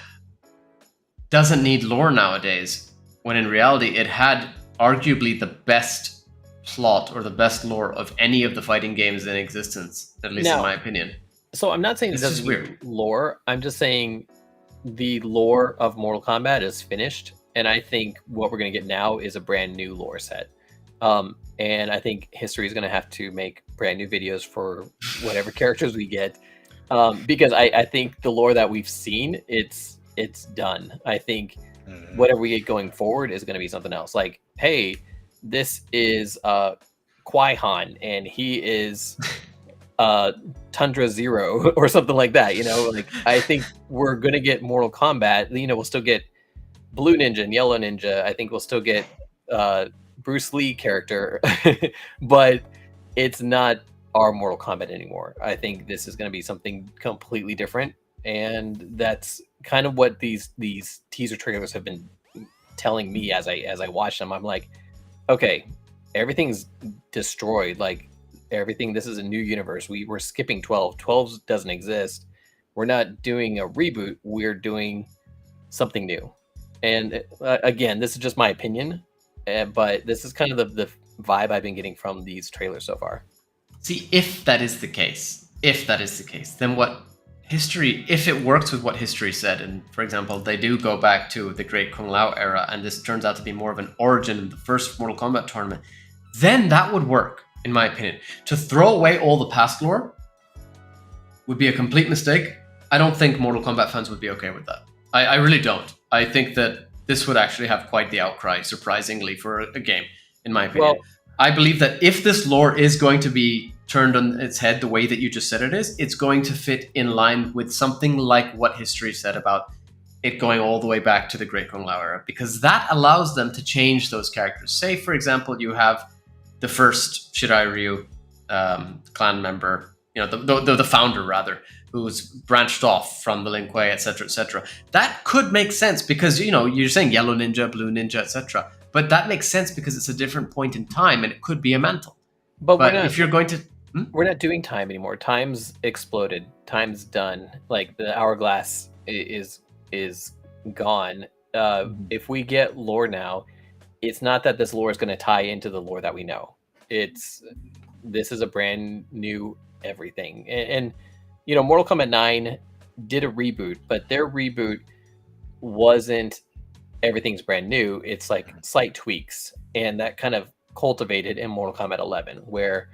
doesn't need lore nowadays, when in reality it had arguably the best plot or the best lore of any of the fighting games in existence, at least in my opinion. So I'm not saying it doesn't need lore. I'm just saying the lore of Mortal Kombat is finished, and I think what we're going to get now is a brand new lore set. And I think history is going to have to make brand new videos for whatever characters we get. Because I think the lore that we've seen, it's done. I think whatever we get going forward is going to be something else. Like, hey, this is Qui-Gon, and he is Tundra Zero or something like that. Like, I think we're going to get Mortal Kombat. We'll still get Blue Ninja and Yellow Ninja. I think we'll still get Bruce Lee character, but it's not our Mortal Kombat anymore. I think this is going to be something completely different, and that's kind of what these teaser trailers have been telling me as I watch them. I'm like, okay, everything's destroyed. Like, everything. This is a new universe. We're skipping 12. 12's doesn't exist. We're not doing a reboot. We're doing something new. And again, this is just my opinion, but this is kind of the vibe I've been getting from these trailers so far. See, if that is the case, then what history, if it works with what history said, and for example, they do go back to the great Kung Lao era, and this turns out to be more of an origin in the first Mortal Kombat tournament, then that would work, in my opinion. To throw away all the past lore would be a complete mistake. I don't think Mortal Kombat fans would be okay with that. I really don't. I think that this would actually have quite the outcry, surprisingly, for a game, in my opinion. Well, I believe that if this lore is going to be turned on its head the way that you just said it is, it's going to fit in line with something like what history said about it going all the way back to the Great Kung Lao era, because that allows them to change those characters. Say, for example, you have the first Shirai Ryu clan member, the founder rather, who's branched off from the Lin Kuei, etc., etc. That could make sense because you're saying yellow ninja, blue ninja, etc. But that makes sense because it's a different point in time, and it could be a mantle. But if you're going to, we're not doing time anymore. Time's exploded. Time's done. Like the hourglass is gone. If we get lore now, it's not that this lore is going to tie into the lore that we know. This is a brand new everything. And Mortal Kombat 9 did a reboot, but their reboot wasn't everything's brand new. It's like slight tweaks, and that kind of cultivated in Mortal Kombat 11, where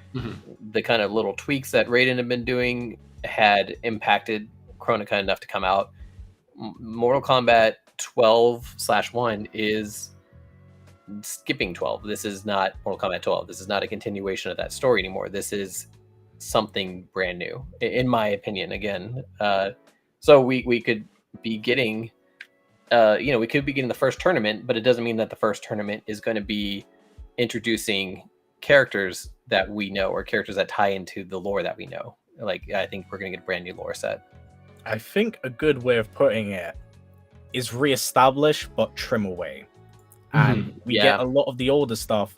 the kind of little tweaks that Raiden had been doing had impacted Kronika enough to come out. Mortal Kombat 12/1 is skipping 12. This is not Mortal Kombat 12. This is not a continuation of that story anymore. This is something brand new, in my opinion. Again, so we could be getting, we could be getting the first tournament, but it doesn't mean that the first tournament is going to be introducing characters that we know or characters that tie into the lore that we know. Like, I think we're going to get a brand new lore set. I think a good way of putting it is reestablish but trim away. And we get a lot of the older stuff,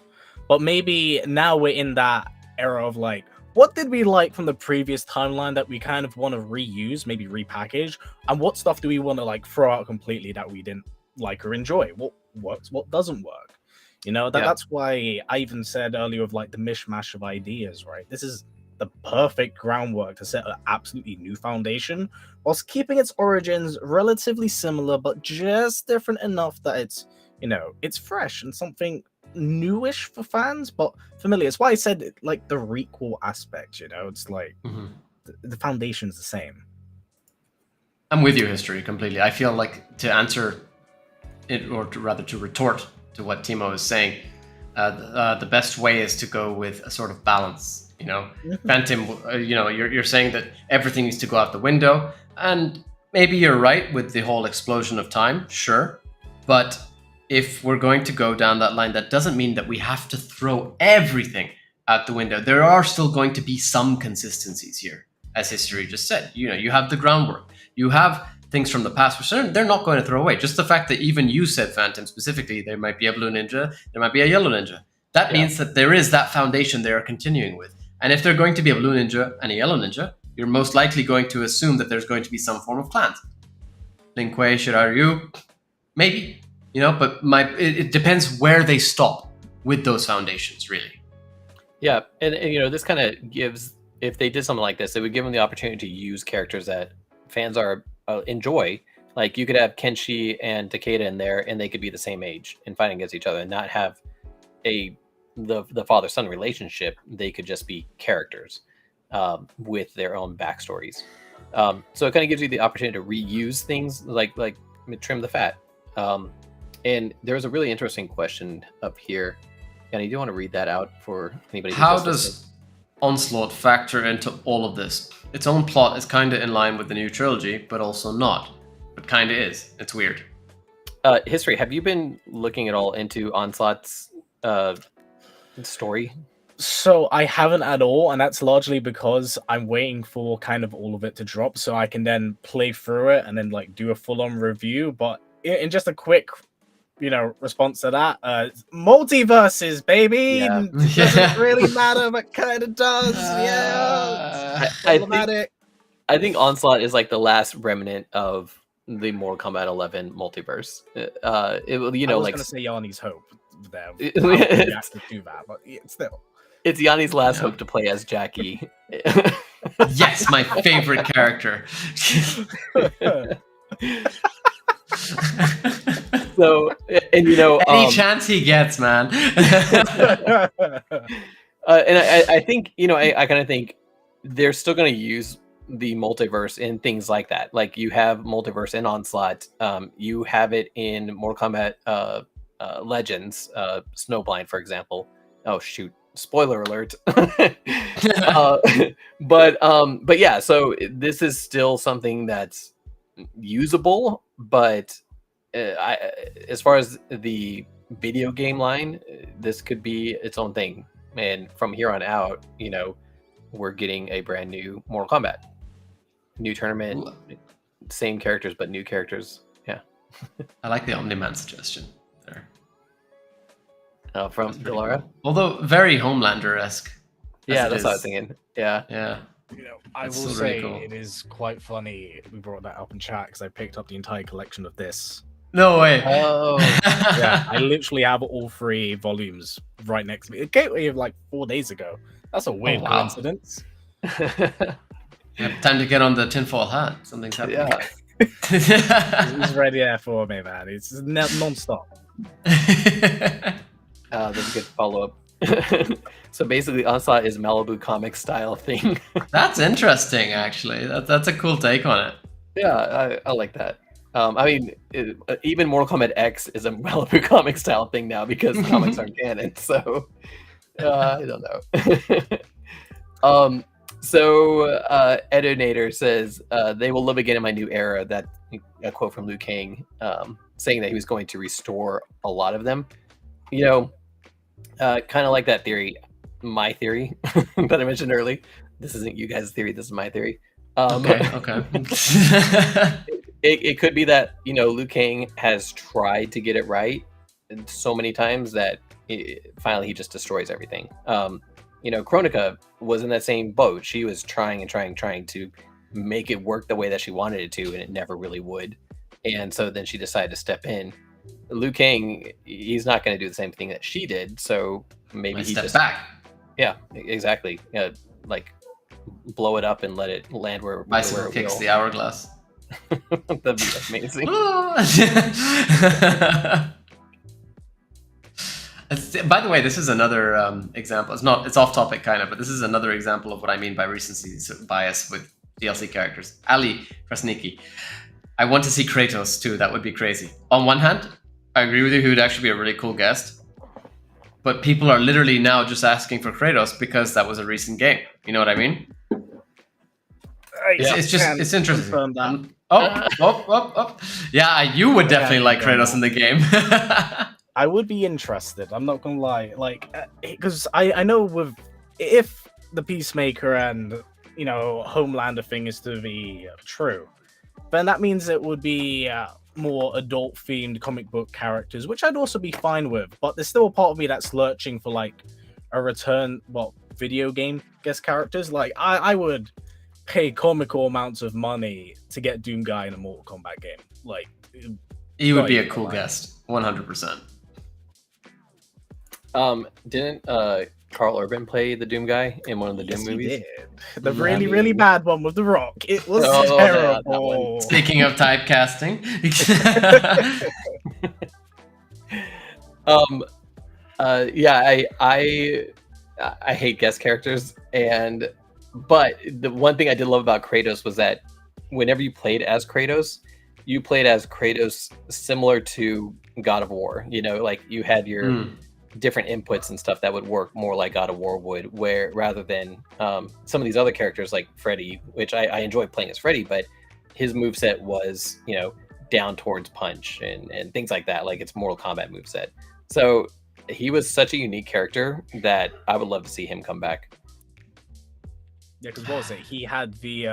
but maybe now we're in that era of like, what did we like from the previous timeline that we kind of want to reuse, maybe repackage? And what stuff do we want to like throw out completely that we didn't like or enjoy? What works, what doesn't work? That's why I even said earlier of like the mishmash of ideas, right? This is the perfect groundwork to set an absolutely new foundation whilst keeping its origins relatively similar, but just different enough that it's fresh and something newish for fans, but familiar. It's why I said like the requel aspect, it's like the foundation's the same. I'm with you, History, completely. I feel like to answer it, or rather to retort to what Timo is saying, the best way is to go with a sort of balance. Phantom, you're saying that everything needs to go out the window, and maybe you're right with the whole explosion of time, sure, but if we're going to go down that line, that doesn't mean that we have to throw everything out the window. There are still going to be some consistencies here, as History just said. You have the groundwork. You have things from the past, which they're not going to throw away. Just the fact that even you said, Phantom, specifically, there might be a blue ninja, there might be a yellow ninja. That means that there is that foundation they are continuing with. And if they're going to be a blue ninja and a yellow ninja, you're most likely going to assume that there's going to be some form of clans. Lin Kuei, Shirai Ryu, maybe. But it depends where they stop with those foundations, really. Yeah, and this kind of gives, if they did something like this, it would give them the opportunity to use characters that fans enjoy. Like, you could have Kenshi and Takeda in there, and they could be the same age and fighting against each other, and not have the father-son relationship. They could just be characters with their own backstories. So it kind of gives you the opportunity to reuse things, like trim the fat. And there's a really interesting question up here. And you do want to read that out for anybody? How does Onslaught factor into all of this? Its own plot is kind of in line with the new trilogy, but also not. But kind of is. It's weird. History, have you been looking at all into Onslaught's story? So I haven't at all, and that's largely because I'm waiting for kind of all of it to drop so I can then play through it and then like do a full-on review. But in just a quick response to that, multiverses, baby. Yeah. It doesn't really matter, but kind of does. I think Onslaught is like the last remnant of the Mortal Kombat 11 multiverse. I was gonna say Yanni's hope there. I have to do that, but still, it's Yanni's last hope to play as Jackie. Yes, my favorite character. So, and you know, any chance he gets, man. and I think, you know, I kind of think they're still going to use the multiverse in things like that. Like you have multiverse in Onslaught. You have it in Mortal Kombat Legends, Snowblind, for example. Oh shoot! Spoiler alert. But yeah. So this is still something that's usable, but as far as the video game line, this could be its own thing. And from here on out, you know, we're getting a brand new Mortal Kombat, new tournament, same characters but new characters. Yeah, I like the Omni-Man suggestion there. From Delia. Cool. Although very Homelander-esque. Yeah, that's what I was thinking. Yeah. Yeah. You know, I That's will still really say cool. it is quite funny. We brought that up in chat because I picked up the entire collection of this. No way. Oh, Yeah, I literally have all 3 volumes right next to me. It came of like 4 days ago. That's a weird wow. coincidence. Yeah, time to get on the tinfoil hat. Something's happening. yeah. He's ready there for me, man. It's non-stop. That's a good follow-up. So basically, Onslaught is Malibu comic style thing. That's interesting, actually. That's a cool take on it. Yeah, I like that. I mean, even Mortal Kombat X is a Malibu comic style thing now because comics aren't canon. So I don't know. So Edinator says they will live again in my new era. That a quote from Liu Kang, saying that he was going to restore a lot of them. You know, kind of like that theory, my theory that I mentioned earlier. This isn't you guys' theory. This is my theory. Okay. It could be that, you know, Liu Kang has tried to get it right so many times that finally he just destroys everything. You know, Kronika was in that same boat. She was trying to make it work the way that she wanted it to, and it never really would. And so then she decided to step in. Liu Kang, he's not going to do the same thing that she did. So maybe he step back. Yeah, exactly. Like blow it up and let it land where Bicycle kicks the hourglass. That'd be amazing. By the way, this is another example. It's off topic kind of, but this is another example of what I mean by recency bias with DLC characters. Ali Krasniki. I want to see Kratos too. That would be crazy. On one hand, I agree with you. He would actually be a really cool guest. But people are literally now just asking for Kratos because that was a recent game. You know what I mean? It's interesting. Oh. Yeah, you would definitely like Kratos in the game. I would be interested. I'm not gonna lie, like, because I know if the Peacemaker and, you know, Homelander thing is to be true, then that means it would be more adult-themed comic book characters, which I'd also be fine with. But there's still a part of me that's lurching for like a return, video game guest characters. Like I would pay comical amounts of money to get Doom Guy in a Mortal Kombat game. Like, he would be a cool guest, 100%. Didn't Karl Urban play the Doom Guy in one of the Doom movies? He did. The really bad one with The Rock. It was terrible. Speaking of typecasting. Yeah, I hate guest characters, but the one thing I did love about Kratos was that whenever you played as Kratos, you played as Kratos similar to God of War. You know, like you had your different inputs and stuff that would work more like God of War would, where rather than some of these other characters like Freddy, which I enjoy playing as Freddy, but his moveset was, you know, down towards punch and things like that. Like it's Mortal Kombat moveset. So he was such a unique character that I would love to see him come back. Yeah, because what was it? He had the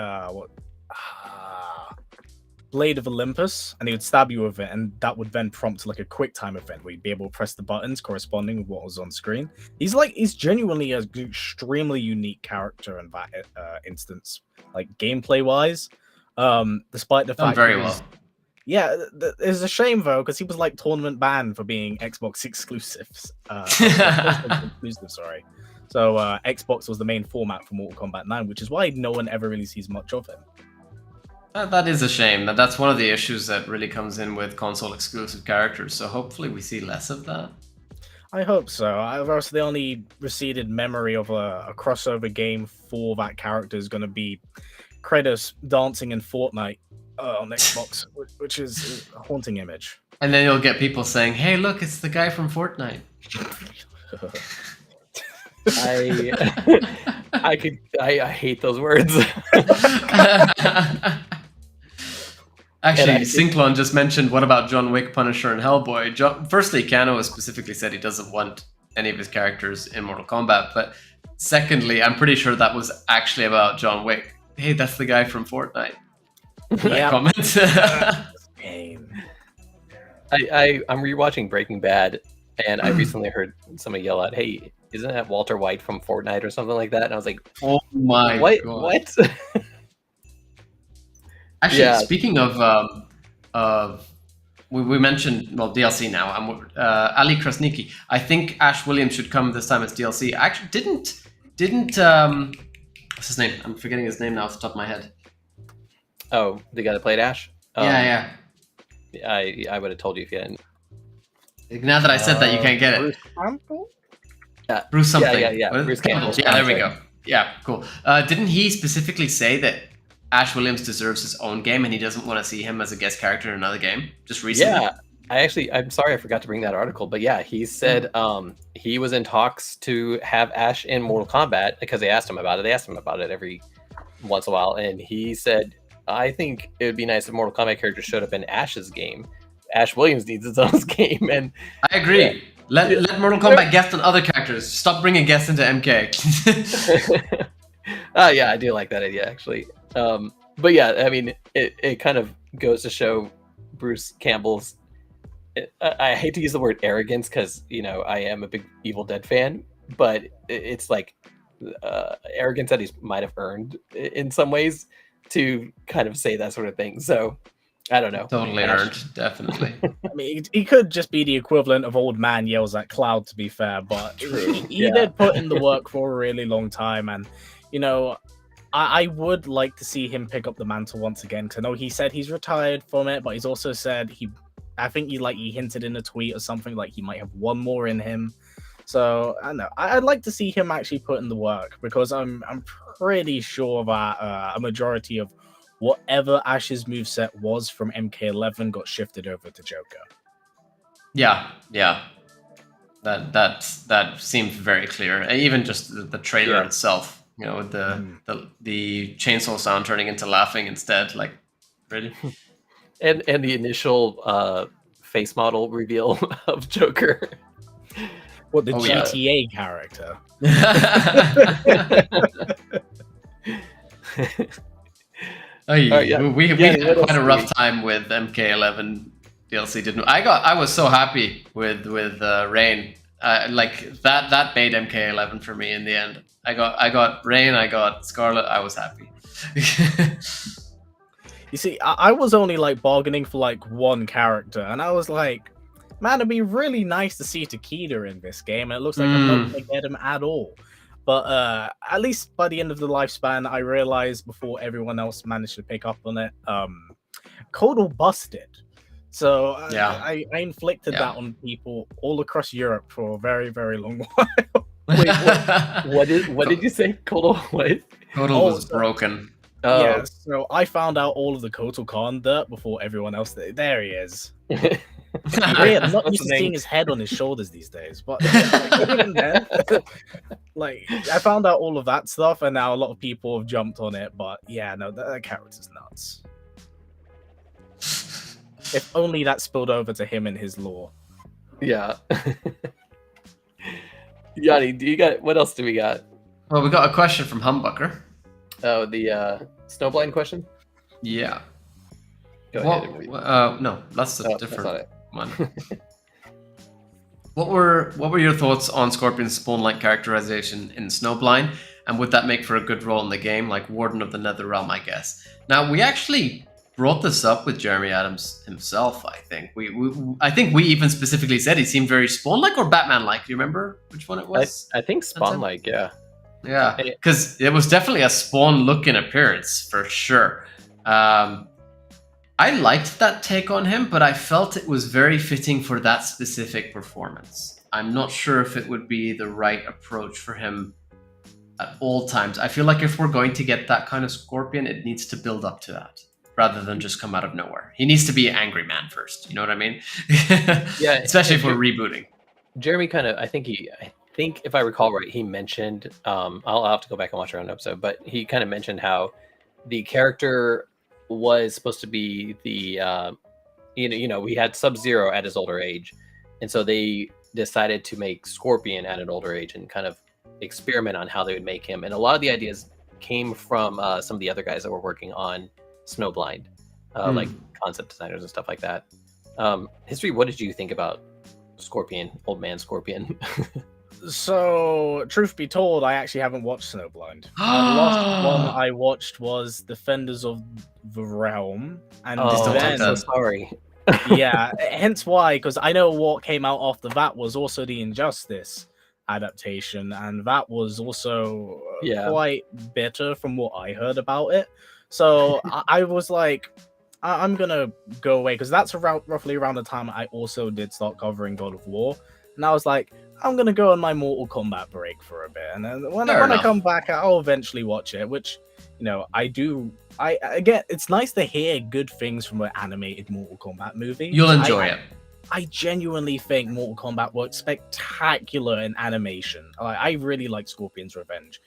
Blade of Olympus, and he would stab you with it, and that would then prompt like a quick time event where you'd be able to press the buttons corresponding with what was on screen. He's genuinely an extremely unique character in that instance, like gameplay wise. Despite the fact very well. Yeah, it's a shame though, because he was like tournament banned for being Xbox exclusives. Exclusive, sorry. So Xbox was the main format for Mortal Kombat 9, which is why no one ever really sees much of him. That is a shame. That's one of the issues that really comes in with console exclusive characters. So hopefully we see less of that. I hope so. Else the only receded memory of a crossover game for that character is going to be Kratos dancing in Fortnite on Xbox, which is a haunting image. And then you'll get people saying, "Hey, look, it's the guy from Fortnite." I hate those words. Actually, Sinklon just mentioned, what about John Wick, Punisher, and Hellboy? Firstly, Kano has specifically said he doesn't want any of his characters in Mortal Kombat. But secondly, I'm pretty sure that was actually about John Wick. Hey, that's the guy from Fortnite. Yeah. Comment. I'm rewatching Breaking Bad, and I recently heard somebody yell out, "Hey, isn't that Walter White from Fortnite or something like that?" And I was like, "Oh my what? God. What?" Actually, Yeah. Speaking of we mentioned, well, DLC now. Ali Krasniki. I think Ash Williams should come this time as DLC. I actually didn't what's his name? I'm forgetting his name now off the top of my head. Oh, the guy that played Ash? Yeah. I would have told you if you hadn't. Now that I said that, you can't get Bruce it. Campbell? Yeah. Bruce something. Yeah. What is Bruce it? Campbell. Yeah, there we go. Yeah, cool. Didn't he specifically say that Ash Williams deserves his own game and he doesn't want to see him as a guest character in another game? Just recently? Yeah. I'm sorry I forgot to bring that article, but yeah, he said he was in talks to have Ash in Mortal Kombat because they asked him about it. They asked him about it every once in a while, and he said, I think it would be nice if Mortal Kombat characters showed up in Ash's game. Ash Williams needs his own game, and I agree. Yeah. Let Mortal Kombat guest on other characters. Stop bringing guests into MK. Yeah, I do like that idea actually. But yeah, I mean, it kind of goes to show Bruce Campbell's. I hate to use the word arrogance because I am a big Evil Dead fan, but it's like arrogance that he might have earned in some ways to kind of say that sort of thing. So I don't know. Totally earned, definitely. I mean, he could just be the equivalent of old man yells at cloud, to be fair, but he did put in the work for a really long time, and I would like to see him pick up the mantle once again. Because I know he said he's retired from it, but he's also said I think he hinted in a tweet or something like he might have one more in him. So I don't know. I'd like to see him actually put in the work because I'm pretty sure that a majority of whatever Ash's moveset was from MK11 got shifted over to Joker. Yeah. That seems very clear. Even just the trailer itself. With the chainsaw sound turning into laughing instead, like, really. and the initial face model reveal of Joker. What, the GTA character? We had quite a rough time with MK11 DLC, didn't we? I was so happy with Rain. Like that made MK11 for me in the end. I got Rain, I got Scarlet, I was happy. You see, I was only bargaining for one character, and I was like, man, it'd be really nice to see Takeda in this game, and it looks like I'm not gonna get him at all. But at least by the end of the lifespan, I realized before everyone else managed to pick up on it, Kodal busted. So I inflicted that on people all across Europe for a very, very long while. Wait, what did you say? Kodal what? Kodal was broken. Oh. Yeah, so I found out all of the Kotal Khan dirt before everyone else did. There he is. Weird. I'm not used to seeing his head on his shoulders these days, but even then, I found out all of that stuff, and now a lot of people have jumped on it. But yeah, no, that character's nuts. If only that spilled over to him and his lore. Yeah. Yanni, what else do we got? Well, we got a question from Humbucker. Oh, the Snowblind question? Yeah. Go ahead and read it. No, that's a different that's one. What were your thoughts on Scorpion's spawn-like characterization in Snowblind, and would that make for a good role in the game, like Warden of the Netherrealm, I guess? Now, we actually brought this up with Jeremy Adams himself, I think. I think we even specifically said he seemed very Spawn-like or Batman-like. Do you remember which one it was? I think Spawn-like, yeah. Yeah, because it was definitely a Spawn look in appearance, for sure. I liked that take on him, but I felt it was very fitting for that specific performance. I'm not sure if it would be the right approach for him at all times. I feel like if we're going to get that kind of Scorpion, it needs to build up to that rather than just come out of nowhere. He needs to be an angry man first. You know what I mean? Yeah, especially if we're rebooting. Jeremy kind of, I think if I recall right, he mentioned, I'll have to go back and watch our own episode, but he kind of mentioned how the character was supposed to be the, we had Sub-Zero at his older age. And so they decided to make Scorpion at an older age and kind of experiment on how they would make him. And a lot of the ideas came from some of the other guys that were working on Snowblind, like concept designers and stuff like that. History, what did you think about Scorpion, old man Scorpion? So, truth be told, I actually haven't watched Snowblind. The last one I watched was Defenders of the Realm, and I'm so sorry. Yeah, hence why, because I know what came out after that was also the Injustice adaptation, and that was also quite bitter from what I heard about it. So I was like, I'm gonna go away, because that's roughly around the time I also did start covering God of War, and I was like, I'm gonna go on my Mortal Kombat break for a bit, and then when I come back, I'll eventually watch it. Which, I do. Again, it's nice to hear good things from an animated Mortal Kombat movie. You'll enjoy it. I genuinely think Mortal Kombat works spectacular in animation. I really like Scorpion's Revenge.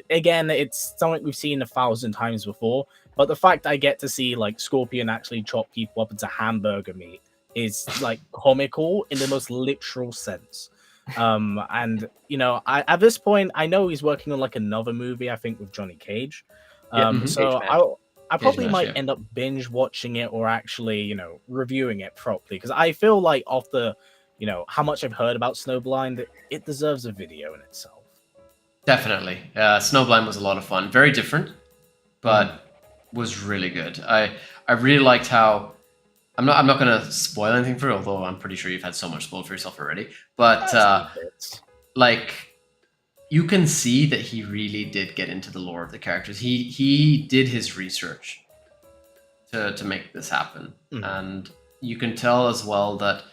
Again, it's something we've seen 1,000 times before, but the fact I get to see like Scorpion actually chop people up into hamburger meat is like comical in the most literal sense. And at this point, I know he's working on like another movie, I think with Johnny Cage. So I probably might end up binge watching it or actually, reviewing it properly, because I feel like after, how much I've heard about Snowblind, it deserves a video in itself. Definitely. Snowblind was a lot of fun. Very different, but was really good. I really liked how I'm not going to spoil anything for you, although I'm pretty sure you've had so much spoiled for yourself already. But you can see that he really did get into the lore of the characters. He did his research to make this happen. And you can tell as well that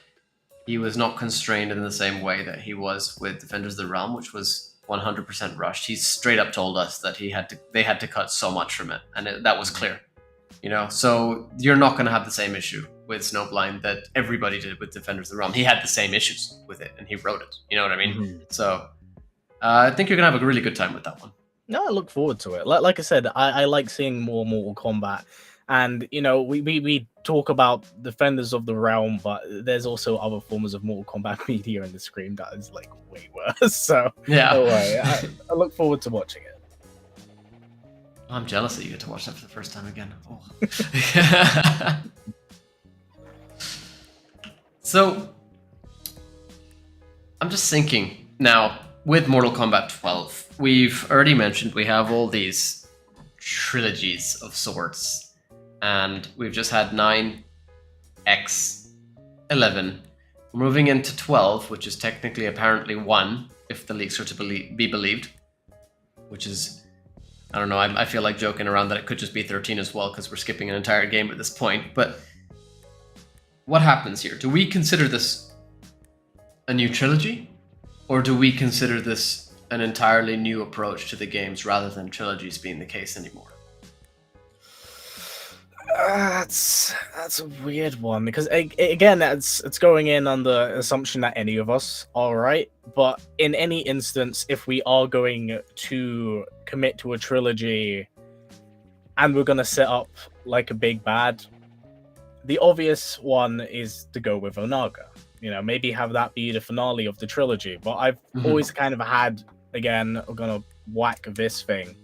he was not constrained in the same way that he was with Defenders of the Realm, which was 100% rushed. He straight up told us that they had to cut so much from it, and that was clear. So you're not going to have the same issue with Snowblind that everybody did with Defenders of the Realm. He had the same issues with it, and he wrote it. You know what I mean? So I think you're going to have a really good time with that one. No, I look forward to it. Like I said, I like seeing more Mortal Kombat. And, we talk about Defenders of the Realm, but there's also other forms of Mortal Kombat media in the screen that is, like, way worse. So, yeah. No way. I look forward to watching it. I'm jealous that you get to watch that for the first time again. Oh. So, I'm just thinking now, with Mortal Kombat 12, we've already mentioned we have all these trilogies of sorts, and we've just had 9, X, 11. We're moving into 12, which is technically apparently 1, if the leaks are to be believed, which is, I don't know, I feel like joking around that it could just be 13 as well, because we're skipping an entire game at this point. But what happens here? Do we consider this a new trilogy? Or do we consider this an entirely new approach to the games rather than trilogies being the case anymore? That's a weird one, because again, it's going in on the assumption that any of us are right. But in any instance, if we are going to commit to a trilogy and we're going to set up like a big bad, the obvious one is to go with Onaga. Maybe have that be the finale of the trilogy. But I've always kind of had, again, we're going to whack this thing.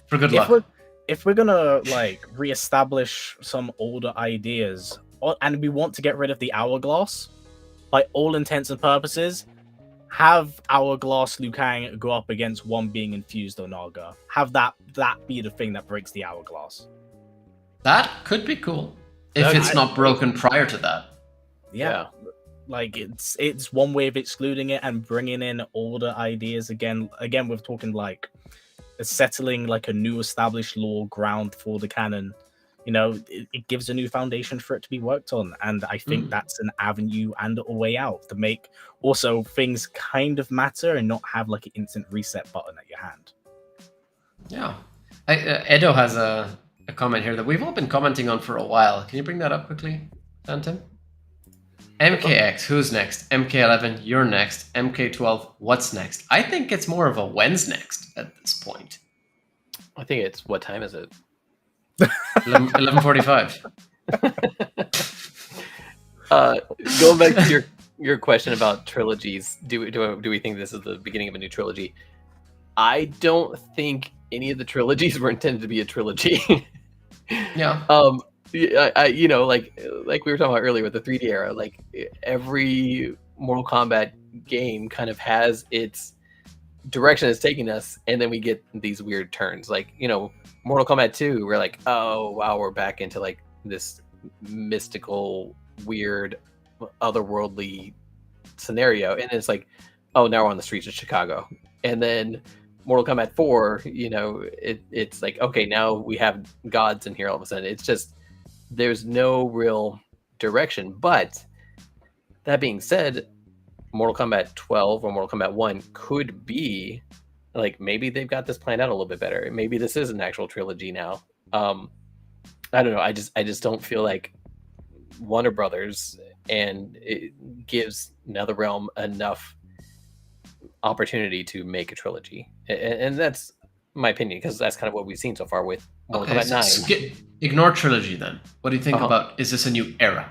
For good luck. If we're gonna like reestablish some older ideas, and we want to get rid of the Hourglass, by all intents and purposes, have Hourglass Liu Kang go up against one being infused Onaga. Have that be the thing that breaks the Hourglass. That could be cool if it's not broken prior to that. Yeah. Like it's one way of excluding it and bringing in older ideas again. Again, we're talking like settling like a new established lore ground for the canon. You know, it gives a new foundation for it to be worked on, and I think that's an avenue and a way out to make also things kind of matter and not have like an instant reset button at your hand. Yeah, Edo has a comment here that we've all been commenting on for a while. Can you bring that up quickly, Phantom? MKX, who's next? MK11, you're next. MK12, what's next? I think it's more of a when's next at this point. I think it's, what time is it? 11:45. Going back to your question about trilogies, do we think this is the beginning of a new trilogy? I don't think any of the trilogies were intended to be a trilogy. Yeah. I you know, like we were talking about earlier with the 3D era, like every Mortal Kombat game kind of has its direction it's taking us, and then we get these weird turns. Like, you know, Mortal Kombat 2, we're like, oh wow, we're back into like this mystical, weird, otherworldly scenario, and it's like, oh, now we're on the streets of Chicago. And then Mortal Kombat 4, you know, it's like, okay, now we have gods in here all of a sudden. It's just, there's no real direction. But that being said, Mortal Kombat 12 or Mortal Kombat 1 could be like, maybe they've got this planned out a little bit better. Maybe this is an actual trilogy now. I don't know. I just don't feel like Warner Brothers and it gives NetherRealm enough opportunity to make a trilogy, and that's my opinion, because that's kind of what we've seen so far with Mortal Kombat 9. Ignore trilogy then. What do you think about, is this a new era?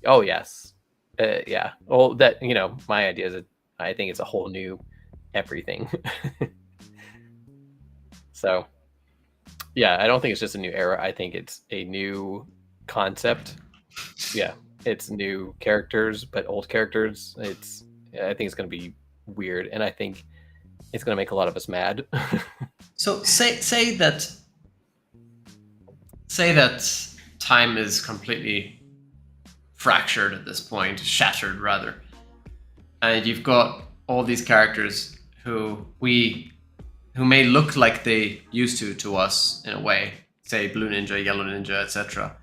Oh yes, yeah. Well, that, you know, my idea is that I think it's a whole new everything. So yeah, I don't think it's just a new era. I think it's a new concept. Yeah, it's new characters, but old characters. I think it's going to be weird, and I think it's going to make a lot of us mad. So say that time is completely fractured at this point, shattered rather, and you've got all these characters who may look like they used to us in a way, say Blue Ninja, Yellow Ninja, etc.,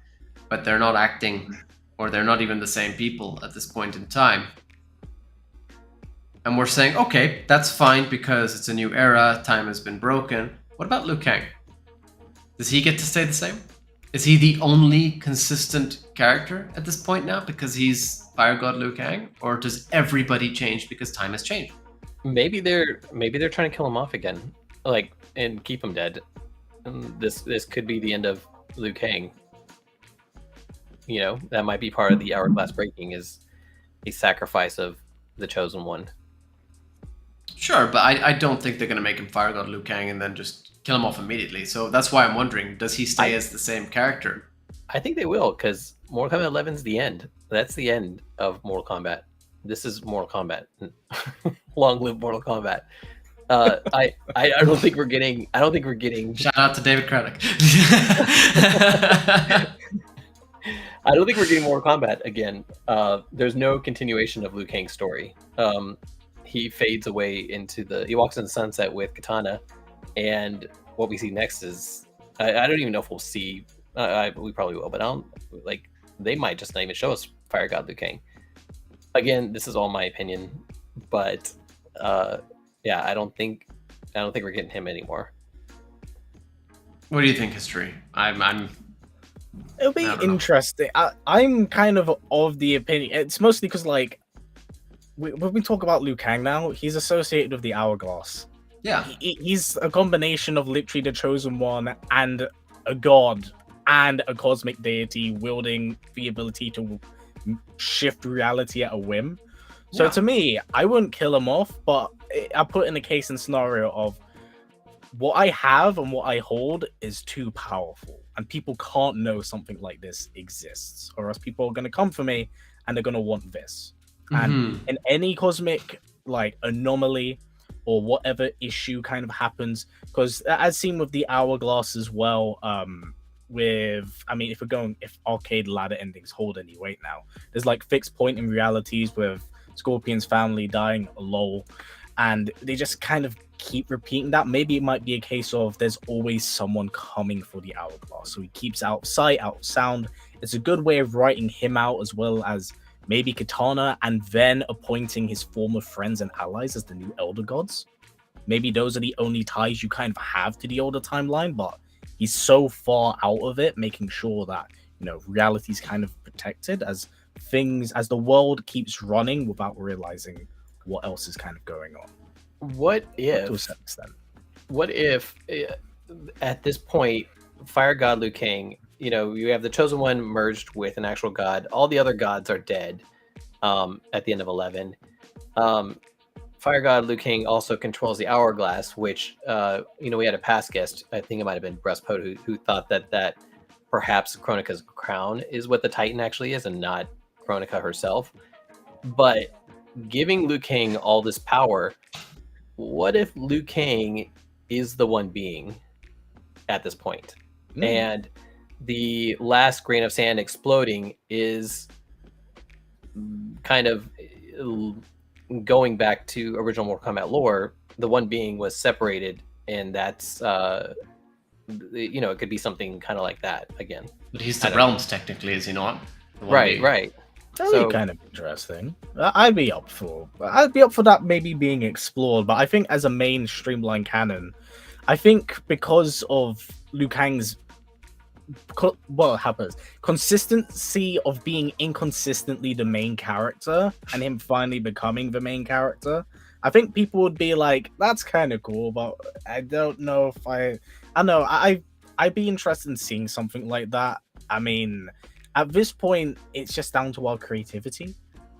but they're not acting, or they're not even the same people at this point in time. And we're saying, okay, that's fine because it's a new era, time has been broken. What about Liu Kang? Does he get to stay the same? Is he the only consistent character at this point now because he's Fire God Liu Kang? Or does everybody change because time has changed? Maybe they're trying to kill him off again, like, and keep him dead. And this could be the end of Liu Kang. You know, that might be part of the Hourglass breaking, is a sacrifice of the Chosen One. Sure, but I don't think they're going to make him Fire God Liu Kang and then just kill him off immediately. So that's why I'm wondering, does he stay as the same character? I think they will, because Mortal Kombat 11 is the end. That's the end of Mortal Kombat. This is Mortal Kombat. Long live Mortal Kombat. I don't think we're getting. Shout out to David Craddock. I don't think we're getting Mortal Kombat again. There's no continuation of Liu Kang's story. He fades away he walks in the sunset with Kitana, and what we see next is, I don't even know if we'll see, we probably will, but I don't, like, they might just not even show us Fire God Liu Kang. Again, this is all my opinion, but yeah, I don't think we're getting him anymore. What do you think, History? It'll be interesting. I'm kind of the opinion. It's mostly because, like, when we talk about Liu Kang now, he's associated with the Hourglass. Yeah. He's a combination of literally the Chosen One and a god and a cosmic deity wielding the ability to shift reality at a whim. So to me, I wouldn't kill him off, but I put in a case and scenario of what I have and what I hold is too powerful, and people can't know something like this exists, or else people are going to come for me and they're going to want this. And in any cosmic, like, anomaly or whatever issue kind of happens, because as seen with the Hourglass as well, if arcade ladder endings hold any weight now, there's like fixed point in realities with Scorpion's family dying, lol, and they just kind of keep repeating that. Maybe it might be a case of there's always someone coming for the Hourglass, so he keeps out of sight, out of sound. It's a good way of writing him out, as well as maybe Kitana, and then appointing his former friends and allies as the new Elder Gods. Maybe those are the only ties you kind of have to the older timeline, but he's so far out of it, making sure that, you know, reality's kind of protected as the world keeps running without realizing what else is kind of going on. What if, to a certain extent, at this point, Fire God Liu Kang, you know, you have the Chosen One merged with an actual god. All the other gods are dead at the end of 11. Fire God Liu Kang also controls the Hourglass, which, you know, we had a past guest, I think it might have been Breastpod, who thought that perhaps Kronika's crown is what the Titan actually is and not Kronika herself. But giving Liu Kang all this power, what if Liu Kang is the one being at this point? And the last grain of sand exploding is kind of going back to original Mortal Kombat lore. The one being was separated, and that's you know, it could be something kind of like that again. But he's the realms technically, is he not? Right. That'd be kind of interesting. I'd be up for that maybe being explored, but I think as a main streamline canon, I think because of Liu Kang's consistency of being inconsistently the main character and him finally becoming the main character, I think people would be like, that's kind of cool, but I don't know if I'd be interested in seeing something like that. I mean, at this point, it's just down to our creativity.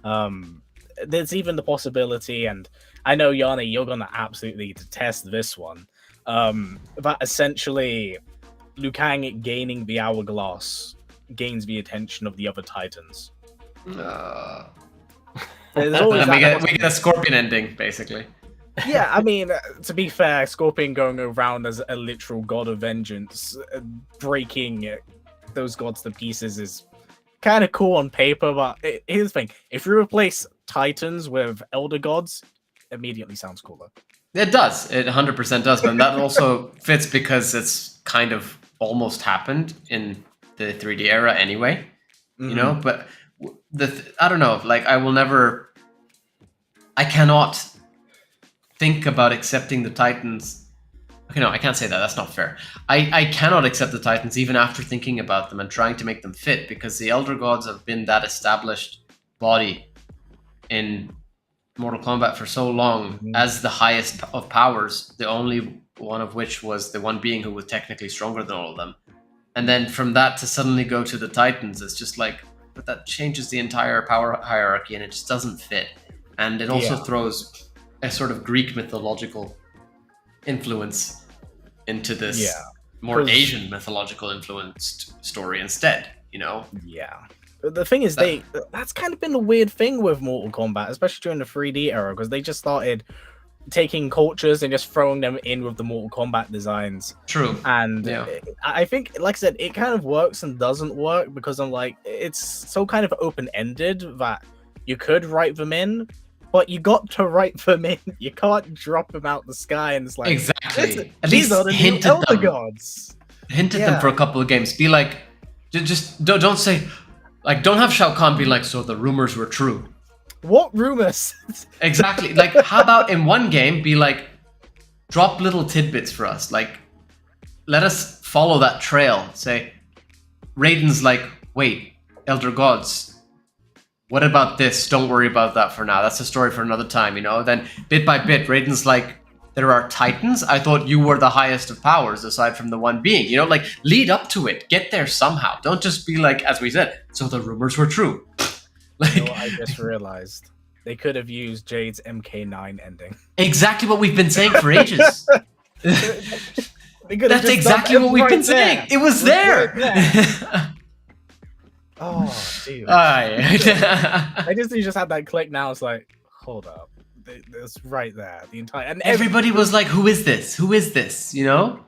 There's even the possibility, and I know, Yanni, you're going to absolutely detest this one, that essentially Liu Kang gaining the Hourglass gains the attention of the other Titans. There's always we get a Scorpion ending, basically. Yeah, I mean, to be fair, Scorpion going around as a literal god of vengeance, breaking those gods to pieces is kind of cool on paper, but here's the thing. If you replace Titans with Elder Gods, immediately sounds cooler. It does. It 100% does, but that also fits because it's kind of almost happened in the 3D era anyway, you know? But I don't know, like, I cannot think about accepting the Titans. Okay, no, I can't say that. That's not fair. I cannot accept the Titans even after thinking about them and trying to make them fit, because the Elder Gods have been that established body in Mortal Kombat for so long as the highest of powers, the only one of which was the one being who was technically stronger than all of them. And then from that to suddenly go to the Titans, it's just like, but that changes the entire power hierarchy and it just doesn't fit. And it also throws a sort of Greek mythological influence into this more Asian mythological influenced story instead, you know? Yeah. The thing is, that's kind of been a weird thing with Mortal Kombat, especially during the 3D era, because they just started taking cultures and just throwing them in with the Mortal Kombat designs. True. And I think, like I said, it kind of works and doesn't work, because I'm like, it's so kind of open-ended that you could write them in, but you got to write them in. You can't drop them out the sky and it's like, exactly. At these least are the new Elder Gods. Hinted them for a couple of games. Be like, just don't say, like, don't have Shao Kahn be like, so the rumors were true. What rumors? Exactly. Like, how about in one game be like, drop little tidbits for us. Like, let us follow that trail. Say, Raiden's like, wait, Elder Gods, what about this? Don't worry about that for now. That's a story for another time, you know? Then bit by bit, Raiden's like, there are Titans? I thought you were the highest of powers aside from the one being, you know? Like, lead up to it. Get there somehow. Don't just be like, as we said, so the rumors were true. Like, you know, I just realized they could have used Jade's MK9 ending. Exactly what we've been saying for ages. That's exactly what we've been saying. It was there. Oh, dude. I just had that click now. It's like, hold up. It's right there. The entire... And everybody was like, who is this? Who is this? You know?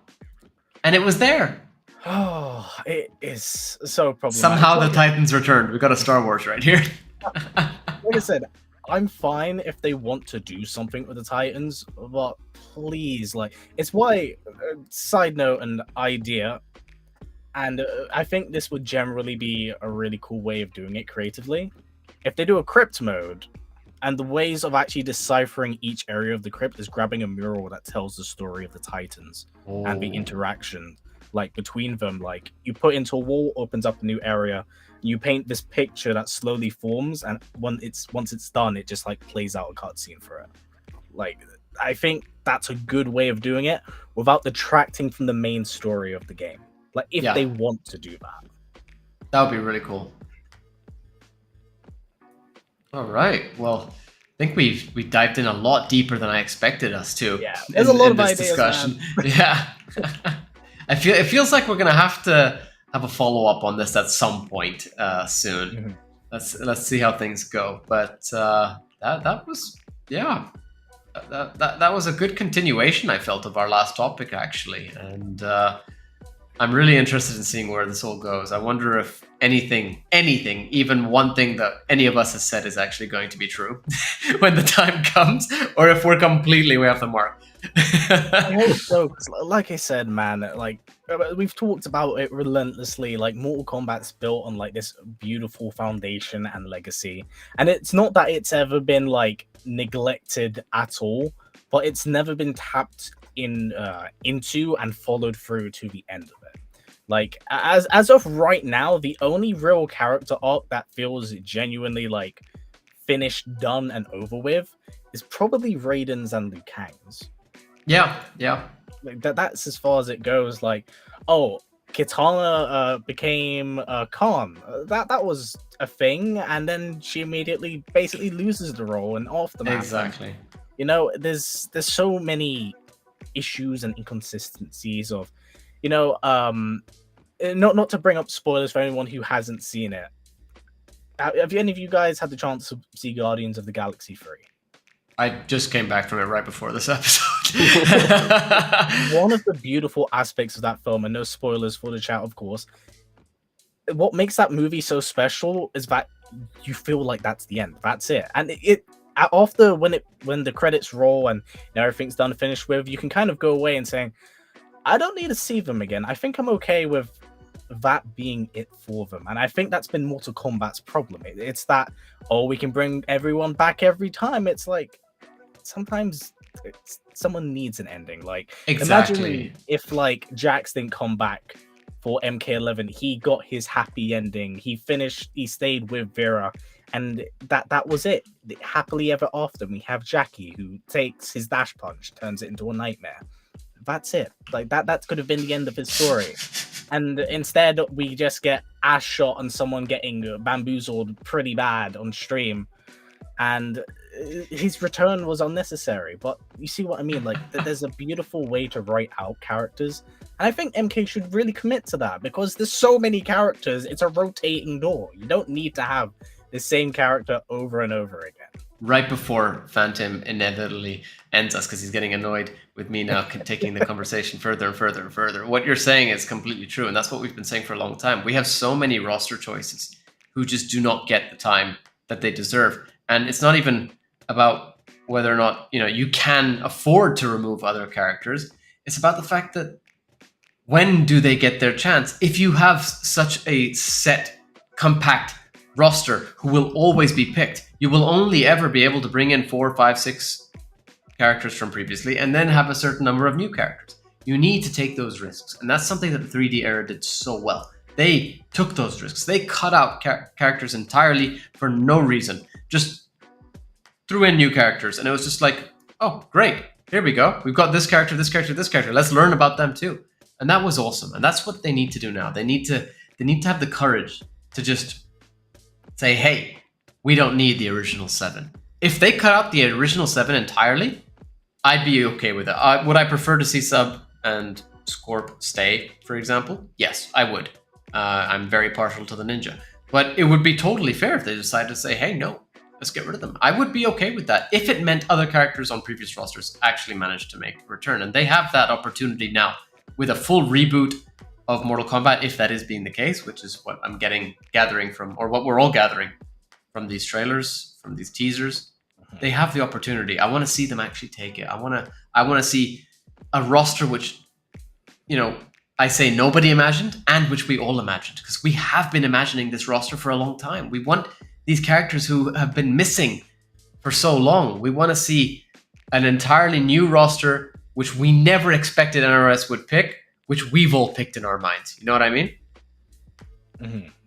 And it was there. Oh, it is so problematic. Somehow the Titans returned. We got a Star Wars right here. Like I said, I'm fine if they want to do something with the Titans, but please, like, it's why. Side note and idea, and I think this would generally be a really cool way of doing it creatively. If they do a crypt mode, and the ways of actually deciphering each area of the crypt is grabbing a mural that tells the story of the Titans and the interaction like between them. Like you put into a wall, opens up a new area. You paint this picture that slowly forms, and once it's done, it just like plays out a cutscene for it. Like I think that's a good way of doing it without detracting from the main story of the game. Like if they want to do that, that would be really cool. All right. Well, I think we dived in a lot deeper than I expected us to. Yeah, there's a lot of ideas, discussion. Yeah, it feels like we're gonna have to have a follow up on this at some point soon. Mm-hmm. Let's see how things go. But that was that was a good continuation, I felt, of our last topic actually, and I'm really interested in seeing where this all goes. I wonder if anything, even one thing that any of us has said is actually going to be true when the time comes, or if we're completely way off the mark. I hope so. Like I said, man, like we've talked about it relentlessly. Like Mortal Kombat's built on like this beautiful foundation and legacy, and it's not that it's ever been like neglected at all, but it's never been tapped into and followed through to the end of it. Like as of right now, the only real character arc that feels genuinely like finished, done, and over with is probably Raiden's and Liu Kang's. Yeah. Like that's as far as it goes. Like, oh, Kitana became Khan. That was a thing, and then she immediately basically loses the role and off the map. Exactly. You know, there's so many issues and inconsistencies of, you know, not to bring up spoilers for anyone who hasn't seen it. Have any of you guys had the chance to see Guardians of the Galaxy 3? I just came back from it right before this episode. One of the beautiful aspects of that film, and no spoilers for the chat, of course, what makes that movie so special is that you feel like that's the end. That's it. And it after when the credits roll and everything's done and finished with, you can kind of go away and saying, I don't need to see them again. I think I'm okay with that being it for them. And I think that's been Mortal Kombat's problem. It's that, we can bring everyone back every time. It's like, sometimes someone needs an ending. Like, exactly. Imagine if like Jax didn't come back for MK11, he got his happy ending. He stayed with Vera, and that was it. Happily ever after. We have Jackie, who takes his dash punch, turns it into a nightmare. That's it. Like that could have been the end of his story. And instead we just get ass shot and someone getting bamboozled pretty bad on stream, and his return was unnecessary. But you see what I mean? Like, there's a beautiful way to write out characters, and I think MK should really commit to that, because there's so many characters. It's a rotating door. You don't need to have the same character over and over again. Right before Phantom inevitably ends us, because he's getting annoyed with me now taking the conversation further and further and further. What you're saying is completely true, and that's what we've been saying for a long time. We have so many roster choices who just do not get the time that they deserve. And it's not even about whether or not you can afford to remove other characters. It's about the fact that when do they get their chance? If you have such a set, compact roster who will always be picked, you will only ever be able to bring in 4, 5, 6 characters from previously and then have a certain number of new characters. You need to take those risks, and that's something that the 3D era did so well. They took those risks. They cut out characters entirely for no reason. Just threw in new characters, and it was just like, oh, great, here we go. We've got this character, this character, this character. Let's learn about them too. And that was awesome. And that's what they need to do now. They need to have the courage to just say, hey, we don't need the original 7. If they cut out the original 7 entirely, I'd be okay with it. Would I prefer to see Sub and Scorp stay, for example? Yes, I would. I'm very partial to the Ninja. But it would be totally fair if they decided to say, hey, no, let's get rid of them. I would be okay with that if it meant other characters on previous rosters actually managed to make a return. And they have that opportunity now with a full reboot of Mortal Kombat, if that is being the case, which is what I'm gathering from, or what we're all gathering from these trailers, from these teasers. They have the opportunity. I want to see them actually take it. I want to see a roster which, I say nobody imagined and which we all imagined, because we have been imagining this roster for a long time. We want these characters who have been missing for so long. We want to see an entirely new roster which we never expected NRS would pick, which we've all picked in our minds. You know what I mean?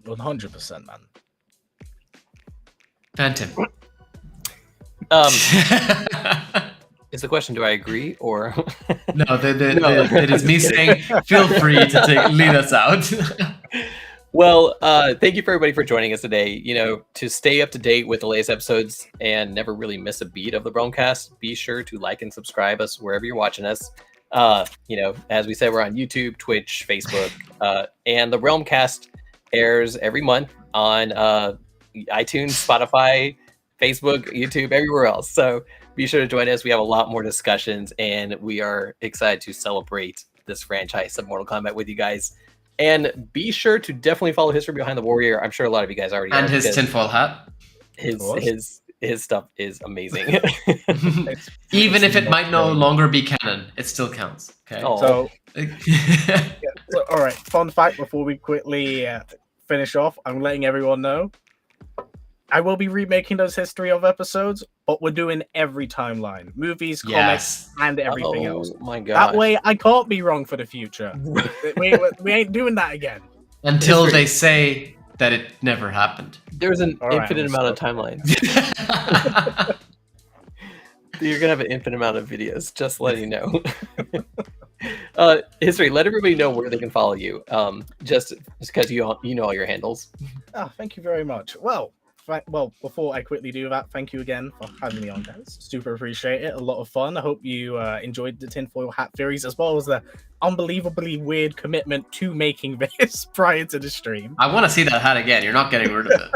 100%, man. Phantom. Is the question, do I agree or? No, it is me saying, feel free to lead us out. Well, thank you for everybody for joining us today. To stay up to date with the latest episodes and never really miss a beat of the Realmcast, be sure to like and subscribe us wherever you're watching us. As we said, we're on YouTube, Twitch, Facebook, and the Realmcast airs every month on iTunes, Spotify, Facebook, YouTube, everywhere else. So be sure to join us. We have a lot more discussions, and we are excited to celebrate this franchise of Mortal Kombat with you guys. And be sure to definitely follow History Behind the Warrior. I'm sure a lot of you guys already and are, his tinfoil hat. His stuff is amazing. Even if it might no longer be canon, it still counts. Okay. So, all right. Fun fact before we quickly finish off, I'm letting everyone know I will be remaking those history of episodes, but we're doing every timeline, movies, comics, and everything else. My God. That way, I can't be wrong for the future. we ain't doing that again. Until they say that it never happened. There's an infinite amount of timelines. You're gonna have an infinite amount of videos. Just letting you know. History. Let everybody know where they can follow you. Just because you know all your handles. Thank you very much. Well, before I quickly do that, thank you again for having me on, guys. Super appreciate it. A lot of fun. I hope you enjoyed the tinfoil hat theories, as well as the unbelievably weird commitment to making this prior to the stream. I want to see that hat again. You're not getting rid of it.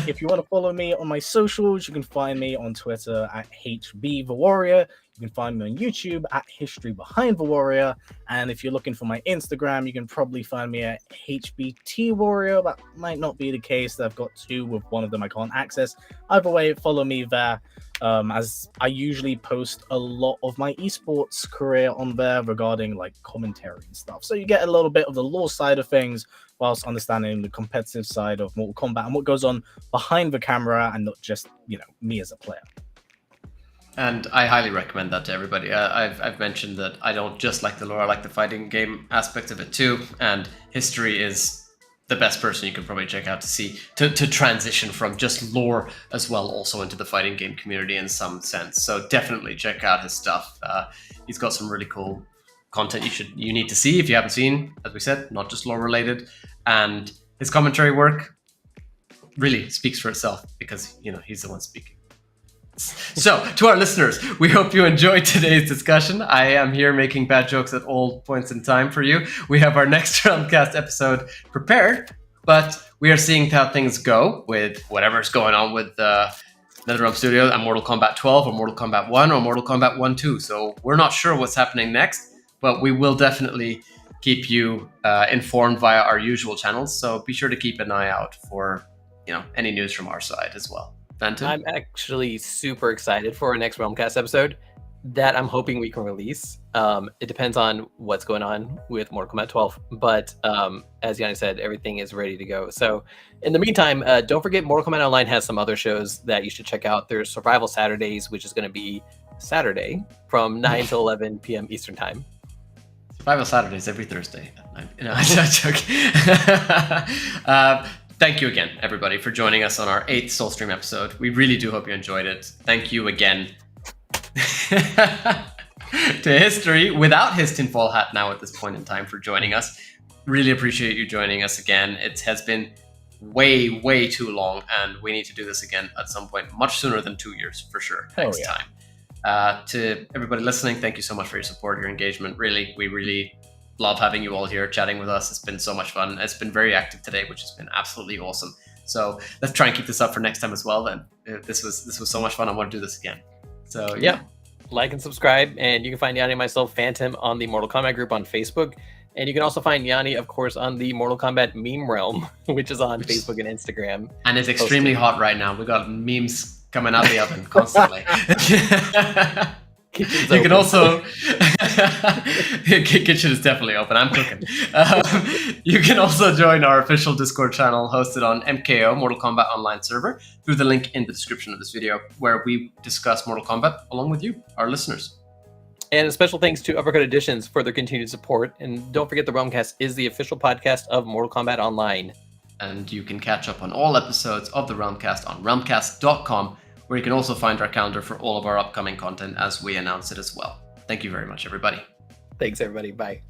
If you want to follow me on my socials, you can find me on Twitter at HB the Warrior. You can find me on YouTube at History Behind the Warrior. And if you're looking for my Instagram, you can probably find me at HBT Warrior. That might not be the case. I've got two, with one of them I can't access. Either way, follow me there, as I usually post a lot of my esports career on there regarding like commentary and stuff. So you get a little bit of the lore side of things whilst understanding the competitive side of Mortal Kombat and what goes on behind the camera, and not just, me as a player. And I highly recommend that to everybody. I've mentioned that I don't just like the lore, I like the fighting game aspect of it too. And History is the best person you can probably check out to transition from just lore as well also into the fighting game community in some sense. So definitely check out his stuff. He's got some really cool content you need to see if you haven't seen, as we said, not just lore related. And his commentary work really speaks for itself, because he's the one speaking. So, to our listeners, we hope you enjoyed today's discussion. I am here making bad jokes at all points in time for you. We have our next Realmcast episode prepared, but we are seeing how things go with whatever's going on with NetherRealm Studios and Mortal Kombat 12 or Mortal Kombat 1 or Mortal Kombat 1-2. So we're not sure what's happening next, but we will definitely keep you informed via our usual channels. So be sure to keep an eye out for any news from our side as well. Phantom? I'm actually super excited for our next Realmcast episode that I'm hoping we can release. It depends on what's going on with Mortal Kombat 12, but as Yanni said, everything is ready to go. So in the meantime, don't forget Mortal Kombat Online has some other shows that you should check out. There's Survival Saturdays, which is going to be Saturday from 9 to 11 p.m. Eastern Time. Survival Saturdays every Thursday at 9. I'm joking. Thank you again, everybody, for joining us on our 8th Soulstream episode. We really do hope you enjoyed it. Thank you again to History, without his tinfoil hat now at this point in time, for joining us. Really appreciate you joining us again. It has been way, way too long, and we need to do this again at some point, much sooner than 2 years, for sure, next time. To everybody listening, thank you so much for your support, your engagement. Really, we really love having you all here chatting with us. It's been so much fun. It's been very active today, which has been absolutely awesome. So let's try and keep this up for next time as well. Then this was so much fun. I want to do this again. So yeah, like and subscribe, and you can find Yanni and myself, Phantom, on the Mortal Kombat group on Facebook. And you can also find Yanni, of course, on the Mortal Kombat meme realm, which is on Facebook and Instagram. And it's extremely hot right now. We got memes coming out the oven constantly. Kitchen's You can open. also kitchen is definitely open. I'm cooking. You can also join our official Discord channel hosted on MKO Mortal Kombat Online server through the link in the description of this video, where we discuss Mortal Kombat along with you, our listeners. And a special thanks to Uppercut Editions for their continued support. And don't forget the Realmcast is the official podcast of Mortal Kombat Online. And you can catch up on all episodes of the Realmcast on realmcast.com, where you can also find our calendar for all of our upcoming content as we announce it as well. Thank you very much, everybody. Thanks, everybody. Bye.